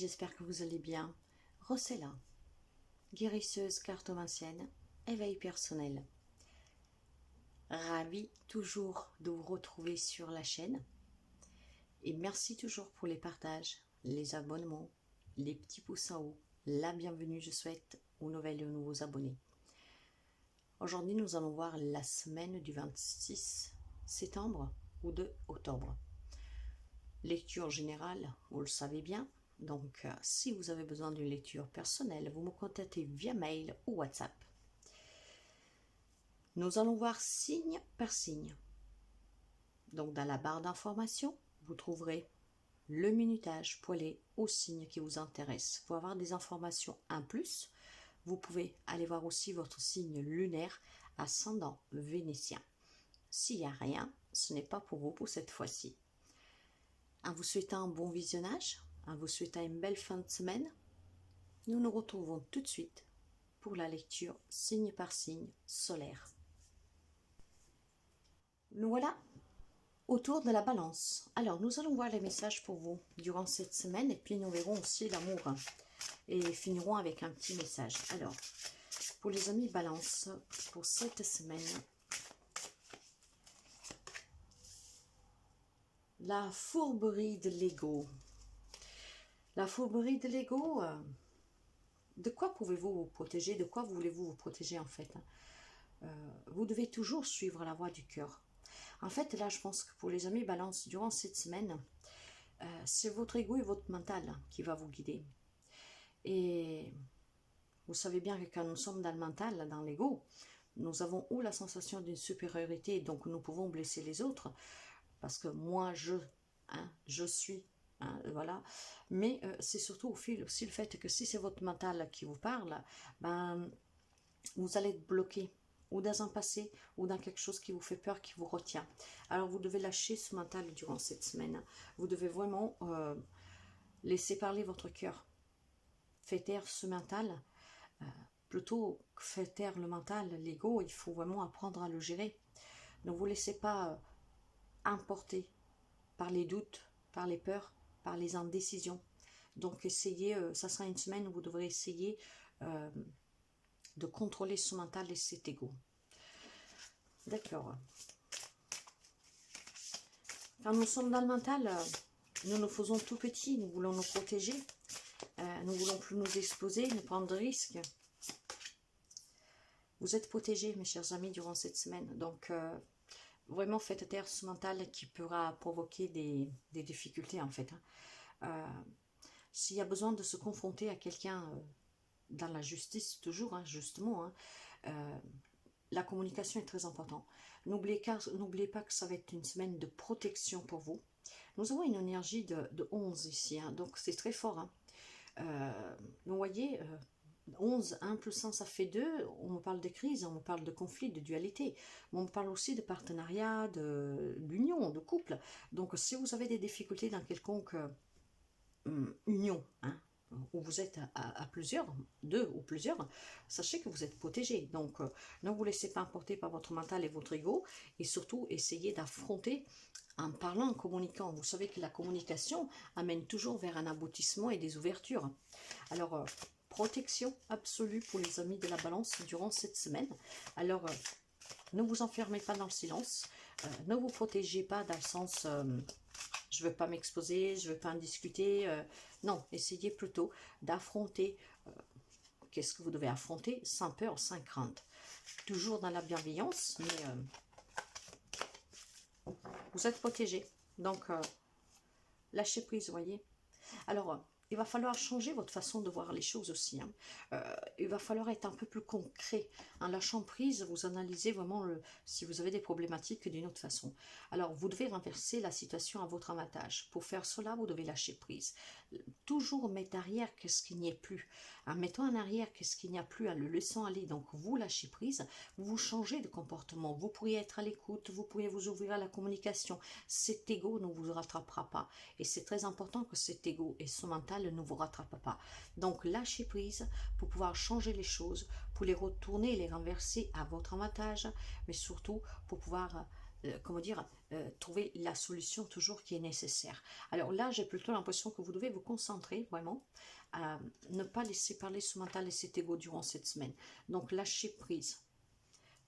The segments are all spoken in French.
j'espère que vous allez bien. Rossella, guérisseuse cartomancienne, éveil personnel. Ravie toujours de vous retrouver sur la chaîne. Et merci toujours pour les partages, les abonnements, les petits pouces en haut. La bienvenue je souhaite aux nouvelles et aux nouveaux abonnés. Aujourd'hui, nous allons voir la semaine du 26 septembre ou 2 octobre. Lecture générale, vous le savez bien. Donc, si vous avez besoin d'une lecture personnelle, vous me contactez via mail ou WhatsApp. Nous allons voir signe par signe. Donc, dans la barre d'information, vous trouverez le minutage poilé au signe qui vous intéresse. Pour avoir des informations en plus, vous pouvez aller voir aussi votre signe lunaire ascendant vénitien. S'il n'y a rien, ce n'est pas pour vous pour cette fois-ci. En vous souhaitant un bon visionnage, en vous souhaitant une belle fin de semaine, nous nous retrouvons tout de suite pour la lecture signe par signe solaire. Nous voilà autour de la balance. Alors, nous allons voir les messages pour vous durant cette semaine et puis nous verrons aussi l'amour et finirons avec un petit message. Alors, pour les amis balance, pour cette semaine, la fourberie de l'ego. La fourberie de l'ego, de quoi pouvez-vous vous protéger? De quoi voulez-vous vous protéger en fait? Vous devez toujours suivre la voie du cœur. En fait, là, je pense que pour les amis balance, durant cette semaine, c'est votre ego et votre mental qui va vous guider. Et vous savez bien que quand nous sommes dans le mental, dans l'ego, nous avons ou la sensation d'une supériorité, donc nous pouvons blesser les autres, parce que moi, je suis, voilà. Mais c'est surtout aussi le fait que si c'est votre mental qui vous parle, ben, vous allez être bloqué, ou dans un passé, ou dans quelque chose qui vous fait peur, qui vous retient. Alors vous devez lâcher ce mental durant cette semaine. Vous devez vraiment laisser parler votre cœur. Faites taire ce mental. Plutôt que faire taire le mental, l'ego, il faut vraiment apprendre à le gérer. Ne vous laissez pas emporter par les doutes, par les peurs, par les indécisions. Donc essayez, ça sera une semaine où vous devrez essayer de contrôler ce mental et cet ego. D'accord. Quand nous sommes dans le mental, nous nous faisons tout petits, nous voulons nous protéger, nous ne voulons plus nous exposer, ne prendre de risques. Vous êtes protégés, mes chers amis, durant cette semaine. Donc, vraiment, faites taire ce mental qui pourra provoquer des difficultés, en fait. S'il y a besoin de se confronter à quelqu'un dans la justice, toujours, justement, la communication est très importante. N'oubliez pas que ça va être une semaine de protection pour vous. Nous avons une énergie de 11 ici, donc c'est très fort. Vous voyez, 11, 1 plus 1, ça fait 2. On me parle de crise, on me parle de conflit, de dualité. On me parle aussi de partenariat, d'union, de couple. Donc, si vous avez des difficultés dans quelconque union, où vous êtes à plusieurs, 2 ou plusieurs, sachez que vous êtes protégé. Donc, ne vous laissez pas emporter par votre mental et votre ego. Et surtout, essayez d'affronter en parlant, en communiquant. Vous savez que la communication amène toujours vers un aboutissement et des ouvertures. Alors, protection absolue pour les amis de la balance durant cette semaine. Alors, ne vous enfermez pas dans le silence. Ne vous protégez pas dans le sens... je ne veux pas m'exposer, je ne veux pas en discuter. Non, essayez plutôt d'affronter. Qu'est-ce que vous devez affronter sans peur, sans crainte. Toujours dans la bienveillance, mais vous êtes protégé. Donc, lâchez prise, vous voyez. Alors, il va falloir changer votre façon de voir les choses aussi. Il va falloir être un peu plus concret. En lâchant prise, vous analysez vraiment si vous avez des problématiques d'une autre façon. Alors, vous devez renverser la situation à votre avantage. Pour faire cela, vous devez lâcher prise. Toujours mettre derrière qu'est-ce qu'il n'y ait plus. En mettant en arrière qu'est-ce qu'il n'y a plus, en le laissant aller. Donc, vous lâchez prise, vous changez de comportement. Vous pourriez être à l'écoute, vous pourriez vous ouvrir à la communication. Cet ego ne vous rattrapera pas. Et c'est très important que cet ego et ce mental ne vous rattrape pas. Donc lâchez prise pour pouvoir changer les choses, pour les retourner et les renverser à votre avantage, mais surtout pour pouvoir comment dire, trouver la solution toujours qui est nécessaire. Alors là, j'ai plutôt l'impression que vous devez vous concentrer vraiment à ne pas laisser parler ce mental et cet ego durant cette semaine. Donc lâchez prise.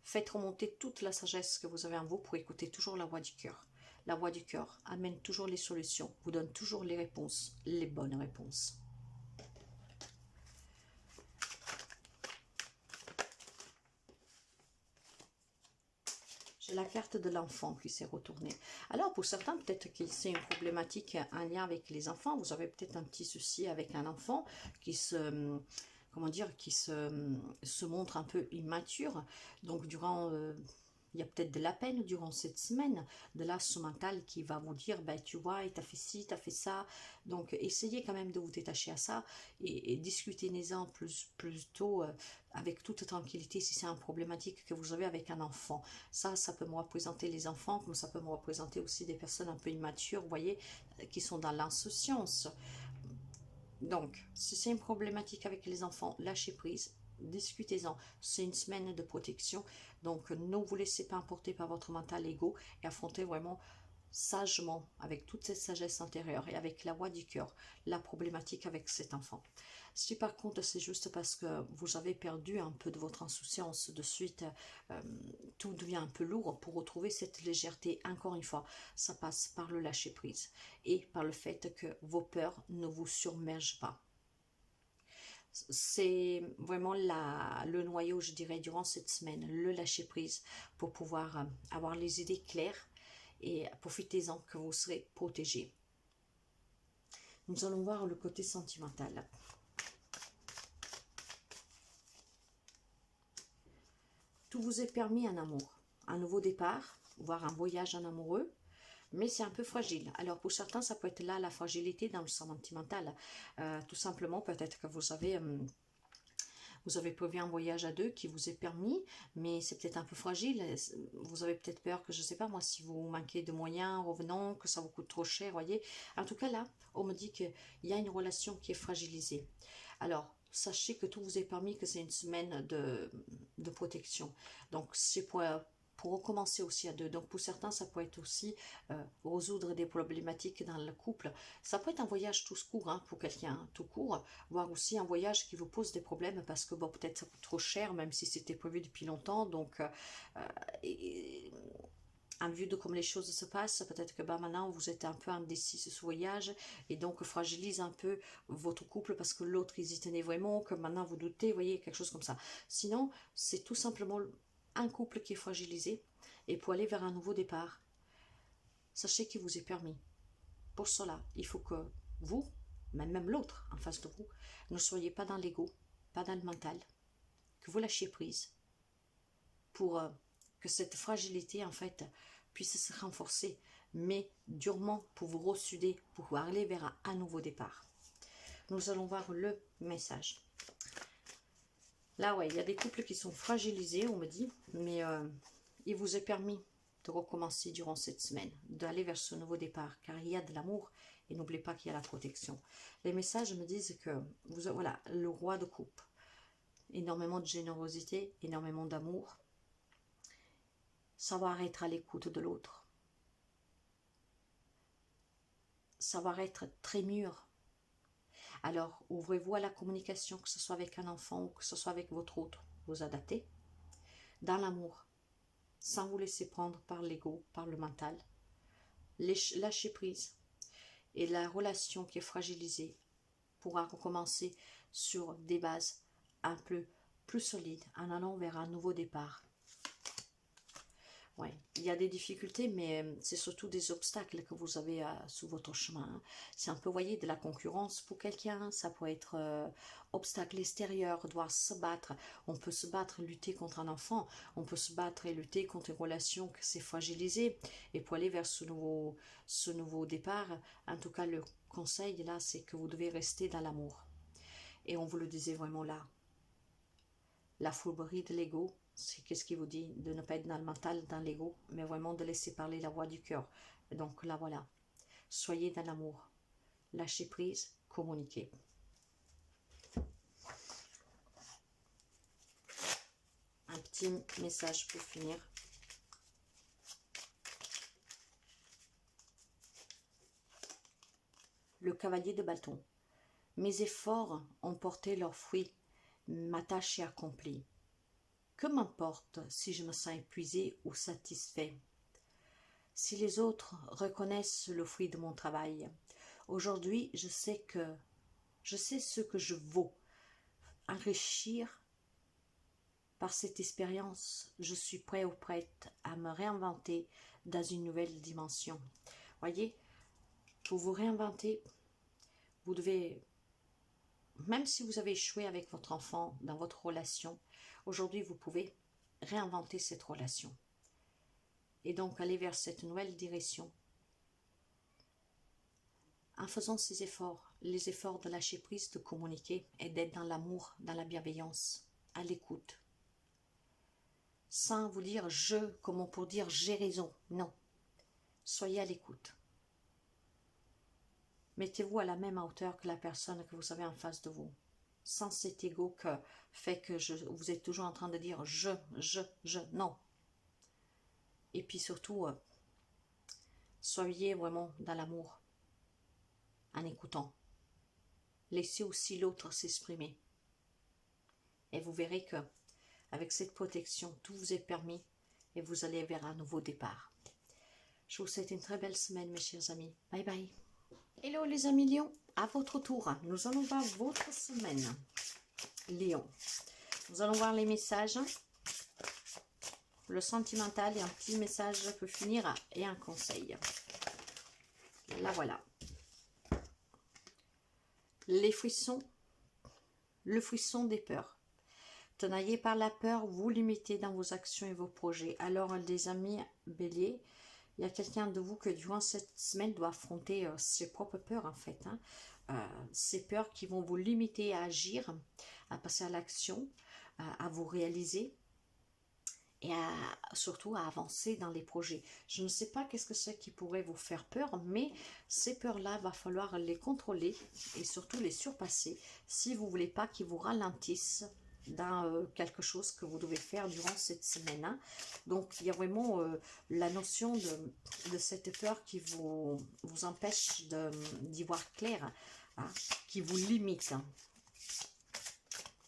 Faites remonter toute la sagesse que vous avez en vous pour écouter toujours la voix du cœur. La voix du cœur amène toujours les solutions, vous donne toujours les réponses, les bonnes réponses. J'ai la carte de l'enfant qui s'est retournée. Alors pour certains, peut-être que c'est une problématique en lien avec les enfants. Vous avez peut-être un petit souci avec un enfant qui se... comment dire, qui se montre un peu immature. Donc durant... il y a peut-être de la peine durant cette semaine, de là ce mental qui va vous dire, ben tu vois, t'as fait ci, t'as fait ça. Donc essayez quand même de vous détacher à ça et discutez-en plutôt avec toute tranquillité si c'est une problématique que vous avez avec un enfant. Ça peut me représenter les enfants, comme ça peut me représenter aussi des personnes un peu immatures, vous voyez, qui sont dans l'insouciance. Donc, si c'est une problématique avec les enfants, lâchez prise, discutez-en. C'est une semaine de protection, donc ne vous laissez pas emporter par votre mental ego et affrontez vraiment sagement, avec toute cette sagesse intérieure et avec la voix du cœur, la problématique avec cet enfant. Si par contre c'est juste parce que vous avez perdu un peu de votre insouciance, de suite tout devient un peu lourd, pour retrouver cette légèreté, encore une fois, ça passe par le lâcher prise et par le fait que vos peurs ne vous submergent pas. C'est vraiment le noyau, je dirais, durant cette semaine, le lâcher prise pour pouvoir avoir les idées claires et profitez-en que vous serez protégé. Nous allons voir le côté sentimental. Tout vous est permis en amour. Un nouveau départ, voire un voyage en amoureux, mais c'est un peu fragile. Alors pour certains, ça peut être là la fragilité dans le sentimental. Tout simplement, peut-être que vous avez prévu un voyage à deux qui vous est permis, mais c'est peut-être un peu fragile. Vous avez peut-être peur que, je ne sais pas moi, si vous manquez de moyens, revenons, que ça vous coûte trop cher, voyez. En tout cas là, on me dit qu'il y a une relation qui est fragilisée. Alors, sachez que tout vous est permis, que c'est une semaine de protection. Donc, c'est pour recommencer aussi à deux. Donc pour certains, ça peut être aussi résoudre des problématiques dans le couple. Ça peut être un voyage tout court hein, pour quelqu'un, hein, tout court, voire aussi un voyage qui vous pose des problèmes parce que bon, peut-être ça coûte trop cher, même si c'était prévu depuis longtemps. Donc, en vue de comment les choses se passent, peut-être que bah, maintenant vous êtes un peu indécis sur ce voyage et donc fragilise un peu votre couple parce que l'autre y tenait vraiment, que maintenant vous doutez, vous voyez, quelque chose comme ça. Sinon, c'est tout simplement un couple qui est fragilisé et pour aller vers un nouveau départ, sachez qu'il vous est permis. Pour cela, il faut que vous, même l'autre en face de vous, ne soyez pas dans l'ego, pas dans le mental, que vous lâchiez prise pour que cette fragilité en fait puisse se renforcer, mais durement pour vous ressuder, pour aller vers un nouveau départ. Nous allons voir le message. Là, ouais, il y a des couples qui sont fragilisés, on me dit, mais il vous est permis de recommencer durant cette semaine, d'aller vers ce nouveau départ, car il y a de l'amour, et n'oubliez pas qu'il y a la protection. Les messages me disent que, voilà, le roi de coupe, énormément de générosité, énormément d'amour, savoir être à l'écoute de l'autre, savoir être très mûr. Alors, ouvrez-vous à la communication, que ce soit avec un enfant ou que ce soit avec votre autre, vous adaptez, dans l'amour, sans vous laisser prendre par l'ego, par le mental, lâchez prise, et la relation qui est fragilisée pourra recommencer sur des bases un peu plus solides, en allant vers un nouveau départ. Ouais, il y a des difficultés, mais c'est surtout des obstacles que vous avez sur votre chemin. C'est un peu, vous voyez, de la concurrence pour quelqu'un. Ça peut être obstacle extérieur, devoir se battre. On peut se battre, lutter contre un enfant. On peut se battre et lutter contre une relation qui s'est fragilisée. Et pour aller vers ce nouveau départ, en tout cas, le conseil là, c'est que vous devez rester dans l'amour. Et on vous le disait vraiment là. La fourberie de l'ego, c'est qu'est-ce qui vous dit de ne pas être dans le mental, dans l'ego, mais vraiment de laisser parler la voix du cœur. Donc là voilà, soyez dans l'amour, lâchez prise, communiquez. Un petit message pour finir. cavalier de bâton. Mes efforts ont porté leurs fruits, ma tâche est accomplie. Que m'importe si je me sens épuisé ou satisfait? Si les autres reconnaissent le fruit de mon travail, aujourd'hui je sais ce que je vaux. Enrichir par cette expérience, je suis prêt ou prête à me réinventer dans une nouvelle dimension. Voyez, pour vous réinventer, vous devez, même si vous avez échoué avec votre enfant dans votre relation, aujourd'hui vous pouvez réinventer cette relation. Et donc aller vers cette nouvelle direction. En faisant ces efforts, les efforts de lâcher prise, de communiquer et d'être dans l'amour, dans la bienveillance, à l'écoute. Sans vous dire je, comme pour dire j'ai raison. Non. Soyez à l'écoute. Mettez-vous à la même hauteur que la personne que vous avez en face de vous. Sans cet ego que fait que vous êtes toujours en train de dire je, non. Et puis surtout, soyez vraiment dans l'amour, en écoutant. Laissez aussi l'autre s'exprimer. Et vous verrez que avec cette protection, tout vous est permis et vous allez vers un nouveau départ. Je vous souhaite une très belle semaine, mes chers amis. Bye bye. Hello les amis Lion, à votre tour. Nous allons voir votre semaine. Lion. Nous allons voir les messages. Le sentimental et un petit message peut finir et un conseil. Là voilà. Les frissons. Le frisson des peurs. Tenaillé par la peur, vous limitez dans vos actions et vos projets. Alors, les amis béliers, il y a quelqu'un de vous que durant cette semaine doit affronter ses propres peurs en fait. Ces peurs qui vont vous limiter à agir, à passer à l'action, à vous réaliser et surtout à avancer dans les projets. Je ne sais pas qu'est-ce que c'est qui pourrait vous faire peur, mais ces peurs-là, va falloir les contrôler et surtout les surpasser si vous ne voulez pas qu'ils vous ralentissent dans quelque chose que vous devez faire durant cette semaine. Donc il y a vraiment la notion de cette peur qui vous empêche d'y voir clair, qui vous limite.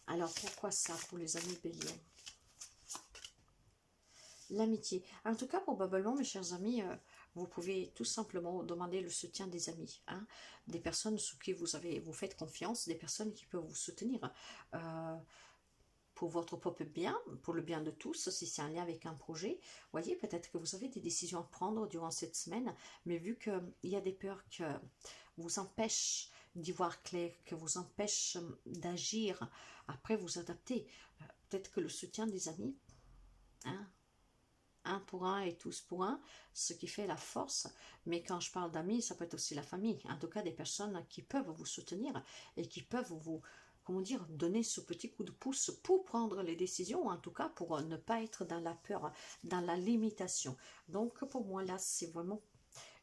Alors pourquoi ça pour les amis béliers? L'amitié. En tout cas, probablement, mes chers amis, vous pouvez tout simplement demander le soutien des amis, des personnes sous qui vous faites confiance, des personnes qui peuvent vous soutenir pour votre propre bien, pour le bien de tous, si c'est un lien avec un projet. Voyez, peut-être que vous avez des décisions à prendre durant cette semaine, mais vu qu'il y a des peurs que vous empêchent d'y voir clair, que vous empêchent d'agir, après vous adapter, peut-être que le soutien des amis, un pour un et tous pour un, ce qui fait la force. Mais quand je parle d'amis, ça peut être aussi la famille. En tout cas, des personnes qui peuvent vous soutenir et qui peuvent vous, comment dire, donner ce petit coup de pouce pour prendre les décisions, en tout cas pour ne pas être dans la peur, dans la limitation. Donc pour moi là, c'est vraiment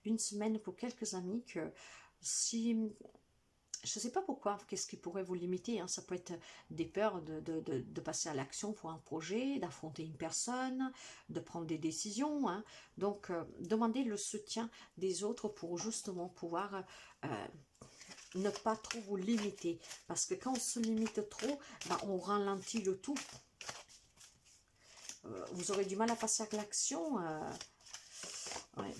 une semaine pour quelques amis que si... Je ne sais pas pourquoi, qu'est-ce qui pourrait vous limiter, ça peut être des peurs de passer à l'action pour un projet, d'affronter une personne, de prendre des décisions. Donc, demandez le soutien des autres pour justement pouvoir ne pas trop vous limiter. Parce que quand on se limite trop, on ralentit le tout. Vous aurez du mal à passer à l'action. Ouais.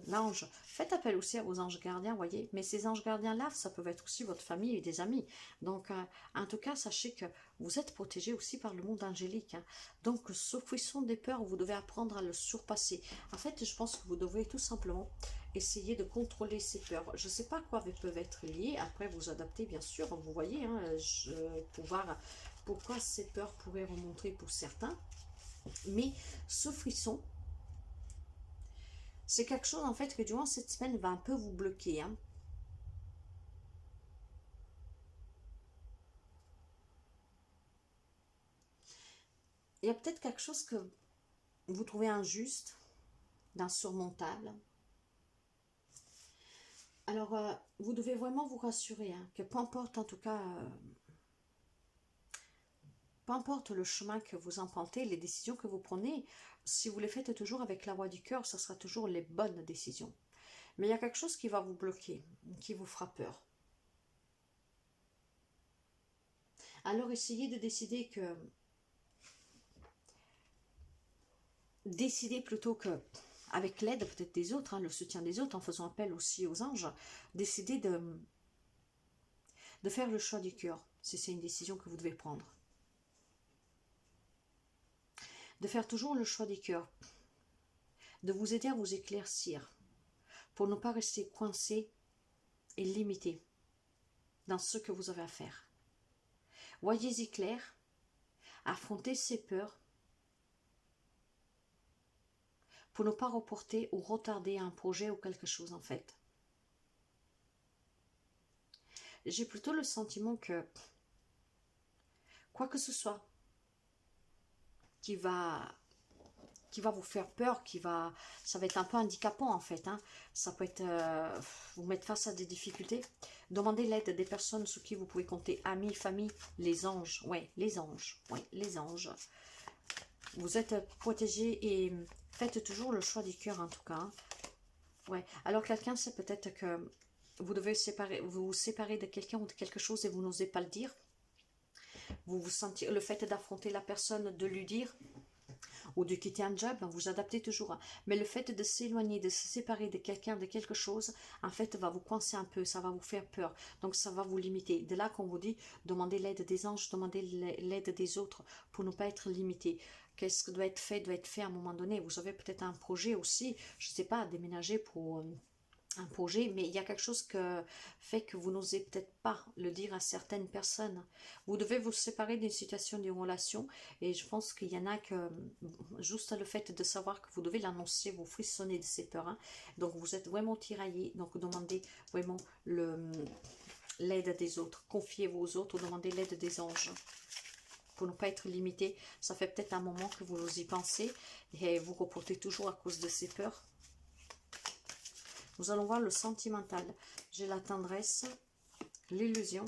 L'ange, faites appel aussi à vos anges gardiens, voyez, mais ces anges gardiens-là, ça peut être aussi votre famille et des amis. Donc, en tout cas, sachez que vous êtes protégés aussi par le monde angélique. Donc, ce frisson des peurs, vous devez apprendre à le surpasser. En fait, je pense que vous devrez tout simplement essayer de contrôler ces peurs. Je ne sais pas à quoi elles peuvent être liées. Après, vous adaptez, bien sûr, vous voyez, pour voir pourquoi ces peurs pourraient remonter pour certains. Mais ce frisson, c'est quelque chose en fait que durant cette semaine va un peu vous bloquer. Il y a peut-être quelque chose que vous trouvez injuste, d'insurmontable. Alors, vous devez vraiment vous rassurer que peu importe en tout cas, peu importe le chemin que vous empruntez, les décisions que vous prenez, si vous les faites toujours avec la voix du cœur, ce sera toujours les bonnes décisions. Mais il y a quelque chose qui va vous bloquer, qui vous fera peur. Alors essayez de décider plutôt que, avec l'aide peut-être des autres, hein, le soutien des autres, en faisant appel aussi aux anges, décidez de faire le choix du cœur, si c'est une décision que vous devez prendre. De faire toujours le choix du cœur, de vous aider à vous éclaircir, pour ne pas rester coincé et limité dans ce que vous avez à faire. Voyez-y clair, affrontez ces peurs, pour ne pas reporter ou retarder un projet ou quelque chose en fait. J'ai plutôt le sentiment que, quoi que ce soit, qui va vous faire peur, ça va être un peu handicapant en fait, hein. Ça peut être vous mettre face à des difficultés. Demandez l'aide des personnes sur qui vous pouvez compter, amis, famille, les anges, ouais, les anges, ouais, les anges. Vous êtes protégés et faites toujours le choix du cœur en tout cas, hein. Ouais, alors quelqu'un, c'est peut-être que vous devez vous séparer de quelqu'un ou de quelque chose et vous n'osez pas le dire. Vous vous sentez, le fait d'affronter la personne, de lui dire, ou de quitter un job, vous adaptez toujours. Mais le fait de s'éloigner, de se séparer de quelqu'un, de quelque chose, en fait, va vous coincer un peu, ça va vous faire peur. Donc, ça va vous limiter. De là qu'on vous dit, demandez l'aide des anges, demandez l'aide des autres pour ne pas être limité. Qu'est-ce que doit être fait à un moment donné. Vous avez peut-être un projet aussi, je ne sais pas, déménager pour un projet, mais il y a quelque chose que fait que vous n'osez peut-être pas le dire à certaines personnes. Vous devez vous séparer d'une situation, d'une relation, et je pense qu'il y en a que juste le fait de savoir que vous devez l'annoncer, vous frissonnez de ces peurs, hein. Donc vous êtes vraiment tiraillé, donc demandez vraiment l'aide des autres, confiez-vous aux autres, demandez l'aide des anges pour ne pas être limité. Ça fait peut-être un moment que vous y pensez et vous reportez toujours à cause de ces peurs. Nous allons voir le sentimental. J'ai la tendresse, l'illusion,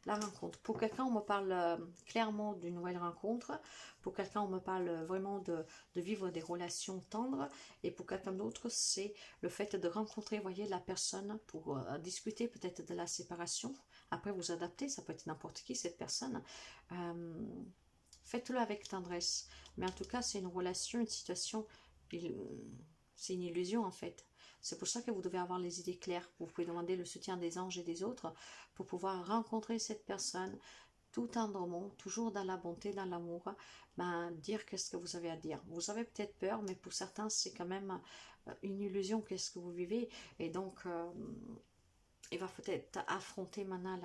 la rencontre. Pour quelqu'un, on me parle clairement d'une nouvelle rencontre. Pour quelqu'un, on me parle vraiment de vivre des relations tendres. Et pour quelqu'un d'autre, c'est le fait de rencontrer, voyez, la personne pour discuter peut-être de la séparation. Après, vous adaptez, ça peut être n'importe qui, cette personne. Faites-le avec tendresse. Mais en tout cas, c'est une relation, une situation, c'est une illusion en fait. C'est pour ça que vous devez avoir les idées claires. Vous pouvez demander le soutien des anges et des autres pour pouvoir rencontrer cette personne tout tendrement, toujours dans la bonté, dans l'amour, dire qu'est-ce que vous avez à dire. Vous avez peut-être peur, mais pour certains, c'est quand même une illusion, qu'est-ce que vous vivez. Et donc, il va peut-être affronter maintenant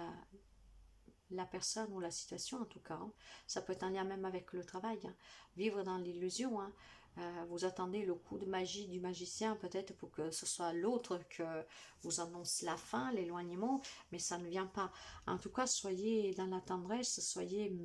la personne ou la situation en tout cas, hein. Ça peut être un lien même avec le travail, hein. Vivre dans l'illusion, hein. Vous attendez le coup de magie du magicien peut-être pour que ce soit l'autre que vous annonce la fin, l'éloignement, mais ça ne vient pas. En tout cas, soyez dans la tendresse, soyez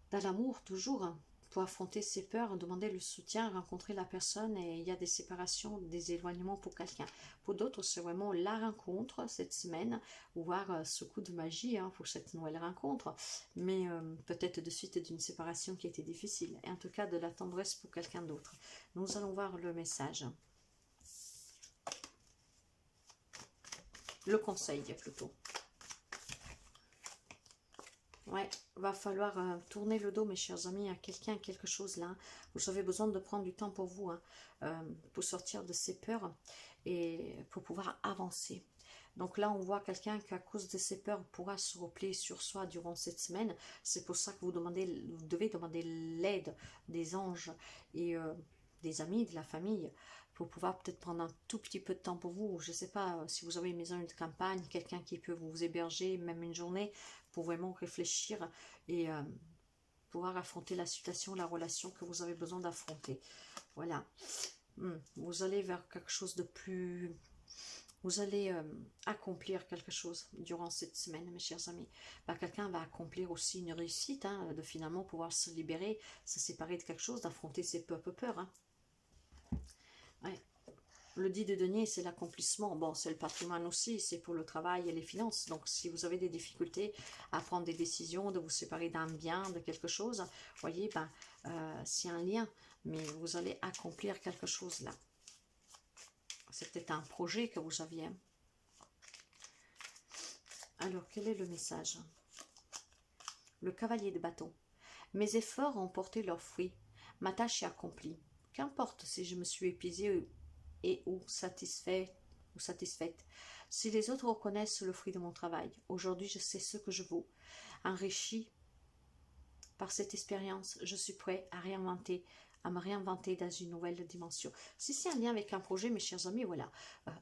dans l'amour toujours, hein, pour affronter ses peurs, demander le soutien, rencontrer la personne, et il y a des séparations, des éloignements pour quelqu'un. Pour d'autres, c'est vraiment la rencontre cette semaine, ou voir ce coup de magie, hein, pour cette nouvelle rencontre, mais peut-être de suite d'une séparation qui était difficile, et en tout cas de la tendresse pour quelqu'un d'autre. Nous allons voir le message. Le conseil plutôt. Ouais, va falloir tourner le dos, mes chers amis, à quelqu'un, quelque chose là. Vous avez besoin de prendre du temps pour vous, hein, pour sortir de ces peurs et pour pouvoir avancer. Donc là, on voit quelqu'un qui, à cause de ses peurs, pourra se replier sur soi durant cette semaine. C'est pour ça que vous devez demander l'aide des anges et des amis, de la famille, pour pouvoir peut-être prendre un tout petit peu de temps pour vous. Je ne sais pas si vous avez une maison de campagne, quelqu'un qui peut vous héberger, même une journée, pour vraiment réfléchir et pouvoir affronter la situation, la relation que vous avez besoin d'affronter. Voilà. Vous allez vers quelque chose de plus... Vous allez accomplir quelque chose durant cette semaine, mes chers amis. Quelqu'un va accomplir aussi une réussite, hein, de finalement pouvoir se libérer, se séparer de quelque chose, d'affronter ses peurs. Hein. Ouais. Le 10 de denier, c'est l'accomplissement. Bon, c'est le patrimoine aussi, c'est pour le travail et les finances. Donc, si vous avez des difficultés à prendre des décisions, de vous séparer d'un bien, de quelque chose, voyez, c'est un lien, mais vous allez accomplir quelque chose là. C'est peut-être un projet que vous aviez. Alors, quel est le message? Le cavalier de bâton. Mes efforts ont porté leurs fruits. Ma tâche est accomplie. Qu'importe si je me suis épuisée et ou satisfaite. Si les autres reconnaissent le fruit de mon travail, aujourd'hui je sais ce que je vaux. Enrichi par cette expérience, je suis prêt à me réinventer dans une nouvelle dimension. Si c'est un lien avec un projet, mes chers amis, voilà,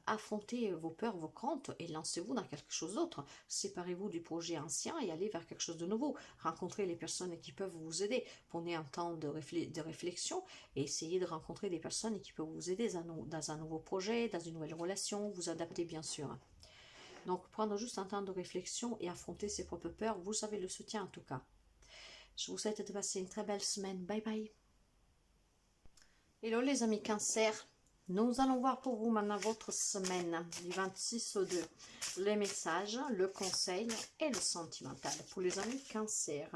affrontez vos peurs, vos craintes et lancez-vous dans quelque chose d'autre. Séparez-vous du projet ancien et allez vers quelque chose de nouveau. Rencontrez les personnes qui peuvent vous aider. Prenez un temps de réflexion et essayez de rencontrer des personnes qui peuvent vous aider dans un nouveau projet, dans une nouvelle relation. Vous adaptez bien sûr. Donc, prendre juste un temps de réflexion et affronter ses propres peurs, vous avez le soutien en tout cas. Je vous souhaite de passer une très belle semaine. Bye bye. Hello les amis Cancer. Nous allons voir pour vous maintenant votre semaine du 26 au 2. Les messages, le conseil et le sentimental. Pour les amis Cancer.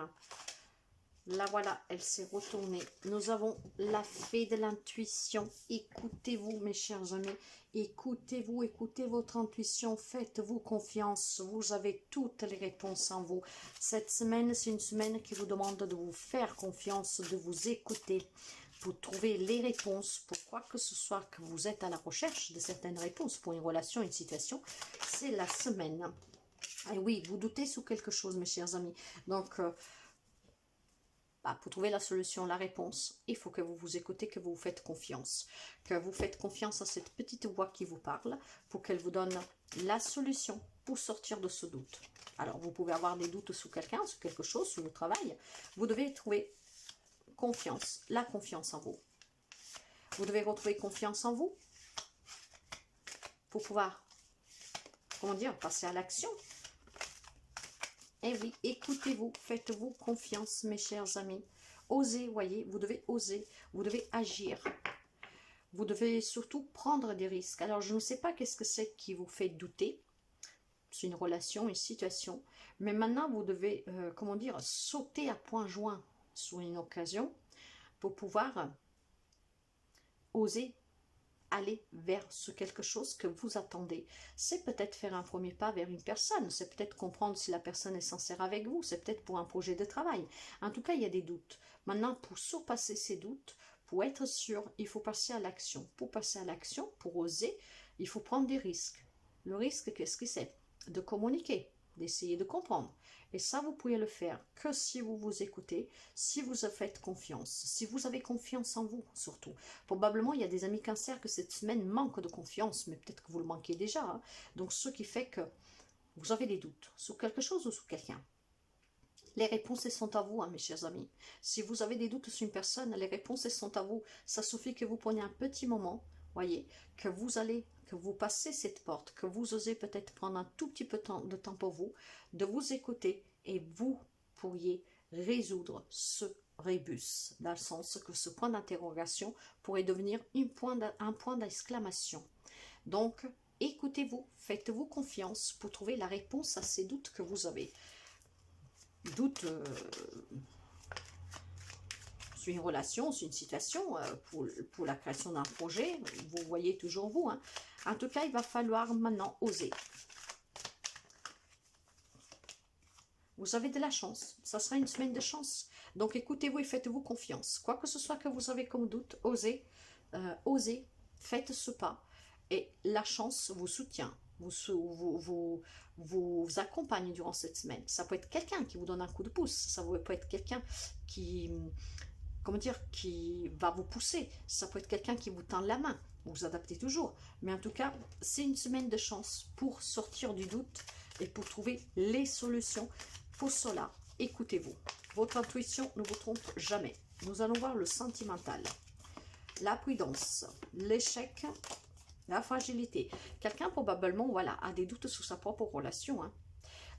Là voilà, elle s'est retournée. Nous avons la fée de l'intuition. Écoutez-vous mes chers amis. Écoutez-vous, écoutez votre intuition. Faites-vous confiance. Vous avez toutes les réponses en vous. Cette semaine, c'est une semaine qui vous demande de vous faire confiance, de vous écouter. Pour trouver les réponses, pour quoi que ce soit que vous êtes à la recherche de certaines réponses pour une relation, une situation, c'est la semaine. Et oui, vous doutez sur quelque chose mes chers amis. Donc, pour trouver la solution, la réponse, il faut que vous vous écoutez, que vous vous faites confiance. Que vous faites confiance à cette petite voix qui vous parle pour qu'elle vous donne la solution pour sortir de ce doute. Alors, vous pouvez avoir des doutes sur quelqu'un, sur quelque chose, sur le travail. Vous devez trouver confiance, la confiance en vous. Vous devez retrouver confiance en vous pour pouvoir, passer à l'action. Et oui, écoutez-vous, faites-vous confiance, mes chers amis. Osez, voyez, vous devez oser, vous devez agir. Vous devez surtout prendre des risques. Alors, je ne sais pas qu'est-ce que c'est qui vous fait douter. C'est une relation, une situation. Mais maintenant, vous devez, sauter à point joint sur une occasion pour pouvoir oser aller vers quelque chose que vous attendez. C'est peut-être faire un premier pas vers une personne, c'est peut-être comprendre si la personne est sincère avec vous, c'est peut-être pour un projet de travail. En tout cas, il y a des doutes. Maintenant, pour surpasser ces doutes, pour être sûr, il faut passer à l'action. Pour passer à l'action, pour oser, il faut prendre des risques. Le risque, qu'est-ce que c'est? De communiquer, d'essayer de comprendre. Et ça, vous pouvez le faire que si vous vous écoutez, si vous faites confiance, si vous avez confiance en vous, surtout. Probablement, il y a des amis Cancer que cette semaine manquent de confiance, mais peut-être que vous le manquez déjà. Hein. Donc, ce qui fait que vous avez des doutes sur quelque chose ou sur quelqu'un. Les réponses, elles sont à vous, hein, mes chers amis. Si vous avez des doutes sur une personne, les réponses, elles sont à vous. Ça suffit que vous preniez un petit moment, voyez, que vous passez cette porte, que vous osez peut-être prendre un tout petit peu de temps pour vous, de vous écouter, et vous pourriez résoudre ce rébus, dans le sens que ce point d'interrogation pourrait devenir un point d'exclamation. Donc, écoutez-vous, faites-vous confiance pour trouver la réponse à ces doutes que vous avez. Doutes sur une relation, sur une situation, pour la création d'un projet, vous voyez toujours vous. Hein. En tout cas, il va falloir maintenant oser. Vous avez de la chance, ça sera une semaine de chance. Donc écoutez-vous et faites-vous confiance. Quoi que ce soit que vous avez comme doute, osez, faites ce pas. Et la chance vous soutient, vous accompagne durant cette semaine. Ça peut être quelqu'un qui vous donne un coup de pouce, ça peut être quelqu'un qui va vous pousser, ça peut être quelqu'un qui vous tend la main, vous vous adaptez toujours, mais en tout cas, c'est une semaine de chance pour sortir du doute et pour trouver les solutions. Pour cela, écoutez-vous, votre intuition ne vous trompe jamais. Nous allons voir le sentimental, la prudence, l'échec, la fragilité. Quelqu'un probablement, voilà, a des doutes sur sa propre relation, hein.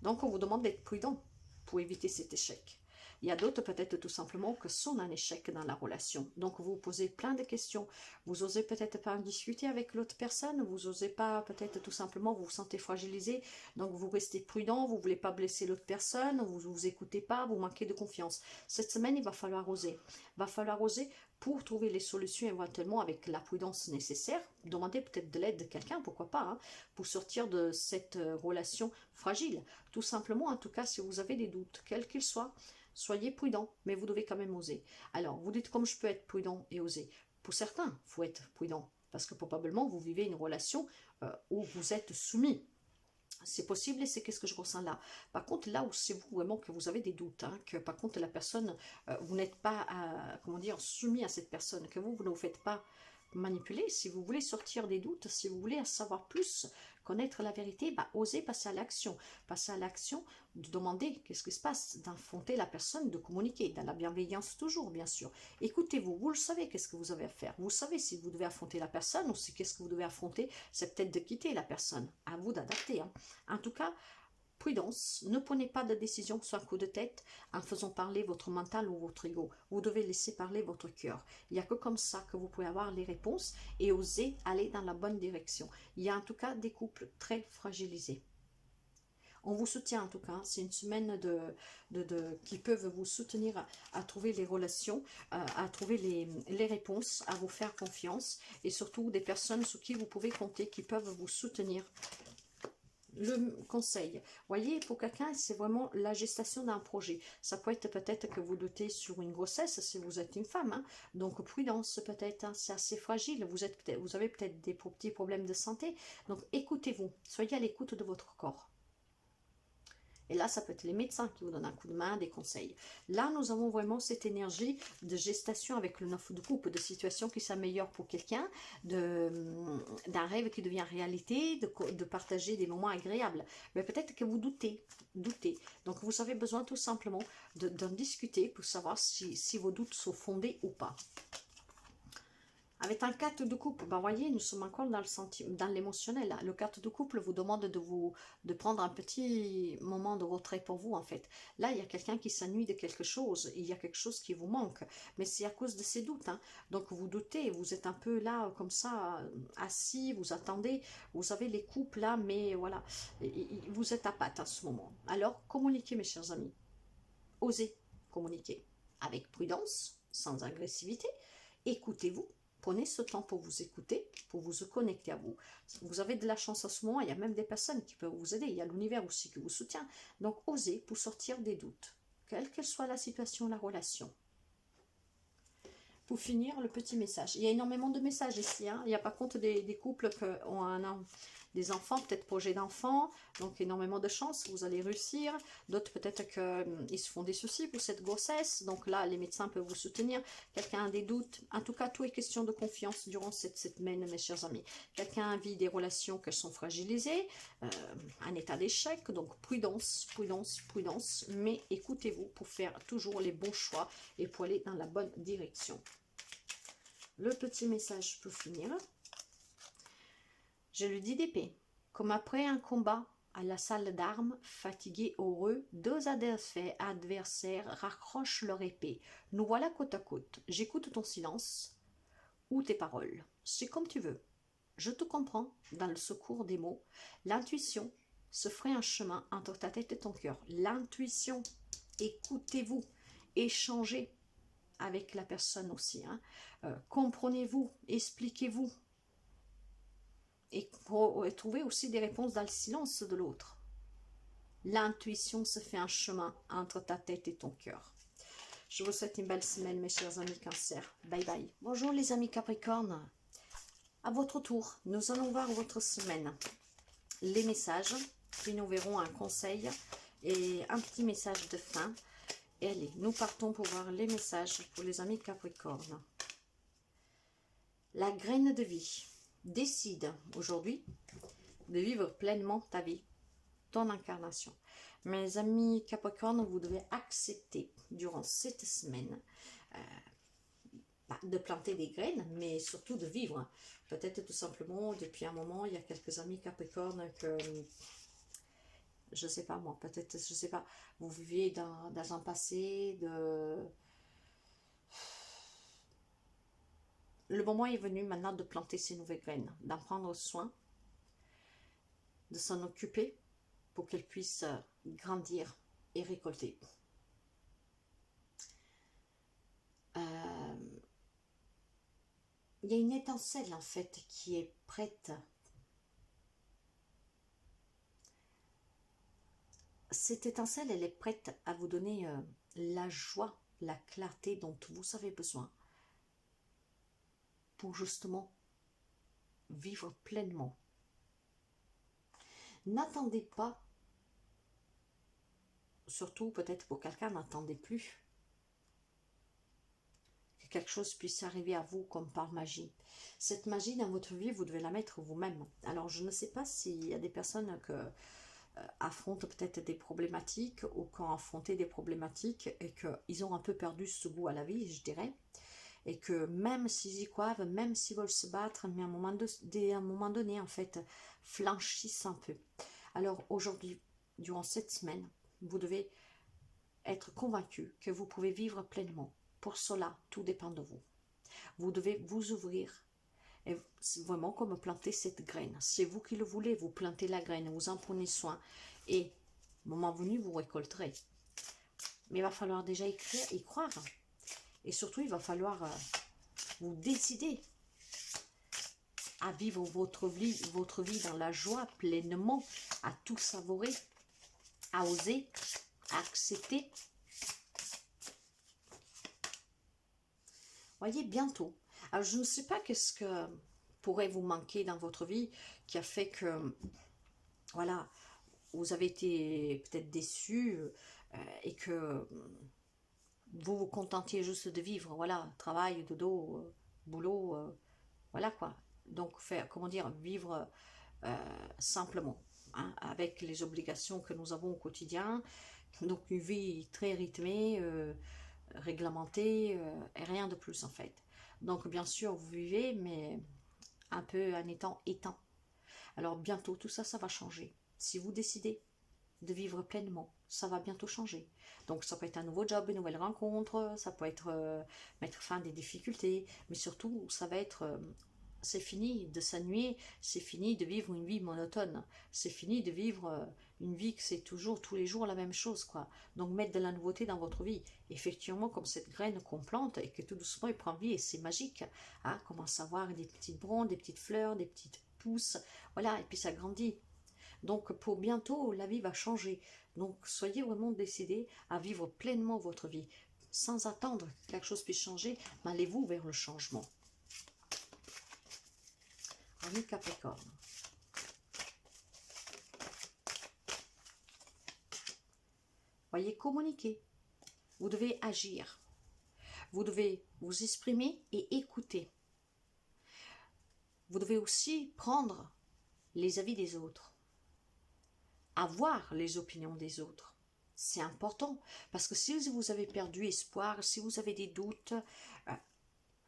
Donc on vous demande d'être prudent pour éviter cet échec. Il y a d'autres peut-être tout simplement que sont un échec dans la relation. Donc vous vous posez plein de questions. Vous osez peut-être pas en discuter avec l'autre personne. Vous osez pas peut-être tout simplement, vous vous sentez fragilisé. Donc vous restez prudent. Vous voulez pas blesser l'autre personne. Vous écoutez pas. Vous manquez de confiance. Cette semaine, il va falloir oser. Il va falloir oser pour trouver les solutions éventuellement avec la prudence nécessaire. Demandez peut-être de l'aide de quelqu'un, pourquoi pas, hein, pour sortir de cette relation fragile. Tout simplement, en tout cas, si vous avez des doutes, quels qu'ils soient, soyez prudent, mais vous devez quand même oser. Alors, vous dites comme je peux être prudent et oser. Pour certains, il faut être prudent, parce que probablement vous vivez une relation où vous êtes soumis. C'est possible et c'est qu'est-ce que je ressens là. Par contre, là où c'est vous vraiment que vous avez des doutes, hein, que par contre la personne, vous n'êtes pas, comment dire, soumis à cette personne, que vous ne vous faites pas manipuler. Si vous voulez sortir des doutes, si vous voulez en savoir plus, connaître la vérité, bah, osez passer à l'action. Passer à l'action, de demander qu'est-ce qui se passe, d'affronter la personne, de communiquer, dans la bienveillance toujours, bien sûr. Écoutez-vous, vous le savez, qu'est-ce que vous avez à faire. Vous savez si vous devez affronter la personne ou si qu'est-ce que vous devez affronter, c'est peut-être de quitter la personne. À vous d'adapter. Hein. En tout cas, prudence, ne prenez pas de décision sur un coup de tête en faisant parler votre mental ou votre ego. Vous devez laisser parler votre cœur. Il n'y a que comme ça que vous pouvez avoir les réponses et oser aller dans la bonne direction. Il y a en tout cas des couples très fragilisés. On vous soutient en tout cas, c'est une semaine qui peuvent vous soutenir à trouver les relations, à trouver les réponses, à vous faire confiance et surtout des personnes sur qui vous pouvez compter, qui peuvent vous soutenir. Le conseil, voyez, pour quelqu'un, c'est vraiment la gestation d'un projet. Ça peut être peut-être que vous doutez sur une grossesse si vous êtes une femme. Hein. Donc prudence peut-être, hein, c'est assez fragile. Vous avez peut-être des petits problèmes de santé. Donc écoutez-vous, soyez à l'écoute de votre corps. Et là, ça peut être les médecins qui vous donnent un coup de main, des conseils. Là, nous avons vraiment cette énergie de gestation avec le 9 de coupe, de situation qui s'améliore pour quelqu'un, d'un rêve qui devient réalité, de partager des moments agréables. Mais peut-être que vous doutez. Donc, vous avez besoin tout simplement d'en discuter pour savoir si vos doutes sont fondés ou pas. Avec un 4 de couple, ben voyez, nous sommes encore dans l'émotionnel. Le 4 de couple vous demande de prendre un petit moment de retrait pour vous, en fait. Là, il y a quelqu'un qui s'ennuie de quelque chose. Il y a quelque chose qui vous manque. Mais c'est à cause de ces doutes. Hein. Donc, vous doutez, vous êtes un peu là, comme ça, assis, vous attendez. Vous avez les couples là, mais voilà. Vous êtes à patte à ce moment. Alors, communiquez, mes chers amis. Osez communiquer. Avec prudence, sans agressivité. Écoutez-vous. Prenez ce temps pour vous écouter, pour vous connecter à vous. Vous avez de la chance à ce moment, il y a même des personnes qui peuvent vous aider, il y a l'univers aussi qui vous soutient. Donc osez pour sortir des doutes, quelle que soit la situation, la relation. Pour finir, le petit message. Il y a énormément de messages ici. Hein. Il y a par contre des couples qui ont des enfants, peut-être projet d'enfants. Donc énormément de chance, vous allez réussir. D'autres peut-être qu'ils se font des soucis pour cette grossesse. Donc là, les médecins peuvent vous soutenir. Quelqu'un a des doutes. En tout cas, tout est question de confiance durant cette semaine, mes chers amis. Quelqu'un vit des relations qui sont fragilisées, un état d'échec. Donc prudence, prudence, prudence. Mais écoutez-vous pour faire toujours les bons choix et pour aller dans la bonne direction. Le petit message pour finir. Je lui dis d'épée. Comme après un combat à la salle d'armes, fatigués, heureux, deux adversaires raccrochent leur épée. Nous voilà côte à côte. J'écoute ton silence ou tes paroles. C'est comme tu veux. Je te comprends dans le secours des mots. L'intuition se ferait un chemin entre ta tête et ton cœur. L'intuition. Écoutez-vous. Échangez avec la personne aussi. Hein. Comprenez-vous, expliquez-vous. Et trouvez aussi des réponses dans le silence de l'autre. L'intuition se fait un chemin entre ta tête et ton cœur. Je vous souhaite une belle semaine, mes chers amis Cancer. Bye bye. Bonjour les amis Capricorne. À votre tour, nous allons voir votre semaine. Les messages, puis nous verrons un conseil et un petit message de fin. Et allez, nous partons pour voir les messages pour les amis Capricorne. La graine de vie. Décide aujourd'hui de vivre pleinement ta vie, ton incarnation. Mes amis Capricorne, vous devez accepter durant cette semaine de planter des graines, mais surtout de vivre. Peut-être tout simplement, depuis un moment, il y a quelques amis Capricorne que je sais pas moi, peut-être, je sais pas, vous viviez dans un passé de... Le moment est venu maintenant de planter ces nouvelles graines, d'en prendre soin, de s'en occuper pour qu'elles puissent grandir et récolter. Il y a une étincelle en fait qui est prête. Cette étincelle, elle est prête à vous donner la joie, la clarté dont vous avez besoin pour justement vivre pleinement. N'attendez pas, surtout peut-être pour quelqu'un, n'attendez plus que quelque chose puisse arriver à vous comme par magie. Cette magie dans votre vie, vous devez la mettre vous-même. Alors je ne sais pas s'il y a des personnes que affrontent peut-être des problématiques ou qui ont affronté des problématiques et qu'ils ont un peu perdu ce goût à la vie, je dirais. Et que même s'ils y croient, même s'ils veulent se battre, mais à un moment donné, en fait, flanchissent un peu. Alors aujourd'hui, durant cette semaine, vous devez être convaincu que vous pouvez vivre pleinement. Pour cela, tout dépend de vous. Vous devez vous ouvrir. Et c'est vraiment comme planter cette graine. C'est vous qui le voulez, vous plantez la graine, vous en prenez soin. Et, moment venu, vous récolterez. Mais il va falloir déjà y croire. Et surtout, il va falloir vous décider à vivre votre vie dans la joie pleinement, à tout savourer, à oser, à accepter. Voyez, bientôt. Alors, je ne sais pas qu'est-ce que pourrait vous manquer dans votre vie qui a fait que, voilà, vous avez été peut-être déçu et que vous vous contentiez juste de vivre, voilà, travail, dodo, boulot, voilà quoi. Donc, faire, comment dire, vivre simplement, hein, avec les obligations que nous avons au quotidien. Donc, une vie très rythmée, réglementée, et rien de plus en fait. Donc, bien sûr, vous vivez, mais un peu en étant éteint. Alors, bientôt, tout ça, ça va changer. Si vous décidez de vivre pleinement, ça va bientôt changer. Donc ça peut être un nouveau job, une nouvelle rencontre, ça peut être mettre fin à des difficultés, mais surtout ça va être c'est fini de s'ennuyer, c'est fini de vivre une vie monotone, c'est fini de vivre une vie que c'est toujours tous les jours la même chose quoi. Donc mettre de la nouveauté dans votre vie, effectivement comme cette graine qu'on plante et que tout doucement il prend vie et c'est magique, hein, commence à voir des petites bronzes, des petites fleurs, des petites pousses, voilà et puis ça grandit. Donc pour bientôt, la vie va changer. Donc soyez vraiment décidés à vivre pleinement votre vie. Sans attendre que quelque chose puisse changer, mais allez-vous vers le changement. Ami Capricorne. Voyez, communiquer. Vous devez agir. Vous devez vous exprimer et écouter. Vous devez aussi prendre les avis des autres. Avoir les opinions des autres. C'est important, parce que si vous avez perdu espoir, si vous avez des doutes,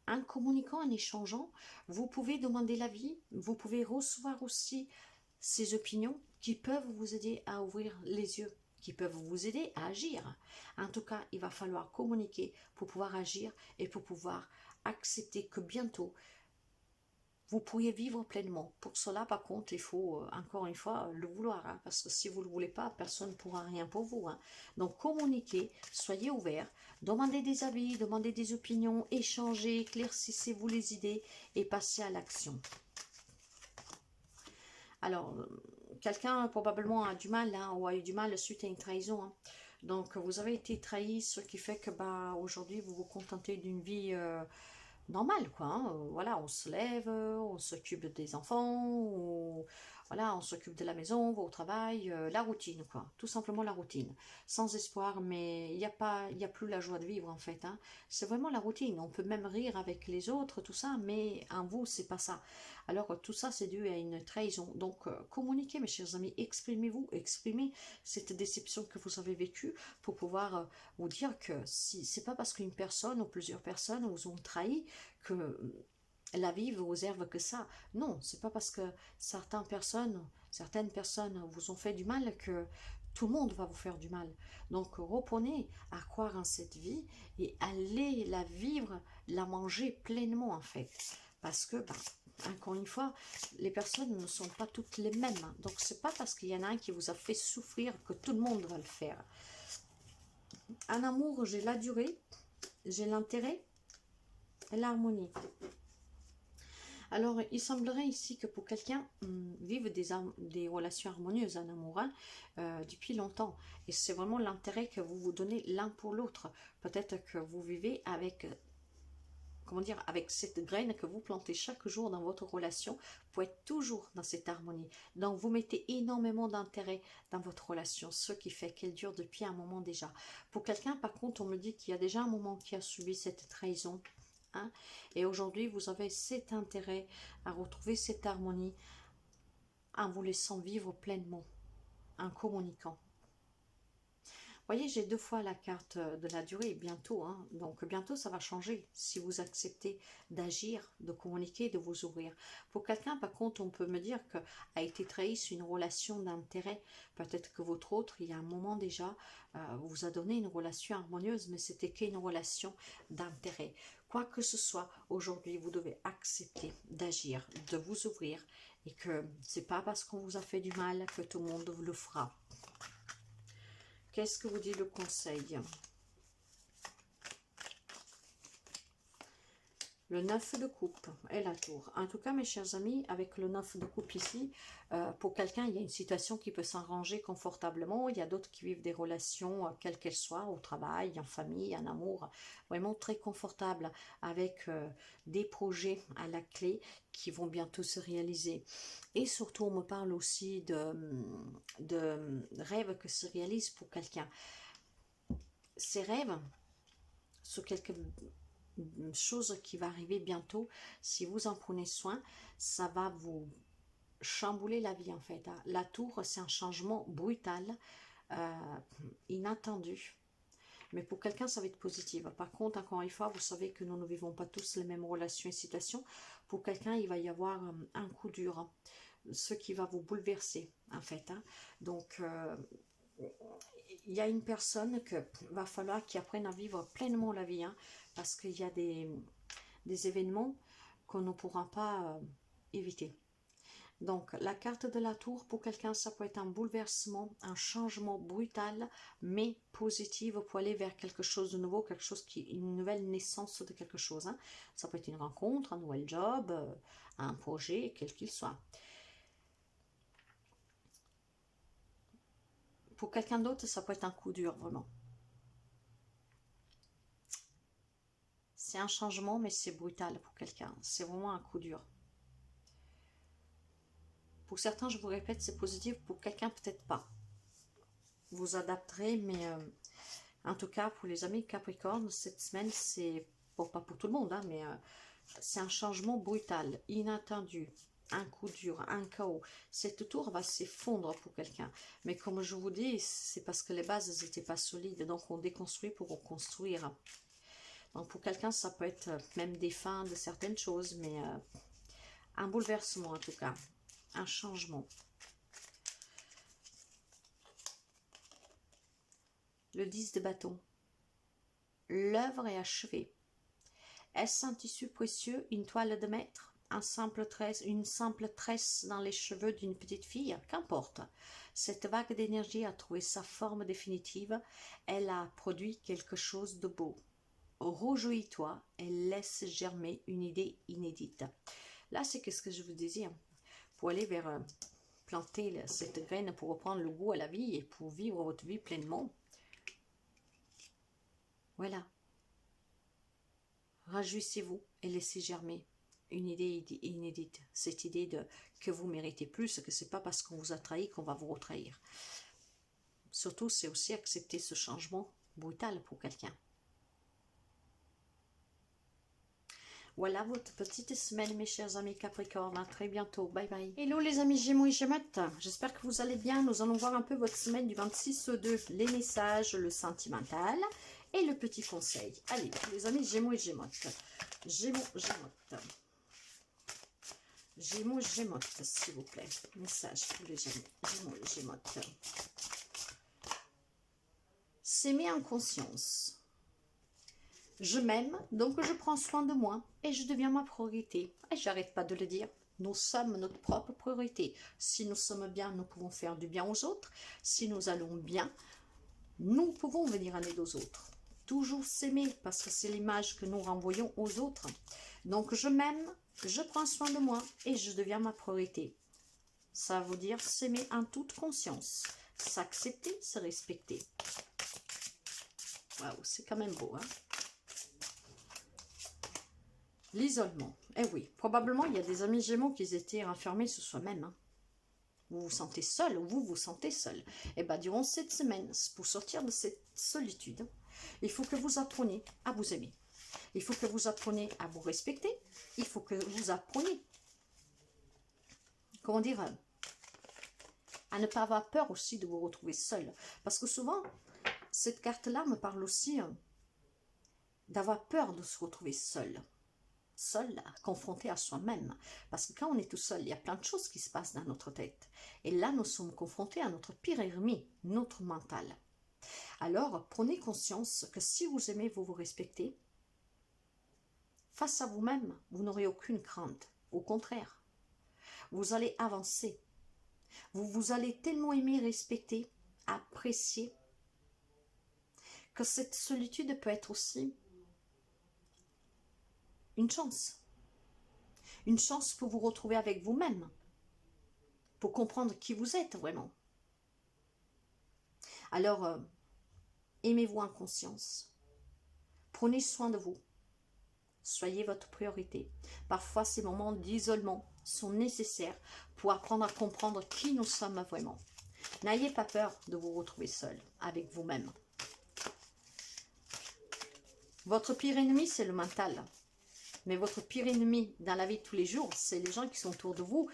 en communiquant, en échangeant, vous pouvez demander l'avis, vous pouvez recevoir aussi ces opinions qui peuvent vous aider à ouvrir les yeux, qui peuvent vous aider à agir. En tout cas, il va falloir communiquer pour pouvoir agir et pour pouvoir accepter que bientôt, vous pourriez vivre pleinement. Pour cela, par contre, il faut, encore une fois, le vouloir. Hein, parce que si vous ne le voulez pas, personne ne pourra rien pour vous. Hein. Donc, communiquez, soyez ouverts, demandez des avis, demandez des opinions, échangez, éclaircissez-vous les idées et passez à l'action. Alors, quelqu'un probablement a du mal, hein, ou a eu du mal suite à une trahison. Hein. Donc, vous avez été trahi, ce qui fait que bah, aujourd'hui, vous vous contentez d'une vie... normal quoi, hein. Voilà, on se lève, on s'occupe des enfants, voilà, on s'occupe de la maison, on va au travail, la routine quoi, tout simplement la routine, sans espoir, mais il n'y a plus la joie de vivre en fait, hein. C'est vraiment la routine, on peut même rire avec les autres, tout ça, mais en vous c'est pas ça. Alors tout ça c'est dû à une trahison, donc communiquez mes chers amis, exprimez-vous, exprimez cette déception que vous avez vécue pour pouvoir vous dire que si c'est pas parce qu'une personne ou plusieurs personnes vous ont trahi que la vie vous réserve que ça. Non, c'est pas parce que certaines personnes vous ont fait du mal que tout le monde va vous faire du mal. Donc reprenez à croire en cette vie et allez la vivre, la manger pleinement en fait. Parce que, encore une fois, les personnes ne sont pas toutes les mêmes. Donc c'est pas parce qu'il y en a un qui vous a fait souffrir que tout le monde va le faire. En amour, j'ai la durée, j'ai l'intérêt et l'harmonie. Alors, il semblerait ici que pour quelqu'un, vive des relations harmonieuses en amour depuis longtemps. Et c'est vraiment l'intérêt que vous vous donnez l'un pour l'autre. Peut-être que vous vivez avec, comment dire, avec cette graine que vous plantez chaque jour dans votre relation pour être toujours dans cette harmonie. Donc, vous mettez énormément d'intérêt dans votre relation, ce qui fait qu'elle dure depuis un moment déjà. Pour quelqu'un, par contre, on me dit qu'il y a déjà un moment qui a subi cette trahison. Et aujourd'hui, vous avez cet intérêt à retrouver cette harmonie en vous laissant vivre pleinement, en communiquant. Vous voyez, j'ai deux fois la carte de la durée, bientôt. Donc, bientôt, ça va changer si vous acceptez d'agir, de communiquer, de vous ouvrir. Pour quelqu'un, par contre, on peut me dire qu'a été trahi sur une relation d'intérêt. Peut-être que votre autre, il y a un moment déjà, vous a donné une relation harmonieuse, mais c'était qu'une relation d'intérêt. Quoi que ce soit, aujourd'hui, vous devez accepter d'agir, de vous ouvrir, et que c'est pas parce qu'on vous a fait du mal que tout le monde vous le fera. Qu'est-ce que vous dit le conseil? Le 9 de coupe et la tour. En tout cas, mes chers amis, avec le 9 de coupe ici, pour quelqu'un, il y a une situation qui peut s'arranger confortablement. Il y a d'autres qui vivent des relations, quelles qu'elles soient, au travail, en famille, en amour, vraiment très confortables, avec des projets à la clé qui vont bientôt se réaliser. Et surtout, on me parle aussi de rêves que se réalisent pour quelqu'un. Ces rêves sont quelque chose qui va arriver bientôt. Si vous en prenez soin, ça va vous chambouler la vie en fait. La tour, c'est un changement brutal, inattendu. Mais pour quelqu'un, ça va être positif. Par contre, encore une fois, vous savez que nous ne vivons pas tous les mêmes relations et situations. Pour quelqu'un, il va y avoir un coup dur, ce qui va vous bouleverser en fait. Donc, il y a une personne que va falloir qui apprenne à vivre pleinement la vie, parce qu'il y a des événements qu'on ne pourra pas éviter. Donc, la carte de la tour, pour quelqu'un, ça peut être un bouleversement, un changement brutal, mais positif pour aller vers quelque chose de nouveau, quelque chose une nouvelle naissance de quelque chose. Ça peut être une rencontre, un nouvel job, un projet, quel qu'il soit. Pour quelqu'un d'autre, ça peut être un coup dur, vraiment. C'est un changement, mais c'est brutal pour quelqu'un. C'est vraiment un coup dur. Pour certains, je vous répète, c'est positif. Pour quelqu'un, peut-être pas. Vous adapterez, mais en tout cas, pour les amis Capricorne, cette semaine, c'est, bon, pas pour tout le monde, mais c'est un changement brutal, inattendu. Un coup dur, un chaos. Cette tour va s'effondrer pour quelqu'un. Mais comme je vous dis, c'est parce que les bases n'étaient pas solides. Donc, on déconstruit pour reconstruire. Donc, pour quelqu'un, ça peut être même des fins de certaines choses. Mais un bouleversement, en tout cas. Un changement. Le 10 de bâton. L'œuvre est achevée. Est-ce un tissu précieux, une toile de maître, une simple tresse dans les cheveux d'une petite fille? Qu'importe. Cette vague d'énergie a trouvé sa forme définitive. Elle a produit quelque chose de beau. Réjouis-toi, elle laisse germer une idée inédite. Là, c'est ce que je vous disais. Pour aller vers planter cette graine, pour reprendre le goût à la vie et pour vivre votre vie pleinement. Voilà. Réjouissez-vous et laissez germer une idée inédite. Cette idée que vous méritez plus, que c'est pas parce qu'on vous a trahi qu'on va vous retrahir. Surtout, c'est aussi accepter ce changement brutal pour quelqu'un. Voilà votre petite semaine, mes chers amis Capricorne. À très bientôt. Bye bye. Hello les amis Gémeaux et Gémettes. J'espère que vous allez bien. Nous allons voir un peu votre semaine du 26/2. Les messages, le sentimental et le petit conseil. Allez, les amis Gémeaux et Gémettes. Gémeaux, Gémettes. Gémeaux, Gémettes, s'il vous plaît. Message pour les Gémeaux et Gémettes. S'aimer en conscience. Je m'aime, donc je prends soin de moi et je deviens ma priorité. Et j'arrête pas de le dire. Nous sommes notre propre priorité. Si nous sommes bien, nous pouvons faire du bien aux autres. Si nous allons bien, nous pouvons venir en aide aux autres. Toujours s'aimer, parce que c'est l'image que nous renvoyons aux autres. Donc je m'aime, je prends soin de moi et je deviens ma priorité. Ça veut dire s'aimer en toute conscience. S'accepter, se respecter. Waouh, c'est quand même beau, hein? L'isolement. Eh oui, probablement il y a des amis Gémeaux qui étaient renfermés sur soi-même. Hein. Vous vous sentez seul ou vous vous sentez seul. Eh bien, durant cette semaine, pour sortir de cette solitude, il faut que vous appreniez à vous aimer. Il faut que vous appreniez à vous respecter. Il faut que vous appreniez, comment dire, à ne pas avoir peur aussi de vous retrouver seul. Parce que souvent, cette carte-là me parle aussi d'avoir peur de se retrouver seul. Seul, confronté à soi-même. Parce que quand on est tout seul, il y a plein de choses qui se passent dans notre tête. Et là, nous sommes confrontés à notre pire ennemi, notre mental. Alors, prenez conscience que si vous aimez, vous vous respectez, face à vous-même, vous n'aurez aucune crainte. Au contraire, vous allez avancer. Vous allez tellement aimer, respecter, apprécier, que cette solitude peut être aussi une chance. Une chance pour vous retrouver avec vous-même, pour comprendre qui vous êtes vraiment. Alors, aimez-vous en conscience. Prenez soin de vous. Soyez votre priorité. Parfois, ces moments d'isolement sont nécessaires pour apprendre à comprendre qui nous sommes vraiment. N'ayez pas peur de vous retrouver seul avec vous-même. Votre pire ennemi, c'est le mental. Mais votre pire ennemi dans la vie de tous les jours, c'est les gens qui sont autour de vous,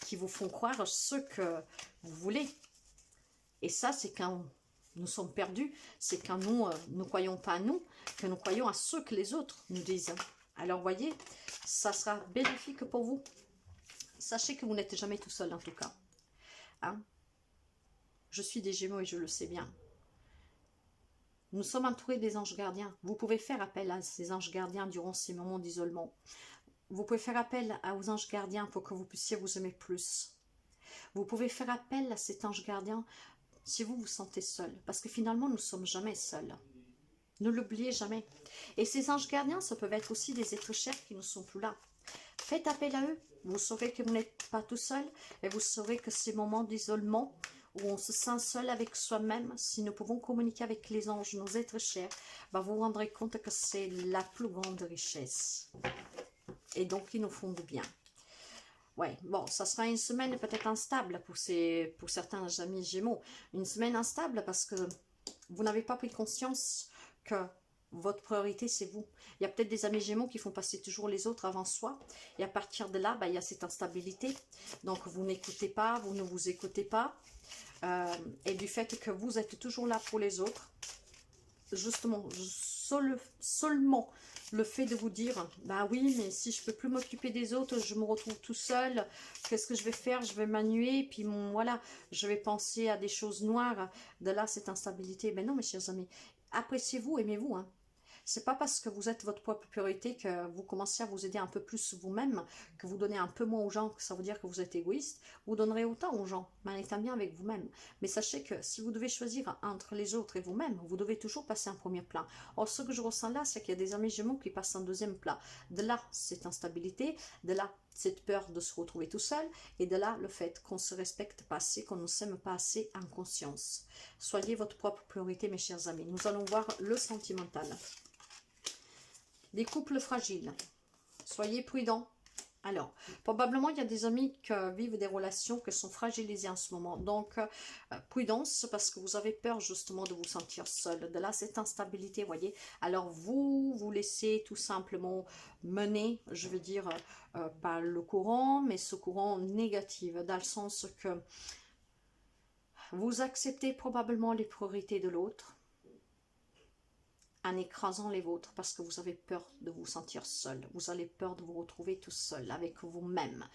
qui vous font croire ce que vous voulez. Et ça, c'est quand nous sommes perdus, c'est quand nous ne croyons pas à nous, que nous croyons à ce que les autres nous disent. Alors, voyez, ça sera bénéfique pour vous. Sachez que vous n'êtes jamais tout seul, en tout cas. Hein? Je suis des Gémeaux et je le sais bien. Nous sommes entourés des anges gardiens. Vous pouvez faire appel à ces anges gardiens durant ces moments d'isolement. Vous pouvez faire appel aux anges gardiens pour que vous puissiez vous aimer plus. Vous pouvez faire appel à cet ange gardien si vous vous sentez seul. Parce que finalement, nous ne sommes jamais seuls. Ne l'oubliez jamais. Et ces anges gardiens, ça peut être aussi des êtres chers qui ne sont plus là. Faites appel à eux. Vous saurez que vous n'êtes pas tout seul. Et vous saurez que ces moments d'isolement, où on se sent seul avec soi-même, si nous pouvons communiquer avec les anges, nos êtres chers, bah vous vous rendrez compte que c'est la plus grande richesse. Et donc, ils nous font du bien. Ouais, bon, ça sera une semaine peut-être instable pour certains amis Gémeaux. Une semaine instable parce que vous n'avez pas pris conscience que votre priorité, c'est vous. Il y a peut-être des amis Gémeaux qui font passer toujours les autres avant soi. Et à partir de là, bah, il y a cette instabilité. Donc, vous n'écoutez pas, vous ne vous écoutez pas. Et du fait que vous êtes toujours là pour les autres, justement, seulement le fait de vous dire, bah oui, mais si je peux plus m'occuper des autres, je me retrouve tout seul, qu'est-ce que je vais faire? Je vais m'ennuyer, puis voilà, je vais penser à des choses noires, de là cette instabilité. Mais non, mes chers amis, appréciez-vous, aimez-vous, hein. C'est pas parce que vous êtes votre propre priorité que vous commencez à vous aider un peu plus vous-même, que vous donnez un peu moins aux gens, que ça veut dire que vous êtes égoïste. Vous donnerez autant aux gens, mais en étant bien avec vous-même. Mais sachez que si vous devez choisir entre les autres et vous-même, vous devez toujours passer en premier plan. Or, ce que je ressens là, c'est qu'il y a des amis Gémeaux qui passent en deuxième plan. De là, cette instabilité, de là, cette peur de se retrouver tout seul, et de là, le fait qu'on ne se respecte pas assez, qu'on ne s'aime pas assez en conscience. Soyez votre propre priorité, mes chers amis. Nous allons voir le sentimental. Des couples fragiles. Soyez prudents. Alors, probablement, il y a des amis qui vivent des relations qui sont fragilisées en ce moment. Donc, prudence, parce que vous avez peur justement de vous sentir seul. De là, cette instabilité, voyez. Alors, vous laissez tout simplement mener, je veux dire, pas le courant, mais ce courant négatif, dans le sens que vous acceptez probablement les priorités de l'autre, en écrasant les vôtres parce que vous avez peur de vous sentir seul. Vous avez peur de vous retrouver tout seul avec vous-même.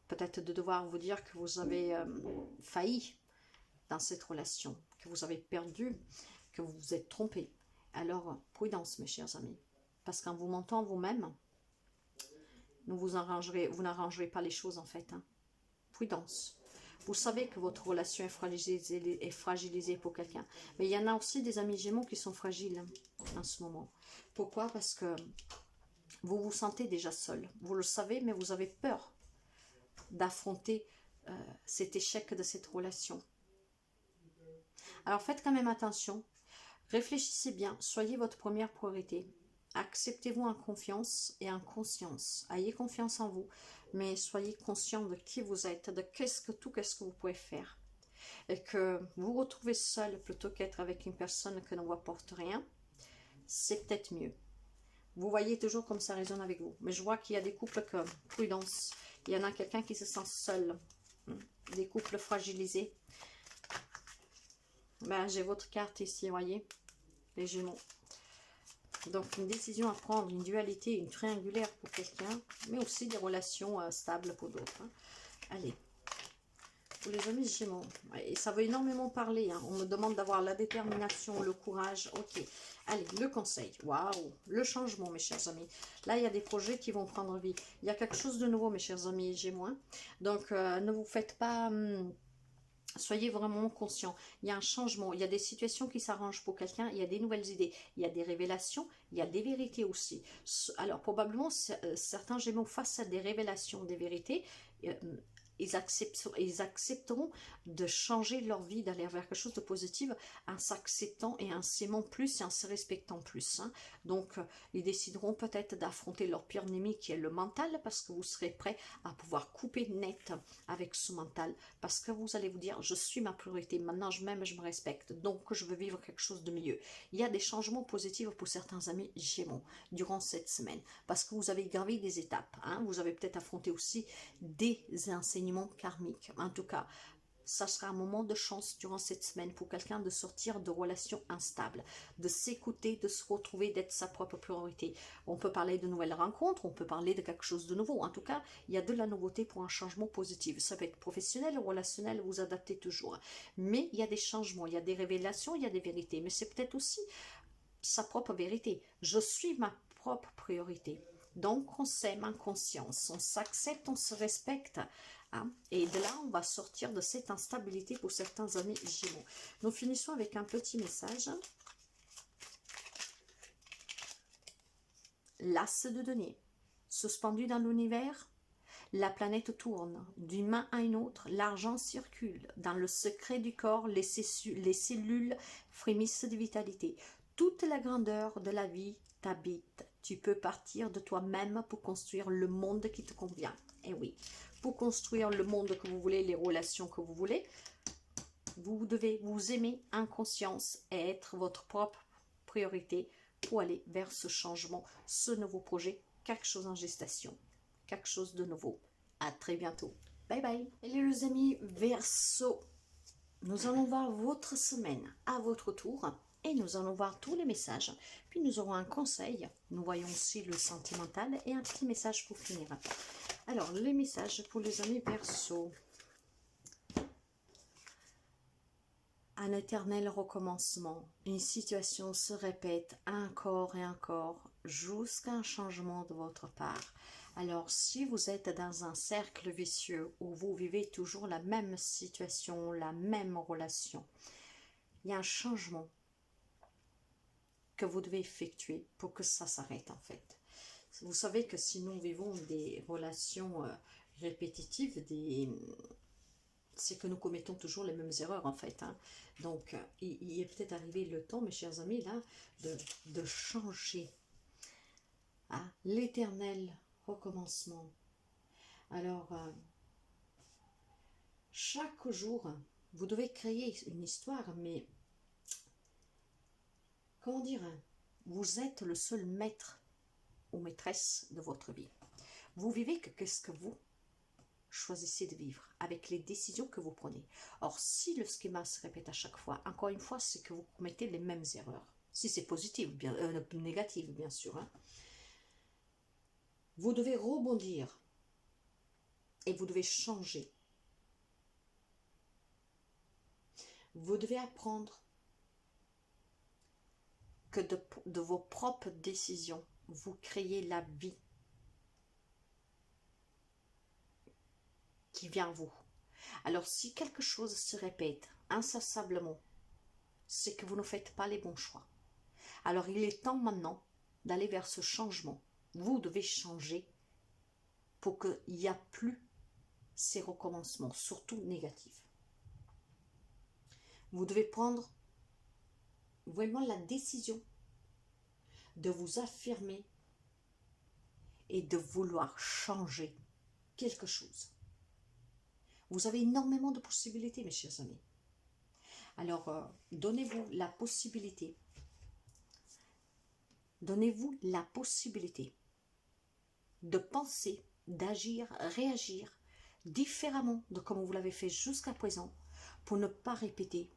Peut-être de devoir vous dire que vous avez failli dans cette relation, que vous avez perdu que vous vous êtes trompé. Alors, prudence, mes chers amis. Parce qu'en vous mentant vous-même, vous n'arrangerez pas les choses, en fait. Hein. Prudence. Vous savez que votre relation est fragilisée pour quelqu'un. Mais il y en a aussi des amis Gémeaux qui sont fragiles en ce moment. Pourquoi? Parce que vous vous sentez déjà seul. Vous le savez, mais vous avez peur d'affronter cet échec de cette relation. Alors faites quand même attention. Réfléchissez bien. Soyez votre première priorité. Acceptez-vous en confiance et en conscience. Ayez confiance en vous, mais soyez conscient de qui vous êtes, de qu'est-ce que vous pouvez faire. Et que vous vous retrouvez seul plutôt qu'être avec une personne qui ne vous apporte rien, c'est peut-être mieux. Vous voyez toujours comme ça résonne avec vous. Mais je vois qu'il y a des couples comme prudence. Il y en a quelqu'un qui se sent seul. Des couples fragilisés. Ben, j'ai votre carte ici, voyez, les Gémeaux. Donc, une décision à prendre, une dualité, une triangulaire pour quelqu'un, mais aussi des relations stables pour d'autres. Hein. Allez, pour les amis Gémeaux, et ça veut énormément parler. Hein. On me demande d'avoir la détermination, le courage. Ok, allez, le conseil. Waouh, le changement, mes chers amis. Là, il y a des projets qui vont prendre vie. Il y a quelque chose de nouveau, mes chers amis Gémeaux. Hein. Donc, ne vous faites pas... soyez vraiment conscients, il y a un changement, il y a des situations qui s'arrangent pour quelqu'un, il y a des nouvelles idées, il y a des révélations, il y a des vérités aussi. Alors probablement certains Gémeaux face à des révélations, des vérités, ils accepteront de changer leur vie, d'aller vers quelque chose de positif en s'acceptant et en s'aimant plus et en se respectant plus. Hein. Donc, ils décideront peut-être d'affronter leur pire ennemi qui est le mental parce que vous serez prêt à pouvoir couper net avec ce mental parce que vous allez vous dire, je suis ma priorité, maintenant je m'aime, je me respecte, donc je veux vivre quelque chose de mieux. Il y a des changements positifs pour certains amis Gémeaux durant cette semaine parce que vous avez gravi des étapes. Hein. Vous avez peut-être affronté aussi des enseignements karmiques. En tout cas, ça sera un moment de chance durant cette semaine pour quelqu'un de sortir de relations instables, de s'écouter, de se retrouver, d'être sa propre priorité. On peut parler de nouvelles rencontres, on peut parler de quelque chose de nouveau. En tout cas, il y a de la nouveauté pour un changement positif. Ça peut être professionnel, relationnel, vous adaptez toujours. Mais il y a des changements, il y a des révélations, il y a des vérités. Mais c'est peut-être aussi sa propre vérité. Je suis ma propre priorité. Donc, on s'aime en conscience, on s'accepte, on se respecte. Hein? Et de là, on va sortir de cette instabilité pour certains amis Gémeaux. Nous finissons avec un petit message. L'as de denier. Suspendu dans l'univers, la planète tourne. D'une main à une autre, l'argent circule. Dans le secret du corps, les cellules frémissent de vitalité. Toute la grandeur de la vie t'habite. Tu peux partir de toi-même pour construire le monde qui te convient. Et oui, pour construire le monde que vous voulez, les relations que vous voulez, vous devez vous aimer en conscience et être votre propre priorité pour aller vers ce changement, ce nouveau projet, quelque chose en gestation, quelque chose de nouveau. À très bientôt. Bye bye. Et les amis Verseau, nous allons voir votre semaine à votre tour. Et nous allons voir tous les messages. Puis nous aurons un conseil. Nous voyons aussi le sentimental et un petit message pour finir. Alors, les messages pour les amis Verseau. Un éternel recommencement. Une situation se répète encore et encore jusqu'à un changement de votre part. Alors, si vous êtes dans un cercle vicieux où vous vivez toujours la même situation, la même relation, il y a un changement que vous devez effectuer pour que ça s'arrête en fait. Vous savez que si nous vivons des relations répétitives, c'est que nous commettons toujours les mêmes erreurs en fait. Hein. Donc il est peut-être arrivé le temps, mes chers amis, là, de changer. Hein. L'éternel recommencement. Alors, chaque jour, vous devez créer une histoire, mais comment dire, vous êtes le seul maître ou maîtresse de votre vie. Vous vivez que qu'est-ce que vous choisissez de vivre avec les décisions que vous prenez. Or, si le schéma se répète à chaque fois, encore une fois, c'est que vous commettez les mêmes erreurs. Si c'est positif, bien, négatif, bien sûr. Hein. Vous devez rebondir et vous devez changer. Vous devez apprendre que de vos propres décisions, vous créez la vie qui vient à vous. Alors, si quelque chose se répète incessablement, c'est que vous ne faites pas les bons choix. Alors, il est temps maintenant d'aller vers ce changement. Vous devez changer pour qu'il n'y ait plus ces recommencements, surtout négatifs. Vous devez prendre vraiment la décision de vous affirmer et de vouloir changer quelque chose. Vous avez énormément de possibilités, mes chers amis. Alors, donnez-vous la possibilité de penser, d'agir, réagir différemment de comme vous l'avez fait jusqu'à présent pour ne pas répéter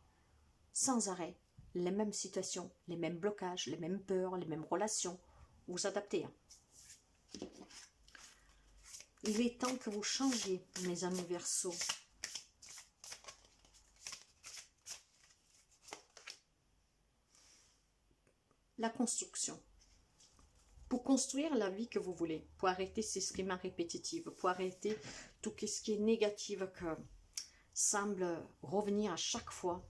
sans arrêt les mêmes situations, les mêmes blocages, les mêmes peurs, les mêmes relations. Vous adaptez. Il est temps que vous changiez, mes amis Verseaux. La construction. Pour construire la vie que vous voulez, pour arrêter ces schémas répétitifs, pour arrêter tout ce qui est négatif que semble revenir à chaque fois,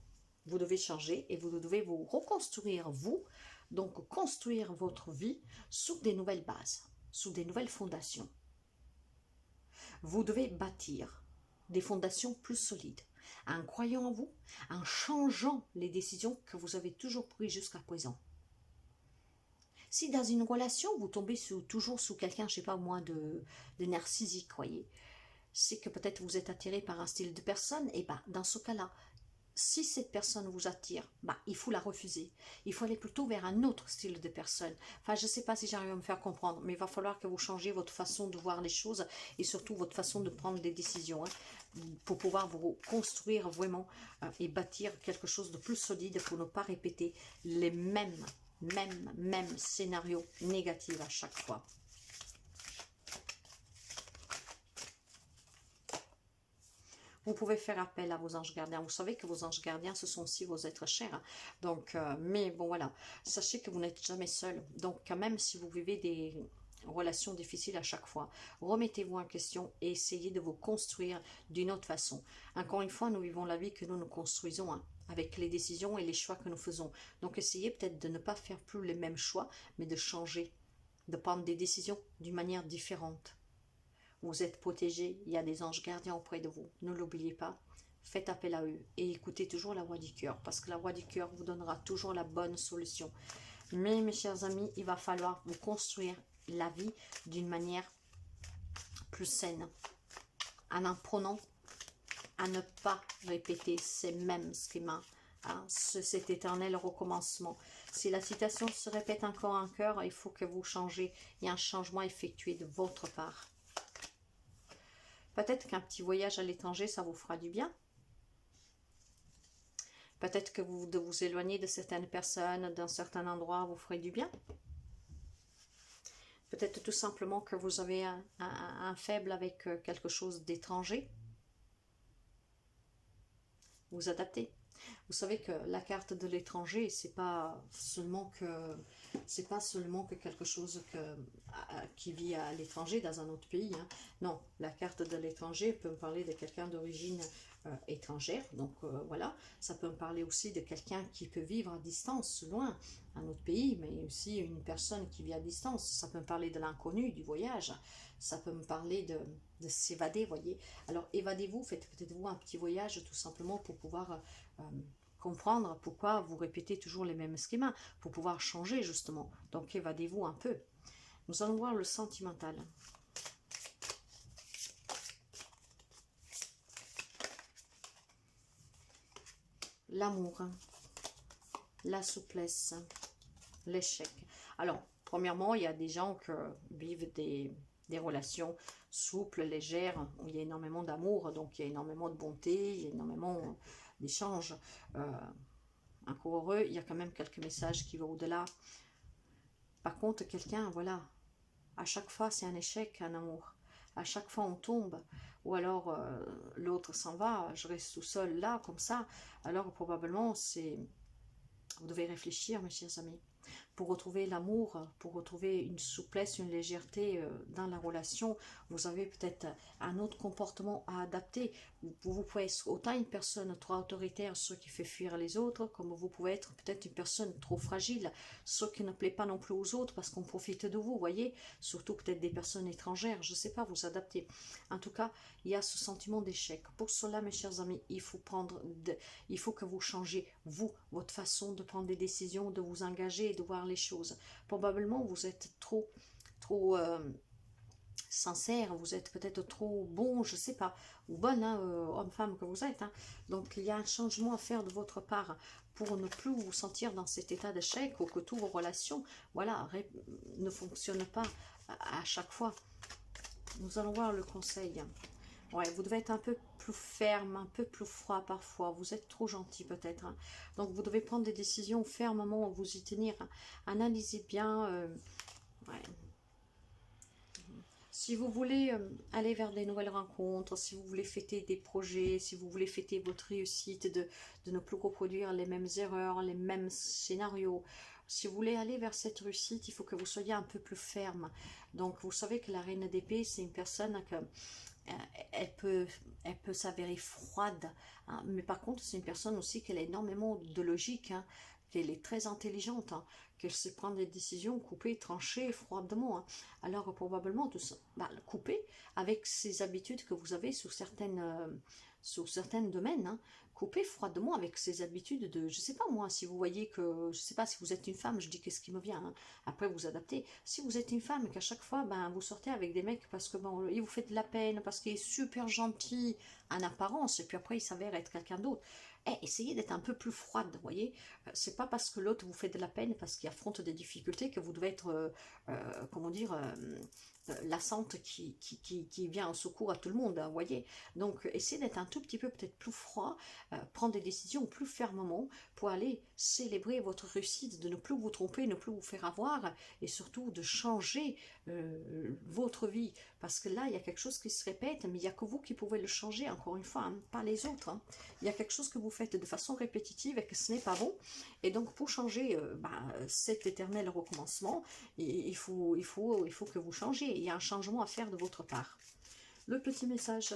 vous devez changer et vous devez vous reconstruire, donc construire votre vie sur des nouvelles bases, sur des nouvelles fondations. Vous devez bâtir des fondations plus solides, en croyant en vous, en changeant les décisions que vous avez toujours prises jusqu'à présent. Si dans une relation, vous tombez toujours sous quelqu'un, je ne sais pas moi, de narcissique, voyez, c'est que peut-être vous êtes attiré par un style de personne, et bien dans ce cas-là, si cette personne vous attire, il faut la refuser. Il faut aller plutôt vers un autre style de personne. Enfin, je ne sais pas si j'arrive à me faire comprendre, mais il va falloir que vous changiez votre façon de voir les choses et surtout votre façon de prendre des décisions pour pouvoir vous construire vraiment et bâtir quelque chose de plus solide pour ne pas répéter les mêmes scénarios négatifs à chaque fois. Vous pouvez faire appel à vos anges gardiens. Vous savez que vos anges gardiens, ce sont aussi vos êtres chers. Donc, mais bon, voilà. Sachez que vous n'êtes jamais seul. Donc, quand même, si vous vivez des relations difficiles à chaque fois, remettez-vous en question et essayez de vous construire d'une autre façon. Encore une fois, nous vivons la vie que nous construisons, avec les décisions et les choix que nous faisons. Donc, essayez peut-être de ne pas faire plus les mêmes choix, mais de changer, de prendre des décisions d'une manière différente. Vous êtes protégé, il y a des anges gardiens auprès de vous. Ne l'oubliez pas, faites appel à eux et écoutez toujours la voix du cœur, parce que la voix du cœur vous donnera toujours la bonne solution. Mais mes chers amis, il va falloir vous construire la vie d'une manière plus saine, en apprenant à ne pas répéter ces mêmes schémas, cet éternel recommencement. Si la situation se répète encore en cœur, il faut que vous changez. Il y a un changement effectué de votre part. Peut-être qu'un petit voyage à l'étranger, ça vous fera du bien. Peut-être que de vous éloigner de certaines personnes, d'un certain endroit, vous ferait du bien. Peut-être tout simplement que vous avez un faible avec quelque chose d'étranger. Vous adaptez. Vous savez que la carte de l'étranger, c'est pas seulement que quelque chose qui vit à l'étranger, dans un autre pays. Non, la carte de l'étranger peut me parler de quelqu'un d'origine étrangère. Donc voilà, ça peut me parler aussi de quelqu'un qui peut vivre à distance, loin, un autre pays, mais aussi une personne qui vit à distance. Ça peut me parler de l'inconnu, du voyage. Ça peut me parler de s'évader, voyez. Alors évadez-vous, faites peut-être vous un petit voyage tout simplement pour pouvoir comprendre pourquoi vous répétez toujours les mêmes schémas, pour pouvoir changer justement. Donc évadez-vous un peu. Nous allons voir le sentimental. L'amour, la souplesse, l'échec. Alors, premièrement, il y a des gens qui vivent des relations souples, légères, où il y a énormément d'amour, donc il y a énormément de bonté, il y a énormément d'échanges. Encore heureux, il y a quand même quelques messages qui vont au-delà. Par contre, quelqu'un, voilà, à chaque fois c'est un échec, un amour. À chaque fois on tombe, ou alors l'autre s'en va, je reste tout seul là, comme ça. Alors probablement, vous devez réfléchir, mes chers amis. pour retrouver l'amour, pour retrouver une souplesse, une légèreté dans la relation. Vous avez peut-être un autre comportement à adapter. Vous pouvez être autant une personne trop autoritaire, ce qui fait fuir les autres, comme vous pouvez être peut-être une personne trop fragile, ce qui ne plaît pas non plus aux autres parce qu'on profite de vous, voyez, surtout peut-être des personnes étrangères, je ne sais pas, vous adapter. En tout cas, il y a ce sentiment d'échec. Pour cela, mes chers amis, il faut que vous changez, vous, votre façon de prendre des décisions, de vous engager et de voir les choses. Probablement, vous êtes trop sincère, vous êtes peut-être trop bon, je sais pas, ou bonne, hein, homme-femme que vous êtes. Hein. Donc, il y a un changement à faire de votre part pour ne plus vous sentir dans cet état d'échec ou que toutes vos relations, voilà, ne fonctionnent pas à chaque fois. Nous allons voir le conseil. Ouais, vous devez être un peu plus ferme, un peu plus froid parfois. Vous êtes trop gentil peut-être. Hein. Donc, vous devez prendre des décisions fermement, vous y tenir. Hein. Analysez bien. Ouais. Si vous voulez aller vers des nouvelles rencontres, si vous voulez fêter des projets, si vous voulez fêter votre réussite, de ne plus reproduire les mêmes erreurs, les mêmes scénarios, si vous voulez aller vers cette réussite, il faut que vous soyez un peu plus ferme. Donc, vous savez que la reine d'épée, c'est une personne que elle peut s'avérer froide, hein, mais par contre c'est une personne aussi qui a énormément de logique, hein, qu'elle est très intelligente, hein, qu'elle sait prendre des décisions, couper, trancher froidement, hein. Alors probablement tout ça, couper avec ces habitudes que vous avez sur certains domaines, hein, couper froidement avec ces habitudes de, je sais pas moi, si vous voyez que, je sais pas, si vous êtes une femme, je dis qu'est-ce qui me vient, hein, après vous adaptez. Si vous êtes une femme et qu'à chaque fois, vous sortez avec des mecs parce que bon, il vous fait de la peine, parce qu'il est super gentil en apparence, et puis après il s'avère être quelqu'un d'autre, essayez d'être un peu plus froide, vous voyez. C'est pas parce que l'autre vous fait de la peine, parce qu'il affronte des difficultés, que vous devez être, comment dire, la sante qui vient en secours à tout le monde, hein, voyez. Donc, essayez d'être un tout petit peu peut-être plus froid, prendre des décisions plus fermement pour aller célébrer votre réussite, de ne plus vous tromper, ne plus vous faire avoir, et surtout de changer votre vie. Parce que là, il y a quelque chose qui se répète, mais il n'y a que vous qui pouvez le changer, encore une fois, hein, pas les autres. Hein. Il y a quelque chose que vous faites de façon répétitive et que ce n'est pas bon. Et donc, pour changer cet éternel recommencement, il faut que vous changiez. Il y a un changement à faire de votre part. Le petit message.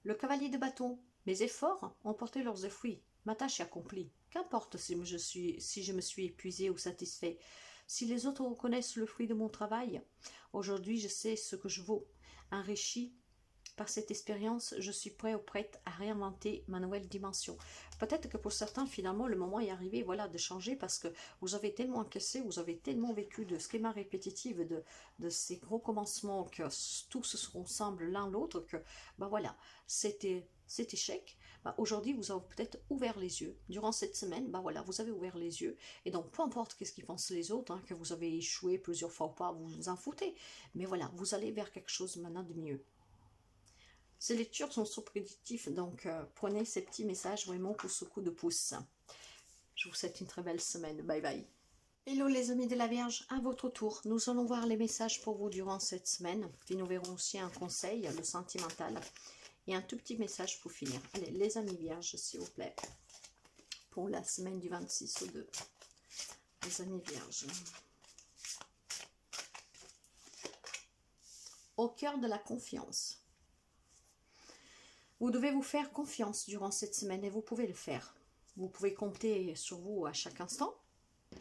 Le cavalier de bâton. Mes efforts ont porté leurs fruits. Ma tâche est accomplie. Qu'importe si je me suis épuisé ou satisfait. Si les autres reconnaissent le fruit de mon travail, aujourd'hui je sais ce que je vaux. Enrichi par cette expérience, je suis prêt ou prête à réinventer ma nouvelle dimension. Peut-être que pour certains, finalement, le moment est arrivé, voilà, de changer parce que vous avez tellement encaissé, vous avez tellement vécu de schémas répétitifs, de ces gros commencements que tous se ressemblent l'un l'autre, que, voilà, c'était cet échec. Aujourd'hui, vous avez peut-être ouvert les yeux. Durant cette semaine, voilà, vous avez ouvert les yeux. Et donc, peu importe qu'est-ce qu'ils pensent les autres, hein, que vous avez échoué plusieurs fois ou pas, vous vous en foutez. Mais voilà, vous allez vers quelque chose maintenant de mieux. Ces lectures sont so prédictives, donc prenez ces petits messages vraiment pour ce coup de pouce. Je vous souhaite une très belle semaine. Bye bye. Hello les amis de la Vierge, à votre tour. Nous allons voir les messages pour vous durant cette semaine. Puis nous verrons aussi un conseil, le sentimental. Et un tout petit message pour finir. Allez, les amis Vierges, s'il vous plaît. Pour la semaine du 26 au 2. Les amis Vierges. Au cœur de la confiance. Vous devez vous faire confiance durant cette semaine et vous pouvez le faire. Vous pouvez compter sur vous à chaque instant. De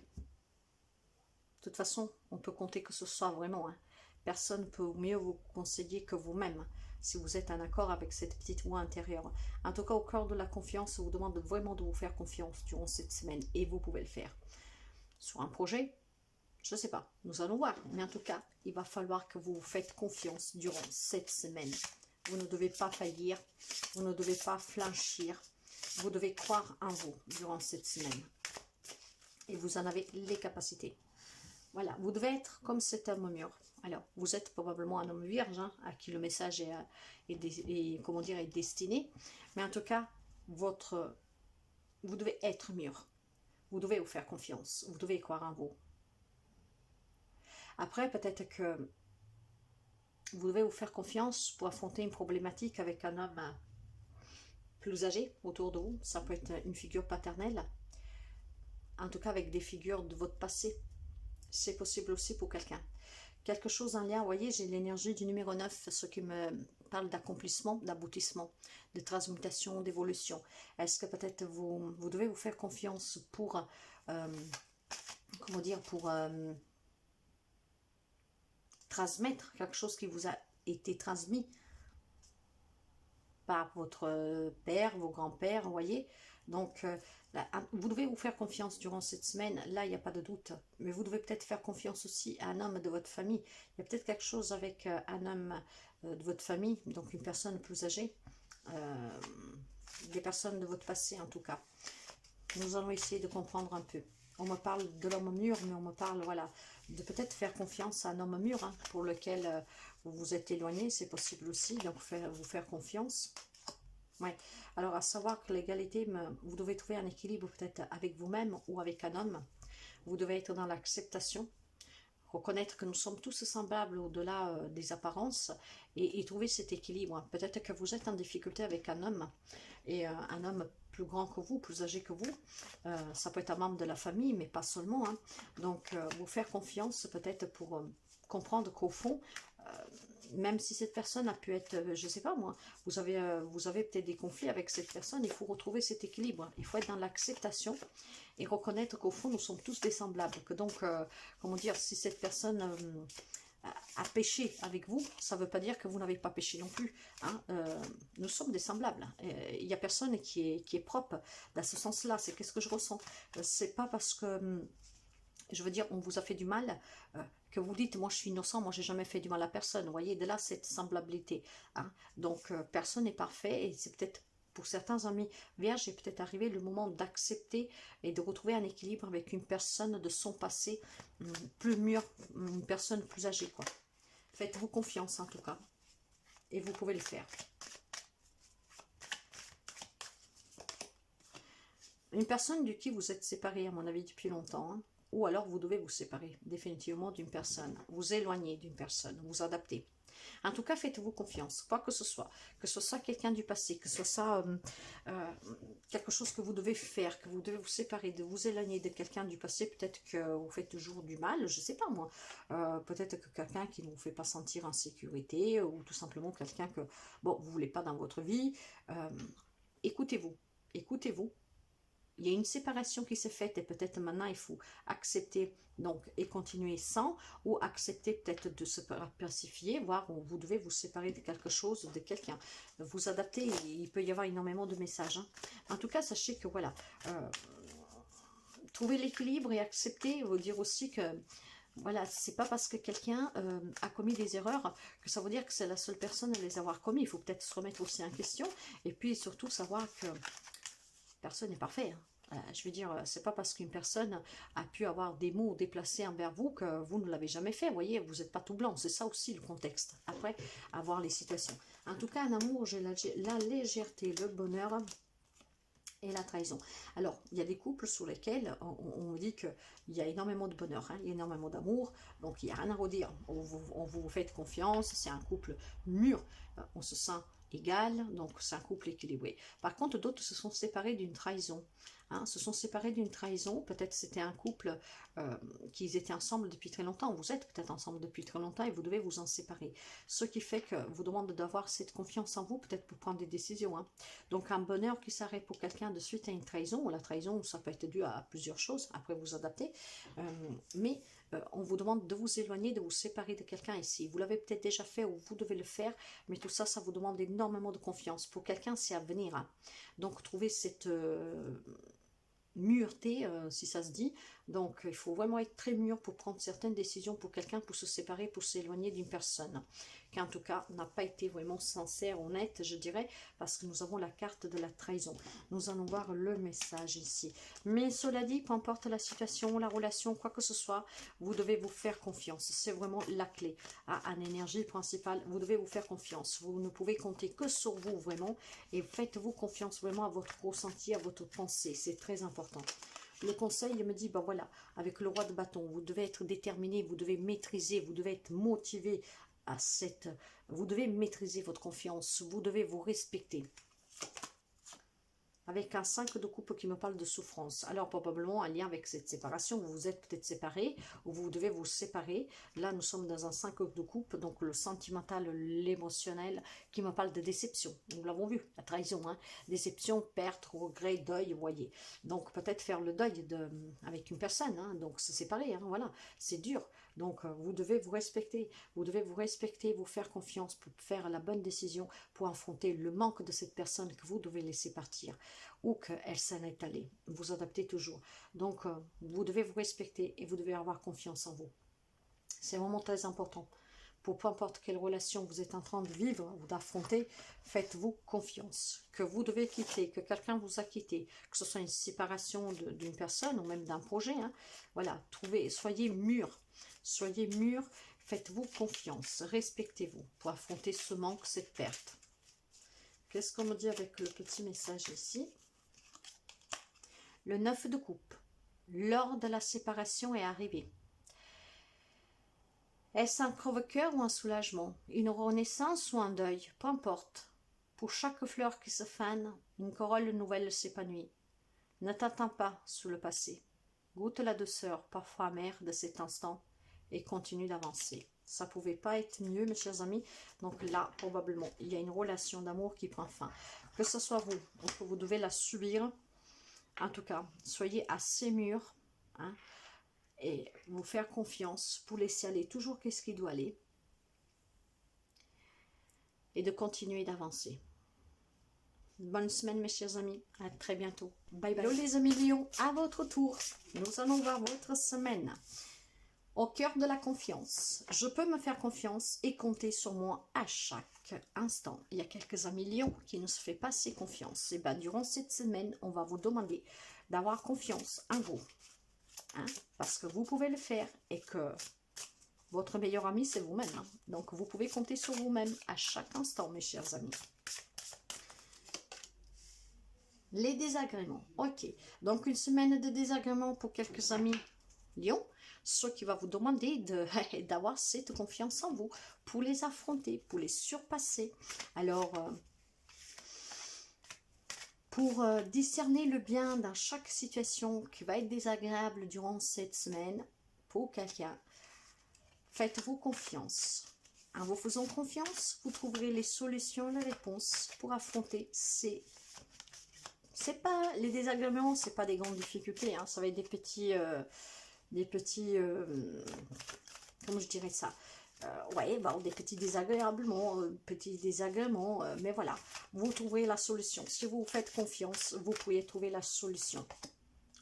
toute façon, on peut compter que ce soit vraiment. Hein. Personne ne peut mieux vous conseiller que vous-même si vous êtes en accord avec cette petite voix intérieure. En tout cas, au cœur de la confiance, on vous demande vraiment de vous faire confiance durant cette semaine et vous pouvez le faire. Sur un projet, je ne sais pas, nous allons voir. Mais en tout cas, il va falloir que vous vous faites confiance durant cette semaine. Vous ne devez pas faillir, vous ne devez pas flanchir, vous devez croire en vous durant cette semaine. Et vous en avez les capacités. Voilà, vous devez être comme cet homme mûr. Alors, vous êtes probablement un homme vierge, hein, à qui le message est destiné. Mais en tout cas, vous devez être mûr. Vous devez vous faire confiance, vous devez croire en vous. Après, peut-être que vous devez vous faire confiance pour affronter une problématique avec un homme plus âgé autour de vous. Ça peut être une figure paternelle. en tout cas avec des figures de votre passé. C'est possible aussi pour quelqu'un. Quelque chose en lien, vous voyez, j'ai l'énergie du numéro 9, ce qui me parle d'accomplissement, d'aboutissement, de transmutation, d'évolution. Est-ce que peut-être vous devez vous faire confiance pour, comment dire, pour transmettre quelque chose qui vous a été transmis par votre père, vos grands-pères, vous voyez. Donc, là, vous devez vous faire confiance durant cette semaine, là, il n'y a pas de doute. Mais vous devez peut-être faire confiance aussi à un homme de votre famille. Il y a peut-être quelque chose avec un homme de votre famille, donc une personne plus âgée, des personnes de votre passé en tout cas. Nous allons essayer de comprendre un peu. On me parle de l'homme mûr, mais on me parle, voilà, de peut-être faire confiance à un homme mûr, hein, pour lequel vous vous êtes éloigné, c'est possible aussi, donc vous faire confiance. Ouais. Alors, à savoir que l'égalité, vous devez trouver un équilibre peut-être avec vous-même ou avec un homme. Vous devez être dans l'acceptation, reconnaître que nous sommes tous semblables au-delà des apparences et trouver cet équilibre. Peut-être que vous êtes en difficulté avec un homme et un homme plus grand que vous, plus âgé que vous. Ça peut être un membre de la famille, mais pas seulement, hein. Donc, vous faire confiance peut-être pour comprendre qu'au fond, même si cette personne a pu être, je ne sais pas moi, vous avez peut-être des conflits avec cette personne, il faut retrouver cet équilibre. Il faut être dans l'acceptation et reconnaître qu'au fond, nous sommes tous des semblables. Que donc, comment dire, si cette personne a péché avec vous, ça ne veut pas dire que vous n'avez pas péché non plus. Hein. Nous sommes des semblables. Il n'y a personne qui est propre dans ce sens-là. C'est qu'est-ce que je ressens. C'est pas parce que... je veux dire, on vous a fait du mal, que vous dites, moi je suis innocent, moi j'ai jamais fait du mal à personne. Vous voyez, de là cette semblabilité. Hein. Donc, personne n'est parfait et c'est peut-être pour certains amis vierges, est peut-être arrivé le moment d'accepter et de retrouver un équilibre avec une personne de son passé plus mûre, une personne plus âgée, quoi. Faites-vous confiance en tout cas. Et vous pouvez le faire. Une personne de qui vous êtes séparé, à mon avis, depuis longtemps, hein. Ou alors vous devez vous séparer définitivement d'une personne, vous éloigner d'une personne, vous adapter. En tout cas, faites-vous confiance, quoi que ce soit quelqu'un du passé, que ce soit quelque chose que vous devez faire, que vous devez vous séparer, de vous éloigner de quelqu'un du passé, peut-être que vous faites toujours du mal, je ne sais pas moi, peut-être que quelqu'un qui ne vous fait pas sentir en sécurité, ou tout simplement quelqu'un que, bon, vous ne voulez pas dans votre vie, écoutez-vous, écoutez-vous. Il y a une séparation qui s'est faite et peut-être maintenant il faut accepter donc et continuer sans, ou accepter peut-être de se pacifier, voire vous devez vous séparer de quelque chose, de quelqu'un. Vous adapter, il peut y avoir énormément de messages. Hein. En tout cas, sachez que voilà, trouver l'équilibre et accepter veut dire aussi que voilà, c'est pas parce que quelqu'un a commis des erreurs que ça veut dire que c'est la seule personne à les avoir commis. Il faut peut-être se remettre aussi en question et puis surtout savoir que personne n'est parfait. Hein. Je veux dire, c'est pas parce qu'une personne a pu avoir des mots déplacés envers vous que vous ne l'avez jamais fait. Vous voyez, vous n'êtes pas tout blanc. C'est ça aussi le contexte. Après, avoir les situations. En tout cas, en amour, j'ai la légèreté, le bonheur et la trahison. Alors, il y a des couples sur lesquels on dit qu'il y a énormément de bonheur, hein, il y a énormément d'amour, donc il n'y a rien à redire. On vous fait confiance, c'est un couple mûr, on se sent égal, donc c'est un couple équilibré. Par contre, d'autres se sont séparés d'une trahison. Hein, se sont séparés d'une trahison, peut-être c'était un couple qui étaient ensemble depuis très longtemps, vous êtes peut-être ensemble depuis très longtemps et vous devez vous en séparer. Ce qui fait que vous demande d'avoir cette confiance en vous, peut-être pour prendre des décisions. Hein. Donc un bonheur qui s'arrête pour quelqu'un de suite à une trahison, ou la trahison ça peut être dû à plusieurs choses, après vous adaptez, mais on vous demande de vous éloigner, de vous séparer de quelqu'un ici. Vous l'avez peut-être déjà fait ou vous devez le faire, mais tout ça, ça vous demande énormément de confiance. Pour quelqu'un, c'est à venir. Hein. Donc, trouver cette mûreté, si ça se dit. Donc, il faut vraiment être très mûr pour prendre certaines décisions pour quelqu'un, pour se séparer, pour s'éloigner d'une personne qui, en tout cas, n'a pas été vraiment sincère, honnête, je dirais, parce que nous avons la carte de la trahison. Nous allons voir le message ici. Mais cela dit, peu importe la situation, la relation, quoi que ce soit, vous devez vous faire confiance. C'est vraiment la clé. En énergie principale, vous devez vous faire confiance. Vous ne pouvez compter que sur vous, vraiment, et faites-vous confiance vraiment à votre ressenti, à votre pensée. C'est très important. Le conseil me dit, ben voilà, avec le roi de bâton, vous devez être déterminé, vous devez maîtriser, vous devez être motivé à cette... Vous devez maîtriser votre confiance, vous devez vous respecter. avec un 5 de coupe qui me parle de souffrance. Alors probablement un lien avec cette séparation, vous vous êtes peut-être séparés, ou vous devez vous séparer. Là nous sommes dans un 5 de coupe, donc le sentimental, l'émotionnel, qui me parle de déception. Nous l'avons vu, la trahison, hein. Déception, perte, regret, deuil, vous voyez. Donc peut-être faire le deuil avec une personne, hein, donc se séparer, hein, voilà, c'est dur. Donc vous devez vous respecter, vous faire confiance pour faire la bonne décision, pour affronter le manque de cette personne que vous devez laisser partir ou qu'elle s'en est allée. Vous adaptez toujours. Donc vous devez vous respecter et vous devez avoir confiance en vous. C'est vraiment très important. Pour peu importe quelle relation vous êtes en train de vivre ou d'affronter, faites-vous confiance. Que vous devez quitter, que quelqu'un vous a quitté, que ce soit une séparation d'une personne ou même d'un projet, hein, voilà, soyez mûrs. Soyez mûrs, faites-vous confiance, respectez-vous pour affronter ce manque, cette perte. Qu'est-ce qu'on me dit avec le petit message ici? Le 9 de coupe. L'heure de la séparation est arrivée. Est-ce un crève-cœur ou un soulagement? Une renaissance ou un deuil? Peu importe. Pour chaque fleur qui se fane, une corolle nouvelle s'épanouit. Ne t'attends pas sous le passé. Goûte la douceur, parfois amère, de cet instant et continue d'avancer. Ça ne pouvait pas être mieux, mes chers amis. Donc là, probablement, il y a une relation d'amour qui prend fin. Que ce soit vous, donc vous devez la subir. En tout cas, soyez assez mûrs, hein, et vous faire confiance pour laisser aller toujours qu'est-ce qui doit aller et de continuer d'avancer. Bonne semaine, mes chers amis. À très bientôt. Bye bye. Hello les amis Lion, à votre tour. Nous allons voir votre semaine. Au cœur de la confiance. Je peux me faire confiance et compter sur moi à chaque instant. Il y a quelques amis Lion qui ne se fait pas assez confiance. Et bien, durant cette semaine, on va vous demander d'avoir confiance en vous. Hein, parce que vous pouvez le faire et que votre meilleur ami, c'est vous-même. Hein. Donc, vous pouvez compter sur vous-même à chaque instant, mes chers amis. Les désagréments. Ok. Donc, une semaine de désagréments pour quelques amis Lion. Ce qui va vous demander d'avoir cette confiance en vous pour les affronter, pour les surpasser. Alors, pour discerner le bien dans chaque situation qui va être désagréable durant cette semaine, pour quelqu'un, faites-vous confiance. En vous faisant confiance, vous trouverez les solutions, les réponses pour affronter ces... C'est pas les désagréments, c'est pas des grandes difficultés, hein, ça va être des petits... comment je dirais ça, ouais, bon, des petits désagréablement, mais voilà, vous trouverez la solution. Si vous faites confiance, vous pouvez trouver la solution.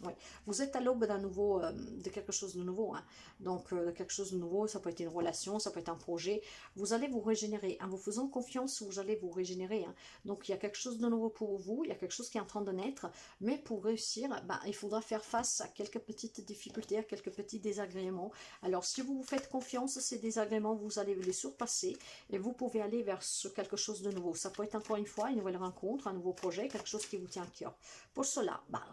Ouais. Vous êtes à l'aube d'un nouveau, de quelque chose de nouveau, hein. Donc de quelque chose de nouveau, ça peut être une relation, ça peut être un projet. Vous allez vous régénérer, en vous faisant confiance, vous allez vous régénérer, hein. Donc il y a quelque chose de nouveau pour vous, il y a quelque chose qui est en train de naître, mais pour réussir, ben, il faudra faire face à quelques petites difficultés, à quelques petits désagréments. Alors si vous vous faites confiance, ces désagréments, vous allez les surpasser et vous pouvez aller vers quelque chose de nouveau. Ça peut être encore une fois une nouvelle rencontre, un nouveau projet, quelque chose qui vous tient à cœur. Pour cela, ben,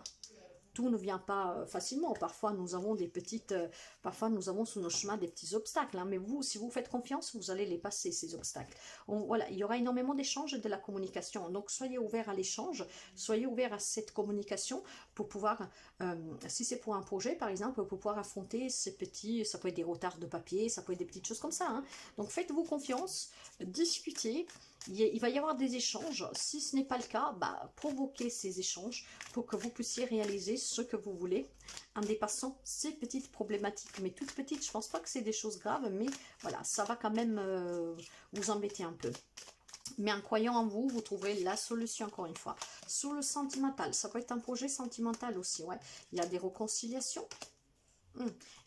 tout ne vient pas facilement. Parfois, nous avons parfois nous avons sur nos chemins des petits obstacles. Hein, mais vous, si vous faites confiance, vous allez les passer, ces obstacles. Voilà, il y aura énormément d'échanges et de la communication. Donc, soyez ouverts à l'échange, soyez ouverts à cette communication pour pouvoir, si c'est pour un projet, par exemple, pour pouvoir affronter ces petits, ça peut être des retards de papier, ça peut être des petites choses comme ça. Hein. Donc, faites-vous confiance, discutez. Il va y avoir des échanges. Si ce n'est pas le cas, bah, provoquez ces échanges pour que vous puissiez réaliser ce que vous voulez en dépassant ces petites problématiques. Mais toutes petites, je ne pense pas que c'est des choses graves, mais voilà, ça va quand même vous embêter un peu. Mais en croyant en vous, vous trouverez la solution encore une fois. Sur le sentimental, ça peut être un projet sentimental aussi. Ouais. Il y a des réconciliations.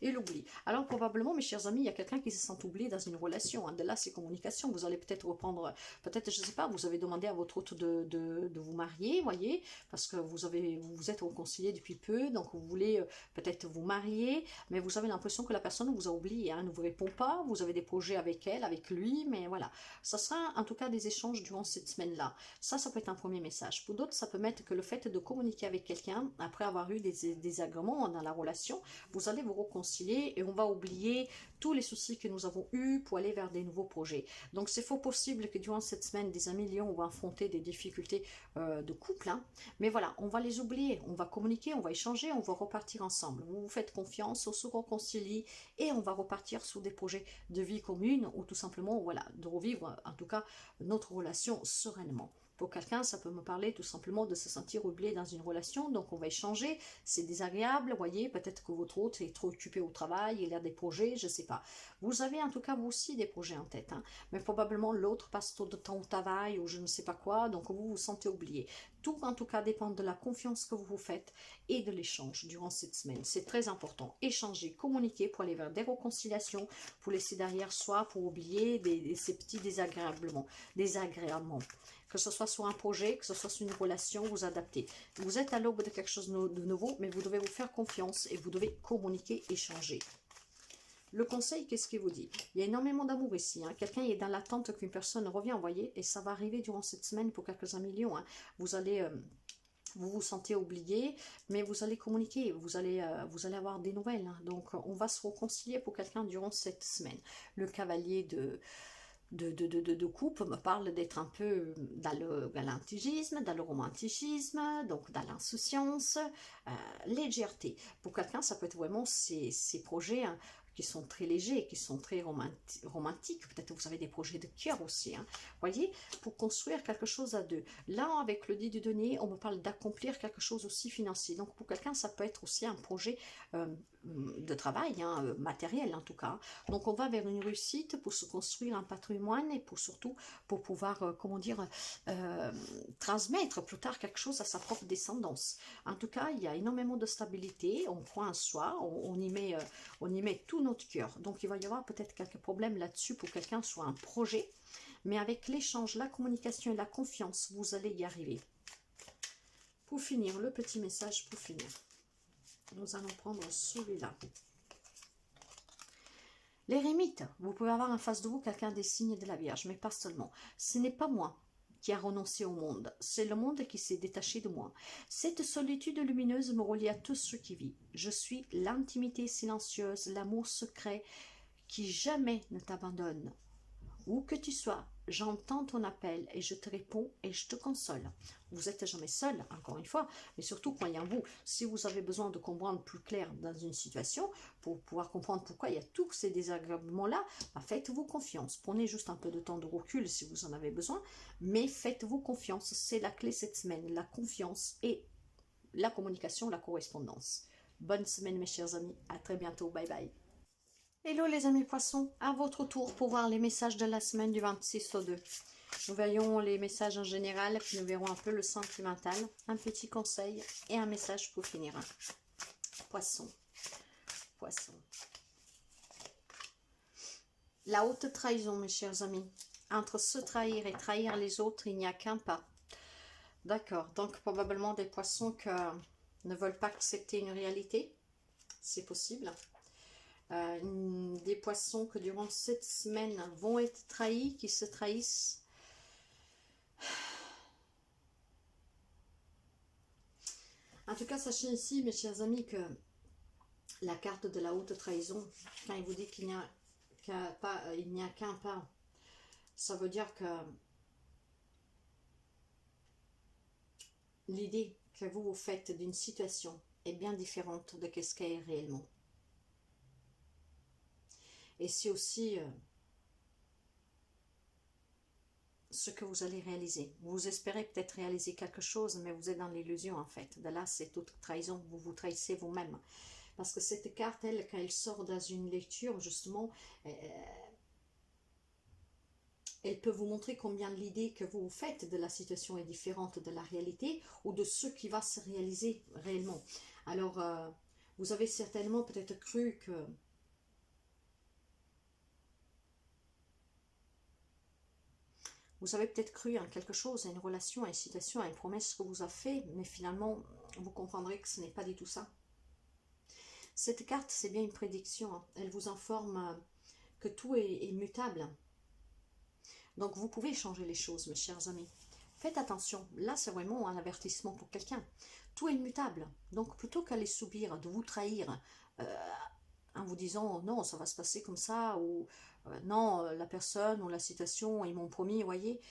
Et l'oubli. Alors probablement, mes chers amis, il y a quelqu'un qui se sent oublié dans une relation. Hein. De là, c'est communication. Vous allez peut-être reprendre, peut-être, je ne sais pas, vous avez demandé à votre hôte de vous marier, voyez, parce que vous vous êtes réconcilié depuis peu, donc vous voulez peut-être vous marier, mais vous avez l'impression que la personne vous a oublié, hein, ne vous répond pas, vous avez des projets avec elle, avec lui, mais voilà. Ça sera en tout cas des échanges durant cette semaine-là. Ça peut être un premier message. Pour d'autres, ça peut mettre que le fait de communiquer avec quelqu'un, après avoir eu des désagréments dans la relation, vous allez allez vous réconcilier et on va oublier tous les soucis que nous avons eus pour aller vers des nouveaux projets. Donc c'est fort possible que durant cette semaine, des amis lions vont affronter des difficultés de couple, hein. Mais voilà, on va les oublier, on va communiquer, on va échanger, on va repartir ensemble. Vous vous faites confiance, on se réconcilie et on va repartir sur des projets de vie commune ou tout simplement, voilà, de revivre en tout cas notre relation sereinement. Pour quelqu'un, ça peut me parler tout simplement de se sentir oublié dans une relation, donc on va échanger, c'est désagréable, vous voyez, peut-être que votre hôte est trop occupé au travail, il a des projets, je ne sais pas. Vous avez en tout cas vous aussi des projets en tête, hein, mais probablement l'autre passe trop de temps au travail ou je ne sais pas quoi, donc vous vous sentez oublié. Tout en tout cas dépend de la confiance que vous vous faites et de l'échange durant cette semaine. C'est très important, échanger, communiquer pour aller vers des réconciliations, pour laisser derrière soi, pour oublier ces petits désagréablements. Que ce soit sur un projet, que ce soit sur une relation, vous adaptez. Vous êtes à l'aube de quelque chose de nouveau, mais vous devez vous faire confiance et vous devez communiquer, échanger. Le conseil, qu'est-ce qu'il vous dit? Il y a énormément d'amour ici, hein. Quelqu'un est dans l'attente qu'une personne revienne, vous voyez, et ça va arriver durant cette semaine pour quelques millions, hein. Vous allez... vous vous sentez oublié, mais vous allez communiquer, vous allez avoir des nouvelles, hein. Donc on va se réconcilier pour quelqu'un durant cette semaine. Le cavalier de coupe me parle d'être un peu dans le galantisme, dans le romanticisme, donc dans l'insouciance, légèreté. Pour quelqu'un, ça peut être vraiment ces projets, hein, qui sont très légers, qui sont très romantiques. Peut-être que vous avez des projets de cœur aussi, hein. Voyez, pour construire quelque chose à deux. Là, avec le 10 du denier, on me parle d'accomplir quelque chose aussi financier. Donc, pour quelqu'un, ça peut être aussi un projet de travail, hein, matériel en tout cas. Donc, on va vers une réussite pour se construire un patrimoine et pour surtout, pour pouvoir, comment dire, transmettre plus tard quelque chose à sa propre descendance. En tout cas, il y a énormément de stabilité, on croit en soi, on y met tout notre cœur. Donc, il va y avoir peut-être quelques problèmes là-dessus pour quelqu'un sur un projet, mais avec l'échange, la communication et la confiance, vous allez y arriver. Pour finir, le petit message pour finir. Nous allons prendre celui-là. L'éremite, vous pouvez avoir en face de vous quelqu'un des signes de la Vierge, mais pas seulement. Ce n'est pas moi qui a renoncé au monde, c'est le monde qui s'est détaché de moi. Cette solitude lumineuse me relie à tous ceux qui vivent. Je suis l'intimité silencieuse, l'amour secret qui jamais ne t'abandonne. Où que tu sois, j'entends ton appel et je te réponds et je te console. Vous n'êtes jamais seul, encore une fois, mais surtout croyez en vous. Si vous avez besoin de comprendre plus clair dans une situation, pour pouvoir comprendre pourquoi il y a tous ces désagréments-là, faites-vous confiance. Prenez juste un peu de temps de recul si vous en avez besoin, mais faites-vous confiance. C'est la clé cette semaine, la confiance et la communication, la correspondance. Bonne semaine mes chers amis, à très bientôt, bye bye. Hello les amis poissons, à votre tour pour voir les messages de la semaine du 26 au 2. Nous voyons les messages en général, puis nous verrons un peu le sentimental, un petit conseil et un message pour finir. Poisson, poisson. La haute trahison mes chers amis. Entre se trahir et trahir les autres, il n'y a qu'un pas. D'accord, donc probablement des poissons qui ne veulent pas accepter une réalité. C'est possible. Des poissons que durant cette semaine vont être trahis, qui se trahissent. En tout cas, sachez ici, mes chers amis, que la carte de la haute trahison, quand il vous dit qu'il n'y a qu'un pas, ça veut dire que l'idée que vous vous faites d'une situation est bien différente de ce qu'elle est réellement. Et c'est aussi ce que vous allez réaliser. Vous espérez peut-être réaliser quelque chose, mais vous êtes dans l'illusion en fait. De là, c'est toute trahison, vous vous trahissez vous-même. Parce que cette carte, elle, quand elle sort dans une lecture, justement, elle peut vous montrer combien l'idée que vous faites de la situation est différente de la réalité ou de ce qui va se réaliser réellement. Alors, vous avez certainement peut-être cru que vous avez peut-être cru en quelque chose, à une relation, à une situation, à une promesse que vous a fait, mais finalement, vous comprendrez que ce n'est pas du tout ça. Cette carte, c'est bien une prédiction, hein. Elle vous informe que tout est mutable. Donc, vous pouvez changer les choses, mes chers amis. Faites attention, là, c'est vraiment un avertissement pour quelqu'un. Tout est mutable. Donc, plutôt qu'aller subir, de vous trahir, en vous disant non, ça va se passer comme ça, ou non, la personne ou la situation, ils m'ont promis, vous voyez.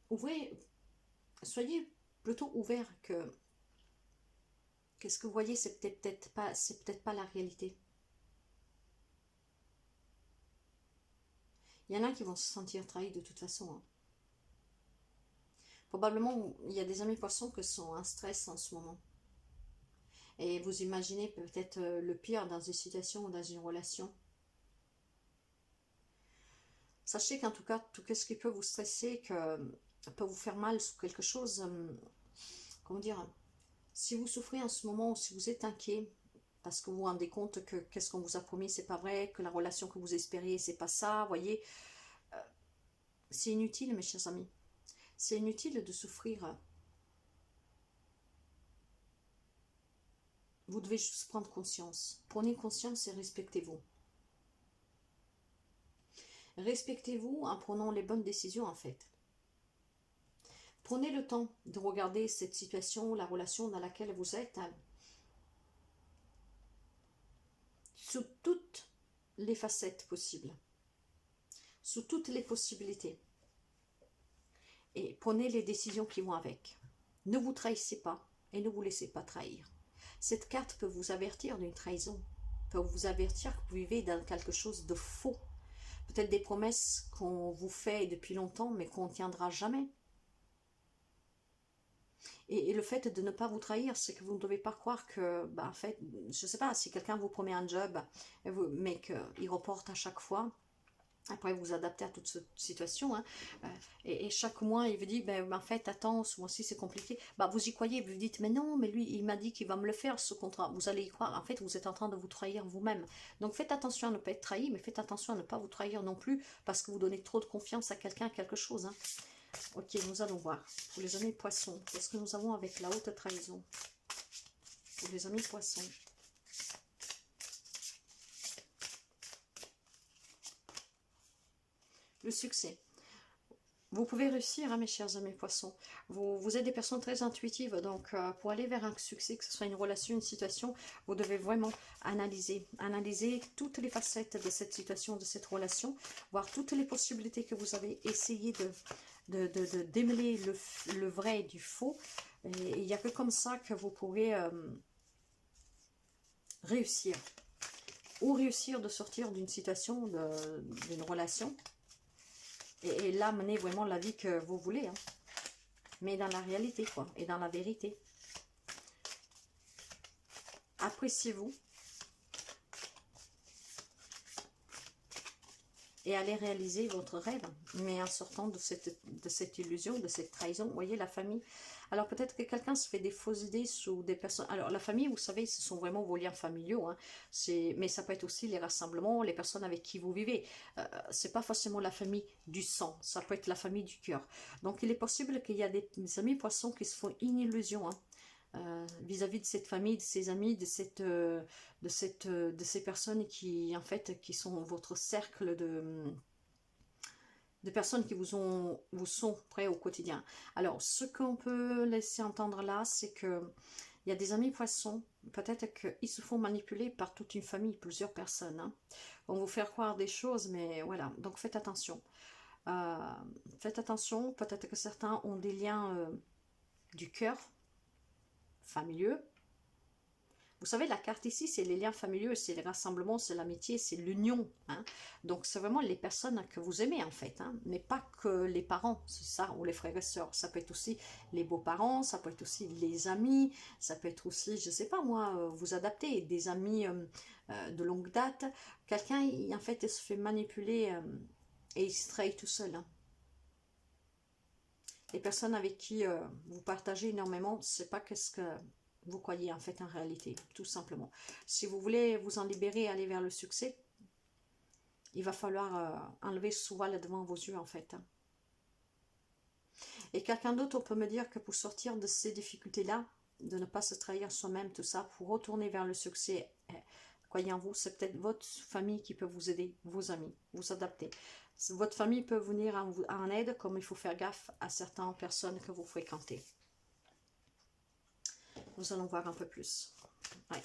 Ouvrez, soyez plutôt ouvert que qu'est-ce que vous voyez, c'est peut-être pas la réalité. Il y en a qui vont se sentir trahis de toute façon, hein. Probablement, il y a des amis poissons qui sont en stress en ce moment. Et vous imaginez peut-être le pire dans une situation ou dans une relation. Sachez qu'en tout cas, tout ce qui peut vous stresser, que peut vous faire mal sur quelque chose, comment dire, si vous souffrez en ce moment ou si vous êtes inquiet, parce que vous vous rendez compte que qu'est-ce qu'on vous a promis, c'est pas vrai, que la relation que vous espériez, c'est pas ça, voyez, c'est inutile, mes chers amis. C'est inutile de souffrir. Vous devez juste prendre conscience. Prenez conscience et respectez-vous. Respectez-vous en prenant les bonnes décisions, en fait. Prenez le temps de regarder cette situation, la relation dans laquelle vous êtes, hein, sous toutes les facettes possibles, sous toutes les possibilités. Et prenez les décisions qui vont avec. Ne vous trahissez pas et ne vous laissez pas trahir. Cette carte peut vous avertir d'une trahison, peut vous avertir que vous vivez dans quelque chose de faux. Peut-être des promesses qu'on vous fait depuis longtemps, mais qu'on ne tiendra jamais. Et le fait de ne pas vous trahir, c'est que vous ne devez pas croire que, bah, en fait, je ne sais pas, si quelqu'un vous promet un job, mais qu'il reporte à chaque fois, après vous adaptez à toute cette situation, hein, et chaque mois il vous dit, ben, en fait, attends, ce mois-ci c'est compliqué, bah, vous y croyez, vous vous dites, mais non, mais lui il m'a dit qu'il va me le faire ce contrat, vous allez y croire, en fait vous êtes en train de vous trahir vous-même. Donc faites attention à ne pas être trahi, mais faites attention à ne pas vous trahir non plus, parce que vous donnez trop de confiance à quelqu'un, à quelque chose, hein. Ok, nous allons voir. Pour les amis poissons, qu'est-ce que nous avons avec la haute trahison? Pour les amis poissons. Le succès. Vous pouvez réussir, hein, mes chers amis poissons. Vous êtes des personnes très intuitives, donc pour aller vers un succès, que ce soit une relation, une situation, vous devez vraiment analyser toutes les facettes de cette situation, de cette relation, voir toutes les possibilités que vous avez, essayer de démêler le vrai du faux. Et il n'y a que comme ça que vous pourrez réussir. Ou réussir de sortir d'une situation, d'une relation. Et là, menez vraiment la vie que vous voulez. Hein. Mais dans la réalité, quoi. Et dans la vérité. Appréciez-vous. Et allez réaliser votre rêve. Mais en sortant de cette illusion, de cette trahison. Vous voyez, la famille. Alors peut-être que quelqu'un se fait des fausses idées sur des personnes. Alors la famille, vous savez, ce sont vraiment vos liens familiaux. Hein. Mais ça peut être aussi les rassemblements, les personnes avec qui vous vivez. C'est pas forcément la famille du sang, ça peut être la famille du cœur. Donc il est possible qu'il y a des amis poissons qui se font une illusion. Hein. Vis-à-vis de cette famille, de ces amis, de ces personnes qui en fait qui sont votre cercle de personnes qui vous sont prêts au quotidien. Alors, ce qu'on peut laisser entendre là, c'est que il y a des amis poissons, peut-être qu'ils se font manipuler par toute une famille, plusieurs personnes. Hein. Vont vous faire croire des choses, mais voilà, donc faites attention. Faites attention, peut-être que certains ont des liens du cœur, familieux. Vous savez, la carte ici, c'est les liens familiaux, c'est les rassemblements, c'est l'amitié, c'est l'union. Hein. Donc, c'est vraiment les personnes que vous aimez, en fait. Hein. Mais pas que les parents, c'est ça, ou les frères et sœurs. Ça peut être aussi les beaux-parents, ça peut être aussi les amis, ça peut être aussi, je sais pas moi, vous adapter, des amis de longue date. Quelqu'un, en fait, il se fait manipuler et il se trahit tout seul. Hein. Les personnes avec qui vous partagez énormément, c'est pas qu'est-ce que vous croyez en fait en réalité, tout simplement. Si vous voulez vous en libérer et aller vers le succès, il va falloir enlever ce voile devant vos yeux en fait. Hein. Et quelqu'un d'autre, on peut me dire que pour sortir de ces difficultés-là, de ne pas se trahir soi-même, tout ça, pour retourner vers le succès, croyez en vous, c'est peut-être votre famille qui peut vous aider, vos amis, vous adapter. Votre famille peut venir en aide, comme il faut faire gaffe à certaines personnes que vous fréquentez. Nous allons voir un peu plus. Ouais.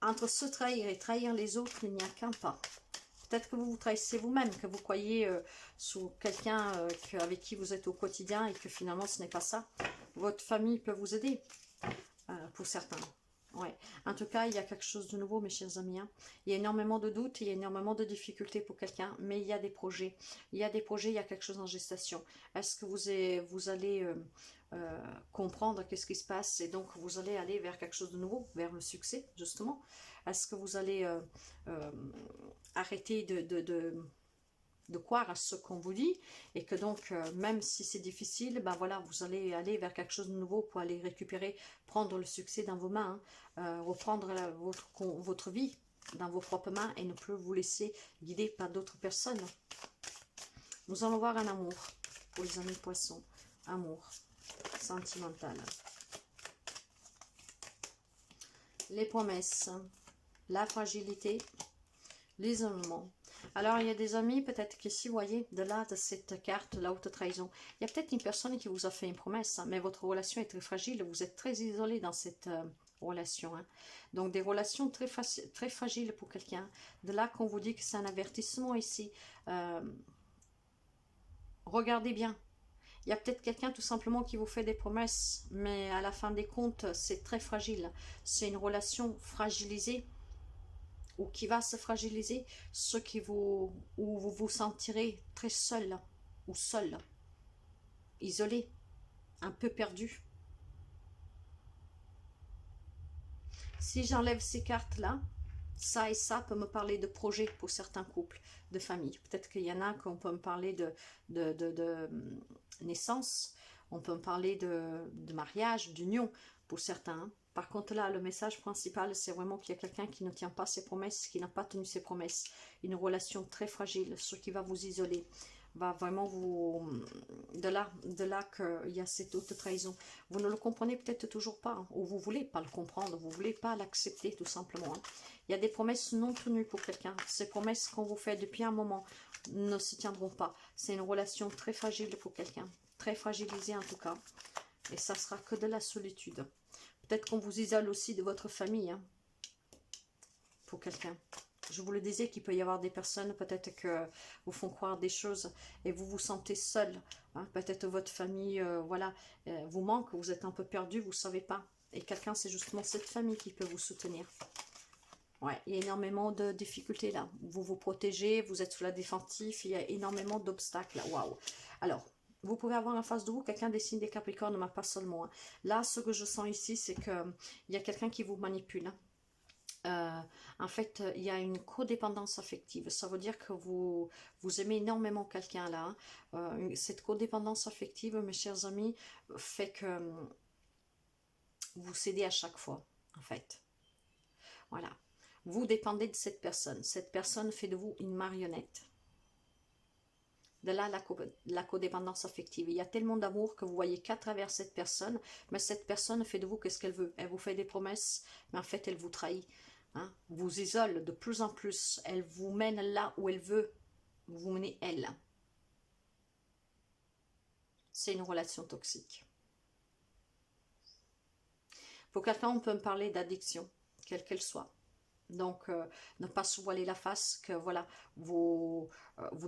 entre se trahir et trahir les autres, il n'y a qu'un pas. Peut-être que vous vous trahissez vous-même, que vous croyez sous quelqu'un avec qui vous êtes au quotidien et que finalement ce n'est pas ça. Votre famille peut vous aider, pour certains. Ouais. En tout cas, il y a quelque chose de nouveau, mes chers amis. Hein. Il y a énormément de doutes, il y a énormément de difficultés pour quelqu'un, mais il y a des projets. Il y a des projets, il y a quelque chose en gestation. Est-ce que vous allez comprendre qu'est-ce qui se passe et donc vous allez aller vers quelque chose de nouveau, vers le succès, justement? Est-ce que vous allez arrêter de croire à ce qu'on vous dit et que donc même si c'est difficile, ben voilà, vous allez aller vers quelque chose de nouveau pour aller récupérer, prendre le succès dans vos mains, hein, reprendre votre vie dans vos propres mains et ne plus vous laisser guider par d'autres personnes. Nous allons voir un amour pour les amis poissons, amour sentimental, les promesses, la fragilité, l'isolement. Alors, il y a des amis, peut-être que si vous voyez de là, de cette carte, la haute trahison, il y a peut-être une personne qui vous a fait une promesse, hein, mais votre relation est très fragile, vous êtes très isolé dans cette relation. Hein. Donc, des relations très fragiles pour quelqu'un. De là qu'on vous dit que c'est un avertissement ici. Regardez bien. Il y a peut-être quelqu'un tout simplement qui vous fait des promesses, mais à la fin des comptes, c'est très fragile. C'est une relation fragilisée, ou qui va se fragiliser, ce qui où vous vous sentirez très seul ou seul, isolé, un peu perdu. Si j'enlève ces cartes-là, ça et ça peut me parler de projets pour certains couples, de famille. Peut-être qu'il y en a qu'on peut me parler de naissance, on peut me parler de mariage, d'union pour certains. Par contre là, le message principal, c'est vraiment qu'il y a quelqu'un qui ne tient pas ses promesses, qui n'a pas tenu ses promesses. Une relation très fragile, ce qui va vous isoler, va vraiment vous... De là qu'il y a cette haute trahison. Vous ne le comprenez peut-être toujours pas, hein, ou vous ne voulez pas le comprendre, vous ne voulez pas l'accepter tout simplement. Hein. Il y a des promesses non tenues pour quelqu'un. Ces promesses qu'on vous fait depuis un moment ne se tiendront pas. C'est une relation très fragile pour quelqu'un, très fragilisée en tout cas. Et ça sera que de la solitude. Peut-être qu'on vous isole aussi de votre famille, hein, pour quelqu'un. Je vous le disais qu'il peut y avoir des personnes, peut-être que vous font croire des choses et vous vous sentez seul. Hein, peut-être votre famille, voilà, vous manque, vous êtes un peu perdu, vous ne savez pas. Et quelqu'un, c'est justement cette famille qui peut vous soutenir. Ouais, il y a énormément de difficultés là. Vous vous protégez, vous êtes sous la défensive, il y a énormément d'obstacles là. Waouh! Alors, vous pouvez avoir en face de vous quelqu'un des signes des Capricornes, mais pas seulement. Hein. Là, ce que je sens ici, c'est qu'il y a quelqu'un qui vous manipule. En fait, il y a une codépendance affective. Ça veut dire que vous aimez énormément quelqu'un là. Cette codépendance affective, mes chers amis, fait que vous cédez à chaque fois, en fait. Voilà. Vous dépendez de cette personne. Cette personne fait de vous une marionnette. De là, la codépendance affective. Il y a tellement d'amour que vous voyez qu'à travers cette personne, mais cette personne fait de vous qu'est-ce qu'elle veut. Elle vous fait des promesses, mais en fait, elle vous trahit. Hein, vous isole de plus en plus. Elle vous mène là où elle veut. Vous menez elle. C'est une relation toxique. Pour quelqu'un, on peut me parler d'addiction, quelle qu'elle soit. Donc, ne pas se voiler la face que voilà, vous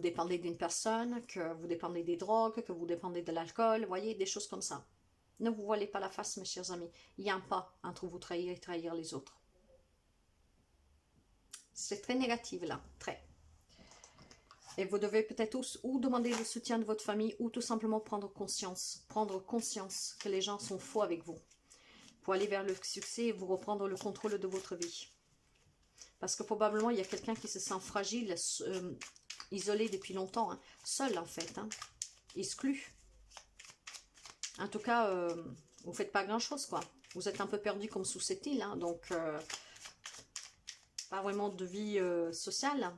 dépendez d'une personne, que vous dépendez des drogues, que vous dépendez de l'alcool, voyez, des choses comme ça. Ne vous voilez pas la face, mes chers amis. Il y a un pas entre vous trahir et trahir les autres. C'est très négatif là, très. Et vous devez peut-être ou demander le soutien de votre famille ou tout simplement prendre conscience que les gens sont faux avec vous. Pour aller vers le succès et vous reprendre le contrôle de votre vie. Parce que probablement, il y a quelqu'un qui se sent fragile, isolé depuis longtemps, hein, seul en fait, hein, exclu. En tout cas, vous ne faites pas grand-chose, quoi. Vous êtes un peu perdu comme sous cette île, hein, donc pas vraiment de vie sociale.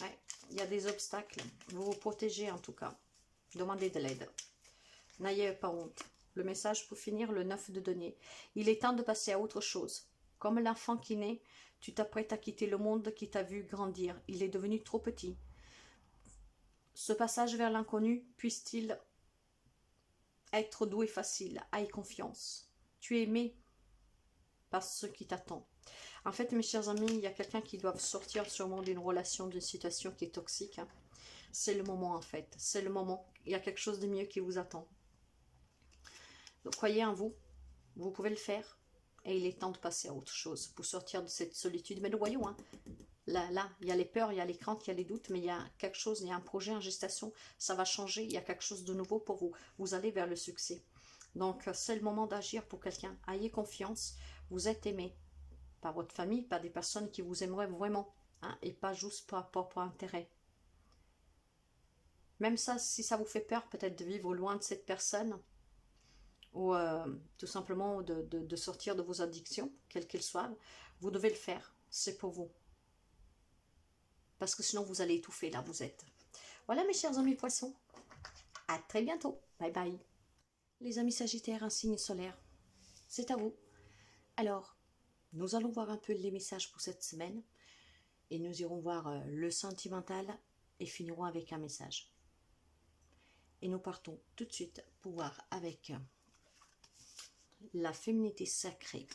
Ouais, il y a des obstacles. Vous vous protégez en tout cas. Demandez de l'aide. N'ayez pas honte. Le message pour finir, le 9 de denier. Il est temps de passer à autre chose. Comme l'enfant qui naît, tu t'apprêtes à quitter le monde qui t'a vu grandir. Il est devenu trop petit. Ce passage vers l'inconnu puisse-t-il être doux et facile. Aie confiance. Tu es aimé. par ce qui t'attend. En fait, mes chers amis, il y a quelqu'un qui doit sortir sûrement d'une relation, d'une situation qui est toxique. Hein. C'est le moment en fait, c'est le moment. Il y a quelque chose de mieux qui vous attend. Donc croyez en vous, vous pouvez le faire. Et il est temps de passer à autre chose pour sortir de cette solitude. Mais nous voyons, hein, là, il y a les peurs, il y a les craintes, il y a les doutes, mais il y a quelque chose, il y a un projet en gestation, ça va changer, il y a quelque chose de nouveau pour vous. Vous allez vers le succès. Donc c'est le moment d'agir pour quelqu'un. Ayez confiance, vous êtes aimé par votre famille, par des personnes qui vous aimeraient vraiment, hein, et pas juste par propre intérêt. Même ça, si ça vous fait peur peut-être de vivre loin de cette personne, ou tout simplement de sortir de vos addictions, quelles qu'elles soient, vous devez le faire, c'est pour vous. Parce que sinon vous allez étouffer là où vous êtes. Voilà mes chers amis poissons, à très bientôt, bye bye. Les amis sagittaires, un signe solaire, c'est à vous. Alors, nous allons voir un peu les messages pour cette semaine, et nous irons voir le sentimental, et finirons avec un message. Et nous partons tout de suite pour voir avec la féminité sacrée.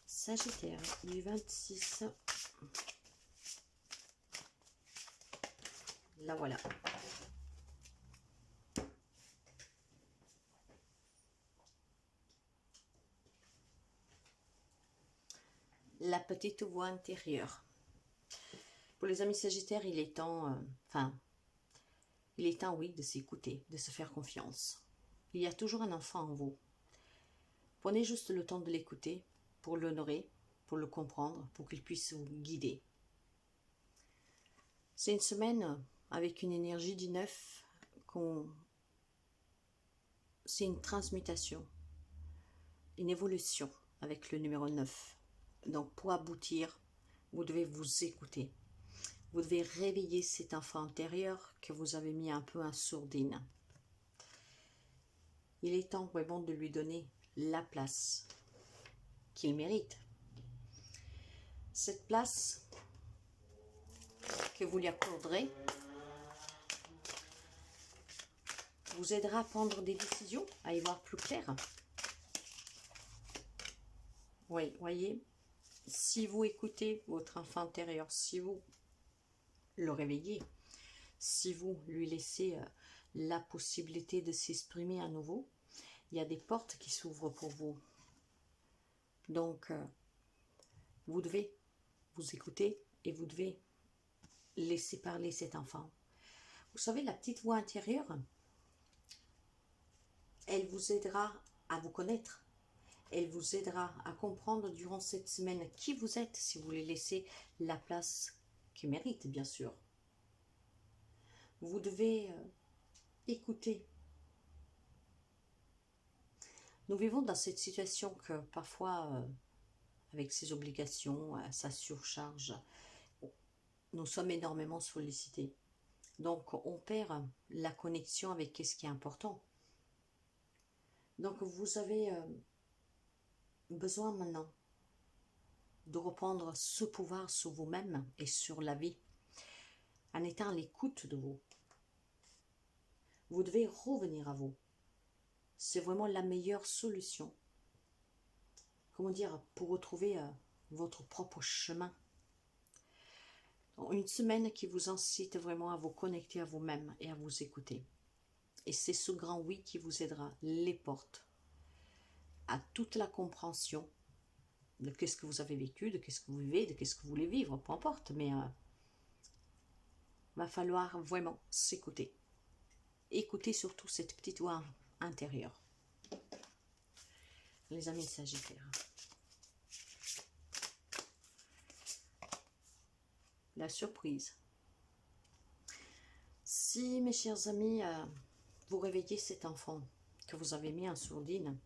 Sagittaire du 26. La voilà. La petite voix intérieure. Pour les amis sagittaires, il est temps, il est temps, oui, de s'écouter, de se faire confiance. Il y a toujours un enfant en vous. Prenez juste le temps de l'écouter, pour l'honorer, pour le comprendre, pour qu'il puisse vous guider. C'est une semaine avec une énergie du 9, c'est une transmutation, une évolution avec le numéro 9. Donc pour aboutir, vous devez vous écouter. Vous devez réveiller cet enfant intérieur que vous avez mis un peu en sourdine. Il est temps vraiment de lui donner la place qu'il mérite. Cette place que vous lui accorderez vous aidera à prendre des décisions, à y voir plus clair. Oui, voyez, si vous écoutez votre enfant intérieur, si vous le réveillez, si vous lui laissez la possibilité de s'exprimer à nouveau, il y a des portes qui s'ouvrent pour vous. Donc, vous devez vous écouter et vous devez laisser parler cet enfant. Vous savez, la petite voix intérieure, elle vous aidera à vous connaître. Elle vous aidera à comprendre durant cette semaine qui vous êtes si vous lui laissez la place qu'il mérite, bien sûr. Vous devez écouter. Nous vivons dans cette situation que parfois, avec ses obligations, sa surcharge, nous sommes énormément sollicités. Donc, on perd la connexion avec ce qui est important. Donc, vous avez besoin maintenant de reprendre ce pouvoir sur vous-même et sur la vie, en étant à l'écoute de vous. Vous devez revenir à vous. C'est vraiment la meilleure solution. Comment dire, pour retrouver votre propre chemin. Une semaine qui vous incite vraiment à vous connecter à vous-même et à vous écouter. Et c'est ce grand oui qui vous aidera, les portes, à toute la compréhension de qu'est-ce que vous avez vécu, de qu'est-ce que vous vivez, de qu'est-ce que vous voulez vivre, peu importe, mais va falloir vraiment s'écouter. Écoutez surtout cette petite voix intérieure. Les amis sagittaires. La surprise. Si, mes chers amis, vous réveillez cet enfant que vous avez mis en sourdine,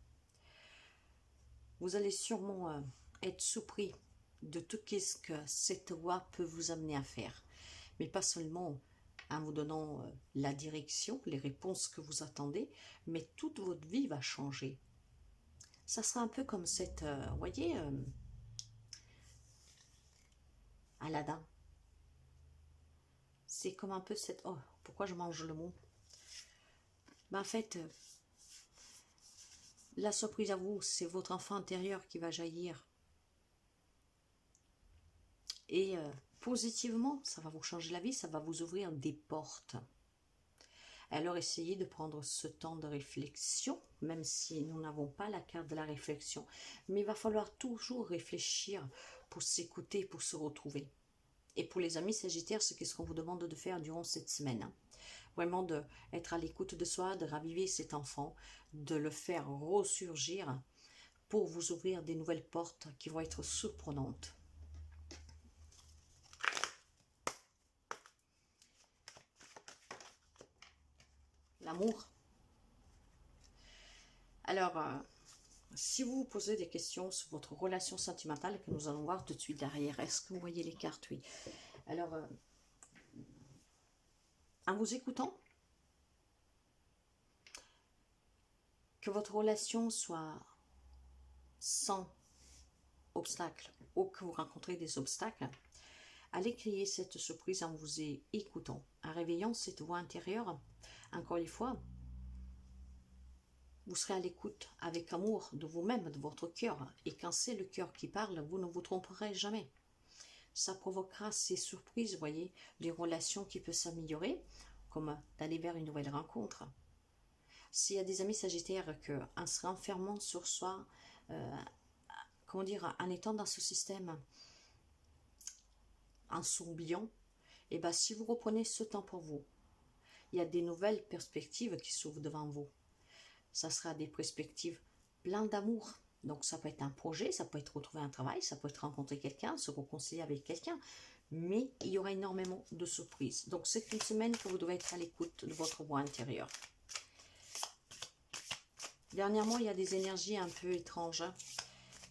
vous allez sûrement être surpris de tout ce que cette voix peut vous amener à faire. Mais pas seulement en vous donnant la direction, les réponses que vous attendez, mais toute votre vie va changer. Ça sera un peu comme cette, vous voyez, Aladdin. C'est comme un peu cette... Oh, pourquoi je mange le mot? Ben, en fait, la surprise à vous, c'est votre enfant intérieur qui va jaillir. Et positivement, ça va vous changer la vie, ça va vous ouvrir des portes. Alors essayez de prendre ce temps de réflexion, même si nous n'avons pas la carte de la réflexion. Mais il va falloir toujours réfléchir pour s'écouter, pour se retrouver. Et pour les amis sagittaires, c'est ce qu'on vous demande de faire durant cette semaine. Hein. Vraiment d'être à l'écoute de soi, de raviver cet enfant, de le faire ressurgir pour vous ouvrir des nouvelles portes qui vont être surprenantes. L'amour. Alors, si vous vous posez des questions sur votre relation sentimentale, que nous allons voir tout de suite derrière, est-ce que vous voyez les cartes? Oui. Alors, en vous écoutant, que votre relation soit sans obstacle ou que vous rencontrez des obstacles, allez créer cette surprise en vous écoutant, en réveillant cette voix intérieure. Encore une fois, vous serez à l'écoute avec amour de vous-même, de votre cœur. Et quand c'est le cœur qui parle, vous ne vous tromperez jamais. Ça provoquera ces surprises, vous voyez, des relations qui peuvent s'améliorer, comme d'aller vers une nouvelle rencontre. S'il y a des amis sagittaires que, en se renfermant sur soi, comment dire, en étant dans ce système, en s'oubliant, et bien si vous reprenez ce temps pour vous, il y a des nouvelles perspectives qui s'ouvrent devant vous. Ça sera des perspectives pleines d'amour. Donc ça peut être un projet, ça peut être retrouver un travail, ça peut être rencontrer quelqu'un, se réconcilier avec quelqu'un, mais il y aura énormément de surprises. Donc c'est une semaine que vous devez être à l'écoute de votre voix intérieure. Dernièrement, il y a des énergies un peu étranges. Hein.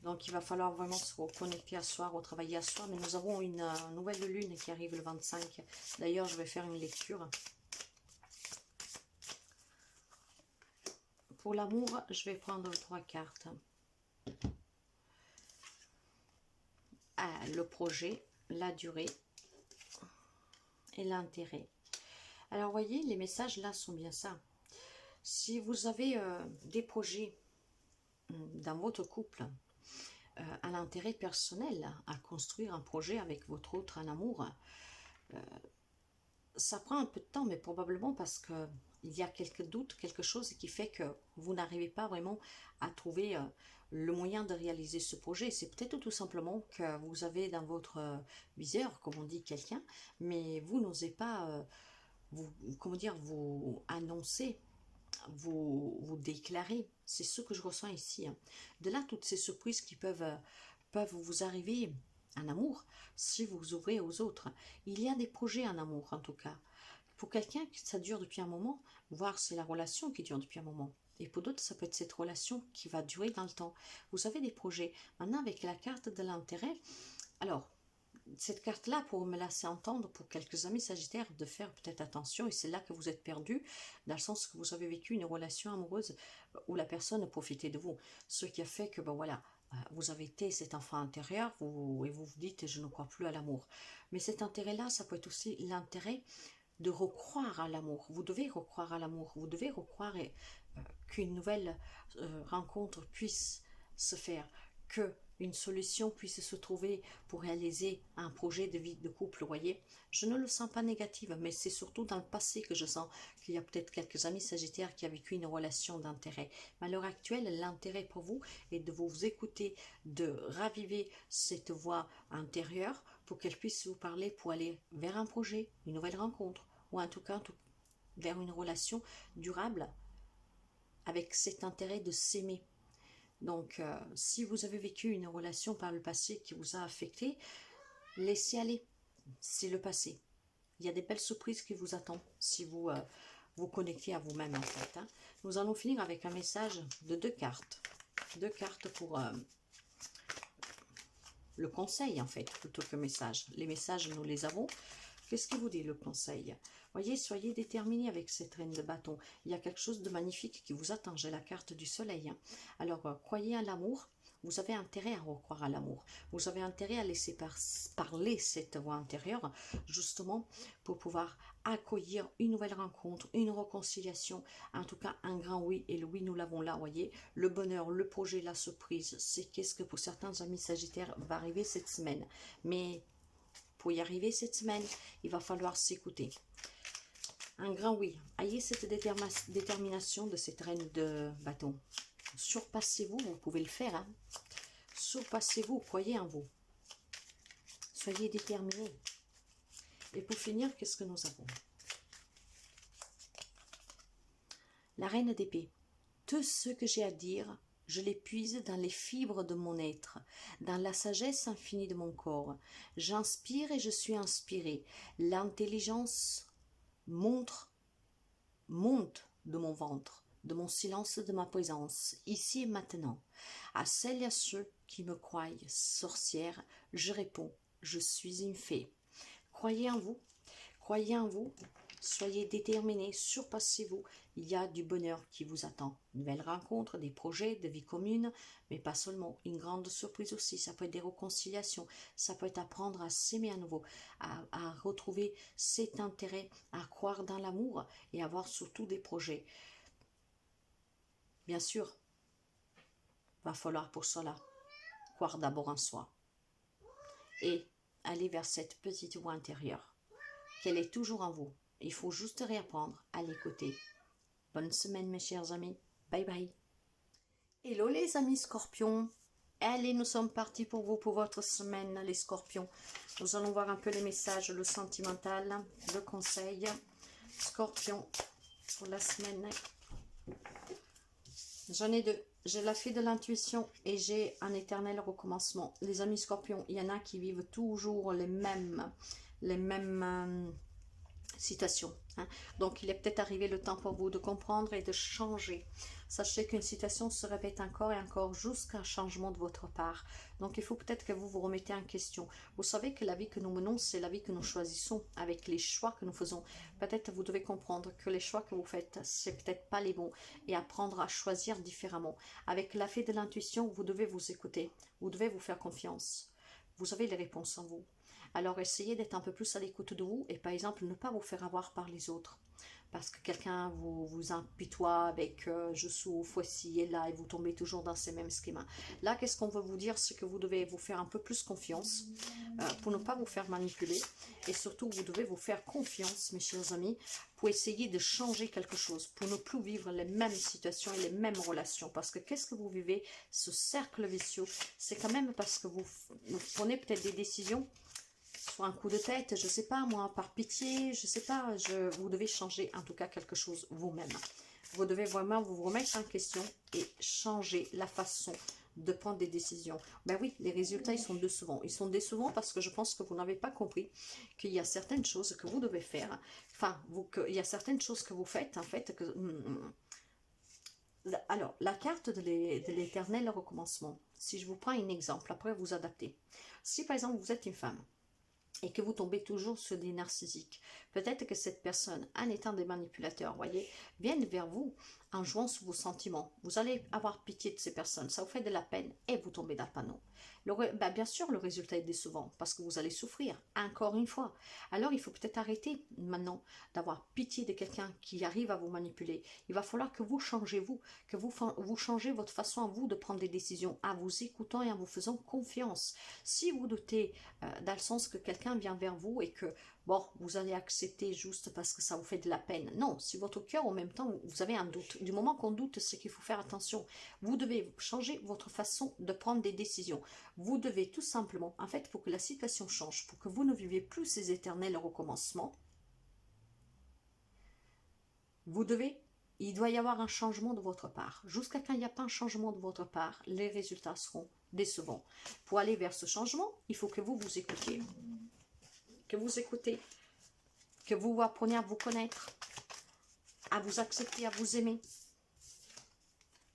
Donc il va falloir vraiment se reconnecter à soi, retravailler à soi. Mais nous avons une nouvelle lune qui arrive le 25. D'ailleurs, je vais faire une lecture. Pour l'amour, je vais prendre 3 cartes. Le projet, la durée et l'intérêt. Alors, voyez, les messages là sont bien ça. Si vous avez des projets dans votre couple, à l'intérêt personnel, à construire un projet avec votre autre en amour, ça prend un peu de temps, mais probablement parce que il y a quelques doutes, quelque chose qui fait que vous n'arrivez pas vraiment à trouver le moyen de réaliser ce projet. C'est peut-être tout simplement que vous avez dans votre viseur, comme on dit, quelqu'un, mais vous n'osez pas, comment dire, vous annoncer, vous déclarer. C'est ce que je ressens ici. Hein. De là, toutes ces surprises qui peuvent vous arriver en amour, si vous vous ouvrez aux autres. Il y a des projets en amour, en tout cas. Pour quelqu'un, ça dure depuis un moment, voire c'est la relation qui dure depuis un moment. Et pour d'autres, ça peut être cette relation qui va durer dans le temps. Vous avez des projets. Maintenant, avec la carte de l'intérêt, alors, cette carte-là, pour me laisser entendre, pour quelques amis sagittaires, de faire peut-être attention, et c'est là que vous êtes perdu, dans le sens que vous avez vécu une relation amoureuse où la personne a profité de vous. Ce qui a fait que, ben voilà, vous avez été cet enfant intérieur, et vous vous dites, je ne crois plus à l'amour. Mais cet intérêt-là, ça peut être aussi l'intérêt de recroire à l'amour. Vous devez recroire à l'amour. Vous devez recroire qu'une nouvelle rencontre puisse se faire, que une solution puisse se trouver pour réaliser un projet de vie de couple, vous voyez. Je ne le sens pas négative, mais c'est surtout dans le passé que je sens qu'il y a peut-être quelques amis sagittaires qui ont vécu une relation d'intérêt. Mais à l'heure actuelle, l'intérêt pour vous est de vous écouter, de raviver cette voix intérieure pour qu'elle puisse vous parler pour aller vers un projet, une nouvelle rencontre, ou en tout cas vers une relation durable avec cet intérêt de s'aimer. Donc, si vous avez vécu une relation par le passé qui vous a affecté, laissez aller. C'est le passé. Il y a des belles surprises qui vous attendent si vous vous connectez à vous-même en fait. Hein. Nous allons finir avec un message de 2 cartes. 2 cartes pour le conseil en fait, plutôt que message. Les messages, nous les avons. Qu'est-ce qui vous dit le conseil? Voyez, soyez déterminés avec cette reine de bâton. Il y a quelque chose de magnifique qui vous attend. J'ai la carte du soleil. Hein. Alors, croyez à l'amour. Vous avez intérêt à recroire à l'amour. Vous avez intérêt à laisser parler cette voix intérieure, justement, pour pouvoir accueillir une nouvelle rencontre, une réconciliation, en tout cas un grand oui, et le oui nous l'avons là, voyez, le bonheur, le projet, la surprise, c'est qu'est-ce que pour certains amis sagittaires va arriver cette semaine, mais pour y arriver cette semaine, il va falloir s'écouter. Un grand oui, ayez cette détermination de cette reine de bâton, surpassez-vous, vous pouvez le faire, hein. Surpassez-vous, croyez en vous, soyez déterminés. Et pour finir, qu'est-ce que nous avons? La reine d'épée. Tout ce que j'ai à dire, je l'épuise dans les fibres de mon être, dans la sagesse infinie de mon corps. J'inspire et je suis inspirée. L'intelligence monte de mon ventre, de mon silence, de ma présence, ici et maintenant. À celles et à ceux qui me croient sorcière, je réponds, je suis une fée. Croyez en vous, soyez déterminés, surpassez-vous. Il y a du bonheur qui vous attend. Une nouvelle rencontre, des projets, de vie commune, mais pas seulement. Une grande surprise aussi. Ça peut être des réconciliations, ça peut être apprendre à s'aimer à nouveau, à retrouver cet intérêt, à croire dans l'amour et avoir surtout des projets. Bien sûr, va falloir pour cela croire d'abord en soi et aller vers cette petite voix intérieure, qu'elle est toujours en vous. Il faut juste réapprendre à l'écouter. Bonne semaine mes chers amis. Bye bye. Hello les amis scorpions. Allez, nous sommes partis pour vous, pour votre semaine les scorpions. Nous allons voir un peu les messages, le sentimental, le conseil. Scorpion, pour la semaine. J'en ai deux. J'ai la fée de l'intuition et j'ai un éternel recommencement. Les amis scorpions, il y en a qui vivent toujours les mêmes situations. Hein. Donc, il est peut-être arrivé le temps pour vous de comprendre et de changer. Sachez qu'une situation se répète encore et encore jusqu'à un changement de votre part. Donc, il faut peut-être que vous vous remettez en question. Vous savez que la vie que nous menons, c'est la vie que nous choisissons avec les choix que nous faisons. Peut-être vous devez comprendre que les choix que vous faites, c'est peut-être pas les bons et apprendre à choisir différemment. Avec la fée de l'intuition, vous devez vous écouter. Vous devez vous faire confiance. Vous avez les réponses en vous. Alors essayez d'être un peu plus à l'écoute de vous et par exemple ne pas vous faire avoir par les autres. Parce que quelqu'un vous impitoie avec je souffre ici et là et vous tombez toujours dans ces mêmes schémas. Là, qu'est-ce qu'on veut vous dire? C'est que vous devez vous faire un peu plus confiance pour ne pas vous faire manipuler. Et surtout, vous devez vous faire confiance, mes chers amis, pour essayer de changer quelque chose, pour ne plus vivre les mêmes situations et les mêmes relations. Parce que qu'est-ce que vous vivez? Ce cercle vicieux, c'est quand même parce que vous prenez peut-être des décisions soit un coup de tête, je sais pas moi, par pitié, je sais pas, vous devez changer en tout cas quelque chose vous-même. Vous devez vraiment vous remettre en question et changer la façon de prendre des décisions. Ben oui, les résultats, ils sont décevants. Ils sont décevants parce que je pense que vous n'avez pas compris qu'il y a certaines choses que vous devez faire. Enfin, il y a certaines choses que vous faites, en fait, que... Alors, la carte de l'éternel recommencement, si je vous prends un exemple, après vous adaptez. Si par exemple vous êtes une femme, et que vous tombez toujours sur des narcissiques. Peut-être que cette personne, en étant des manipulateurs, voyez, viennent vers vous en jouant sur vos sentiments. Vous allez avoir pitié de ces personnes, ça vous fait de la peine et vous tombez dans le panneau. Bien sûr, le résultat est décevant parce que vous allez souffrir, encore une fois. Alors, il faut peut-être arrêter maintenant d'avoir pitié de quelqu'un qui arrive à vous manipuler. Il va falloir que vous changez vous, que vous changez votre façon à vous de prendre des décisions, en vous écoutant et en vous faisant confiance. Si vous doutez dans le sens que quelqu'un vient vers vous et que bon, vous allez accepter juste parce que ça vous fait de la peine. Non, si votre cœur, en même temps, vous avez un doute. Du moment qu'on doute, c'est qu'il faut faire attention. Vous devez changer votre façon de prendre des décisions. Vous devez tout simplement, en fait, pour que la situation change, pour que vous ne viviez plus ces éternels recommencements, il doit y avoir un changement de votre part. Jusqu'à quand il n'y a pas un changement de votre part, les résultats seront décevants. Pour aller vers ce changement, il faut que vous vous écoutiez. Que vous écoutez, que vous appreniez à vous connaître, à vous accepter, à vous aimer.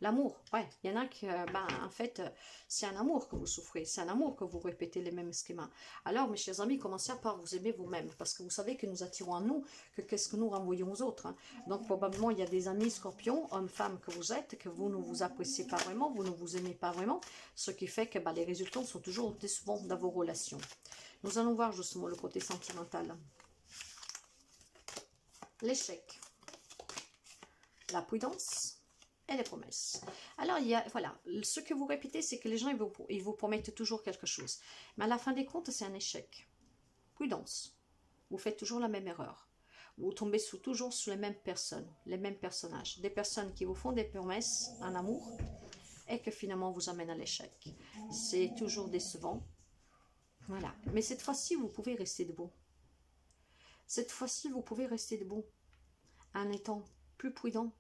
L'amour, ouais, il y en a qui, ben, en fait, c'est un amour que vous souffrez, c'est un amour que vous répétez les mêmes schémas. Alors, mes chers amis, commencez par vous aimer vous-même, parce que vous savez que nous attirons à nous que qu'est-ce que nous renvoyons aux autres. Hein. Donc, probablement, il y a des amis scorpions, hommes, femmes que vous êtes, que vous ne vous appréciez pas vraiment, vous ne vous aimez pas vraiment, ce qui fait que ben, les résultats sont toujours décevants dans vos relations. Nous allons voir justement le côté sentimental. L'échec, la prudence et les promesses. Alors, il y a, voilà, ce que vous répétez, c'est que les gens, ils vous promettent toujours quelque chose. Mais à la fin des comptes, c'est un échec. Prudence. Vous faites toujours la même erreur. Vous tombez toujours sous les mêmes personnes, les mêmes personnages. Des personnes qui vous font des promesses en amour et que finalement vous amènent à l'échec. C'est toujours décevant. Voilà. Mais cette fois-ci, vous pouvez rester debout. Cette fois-ci, vous pouvez rester debout en étant plus prudent,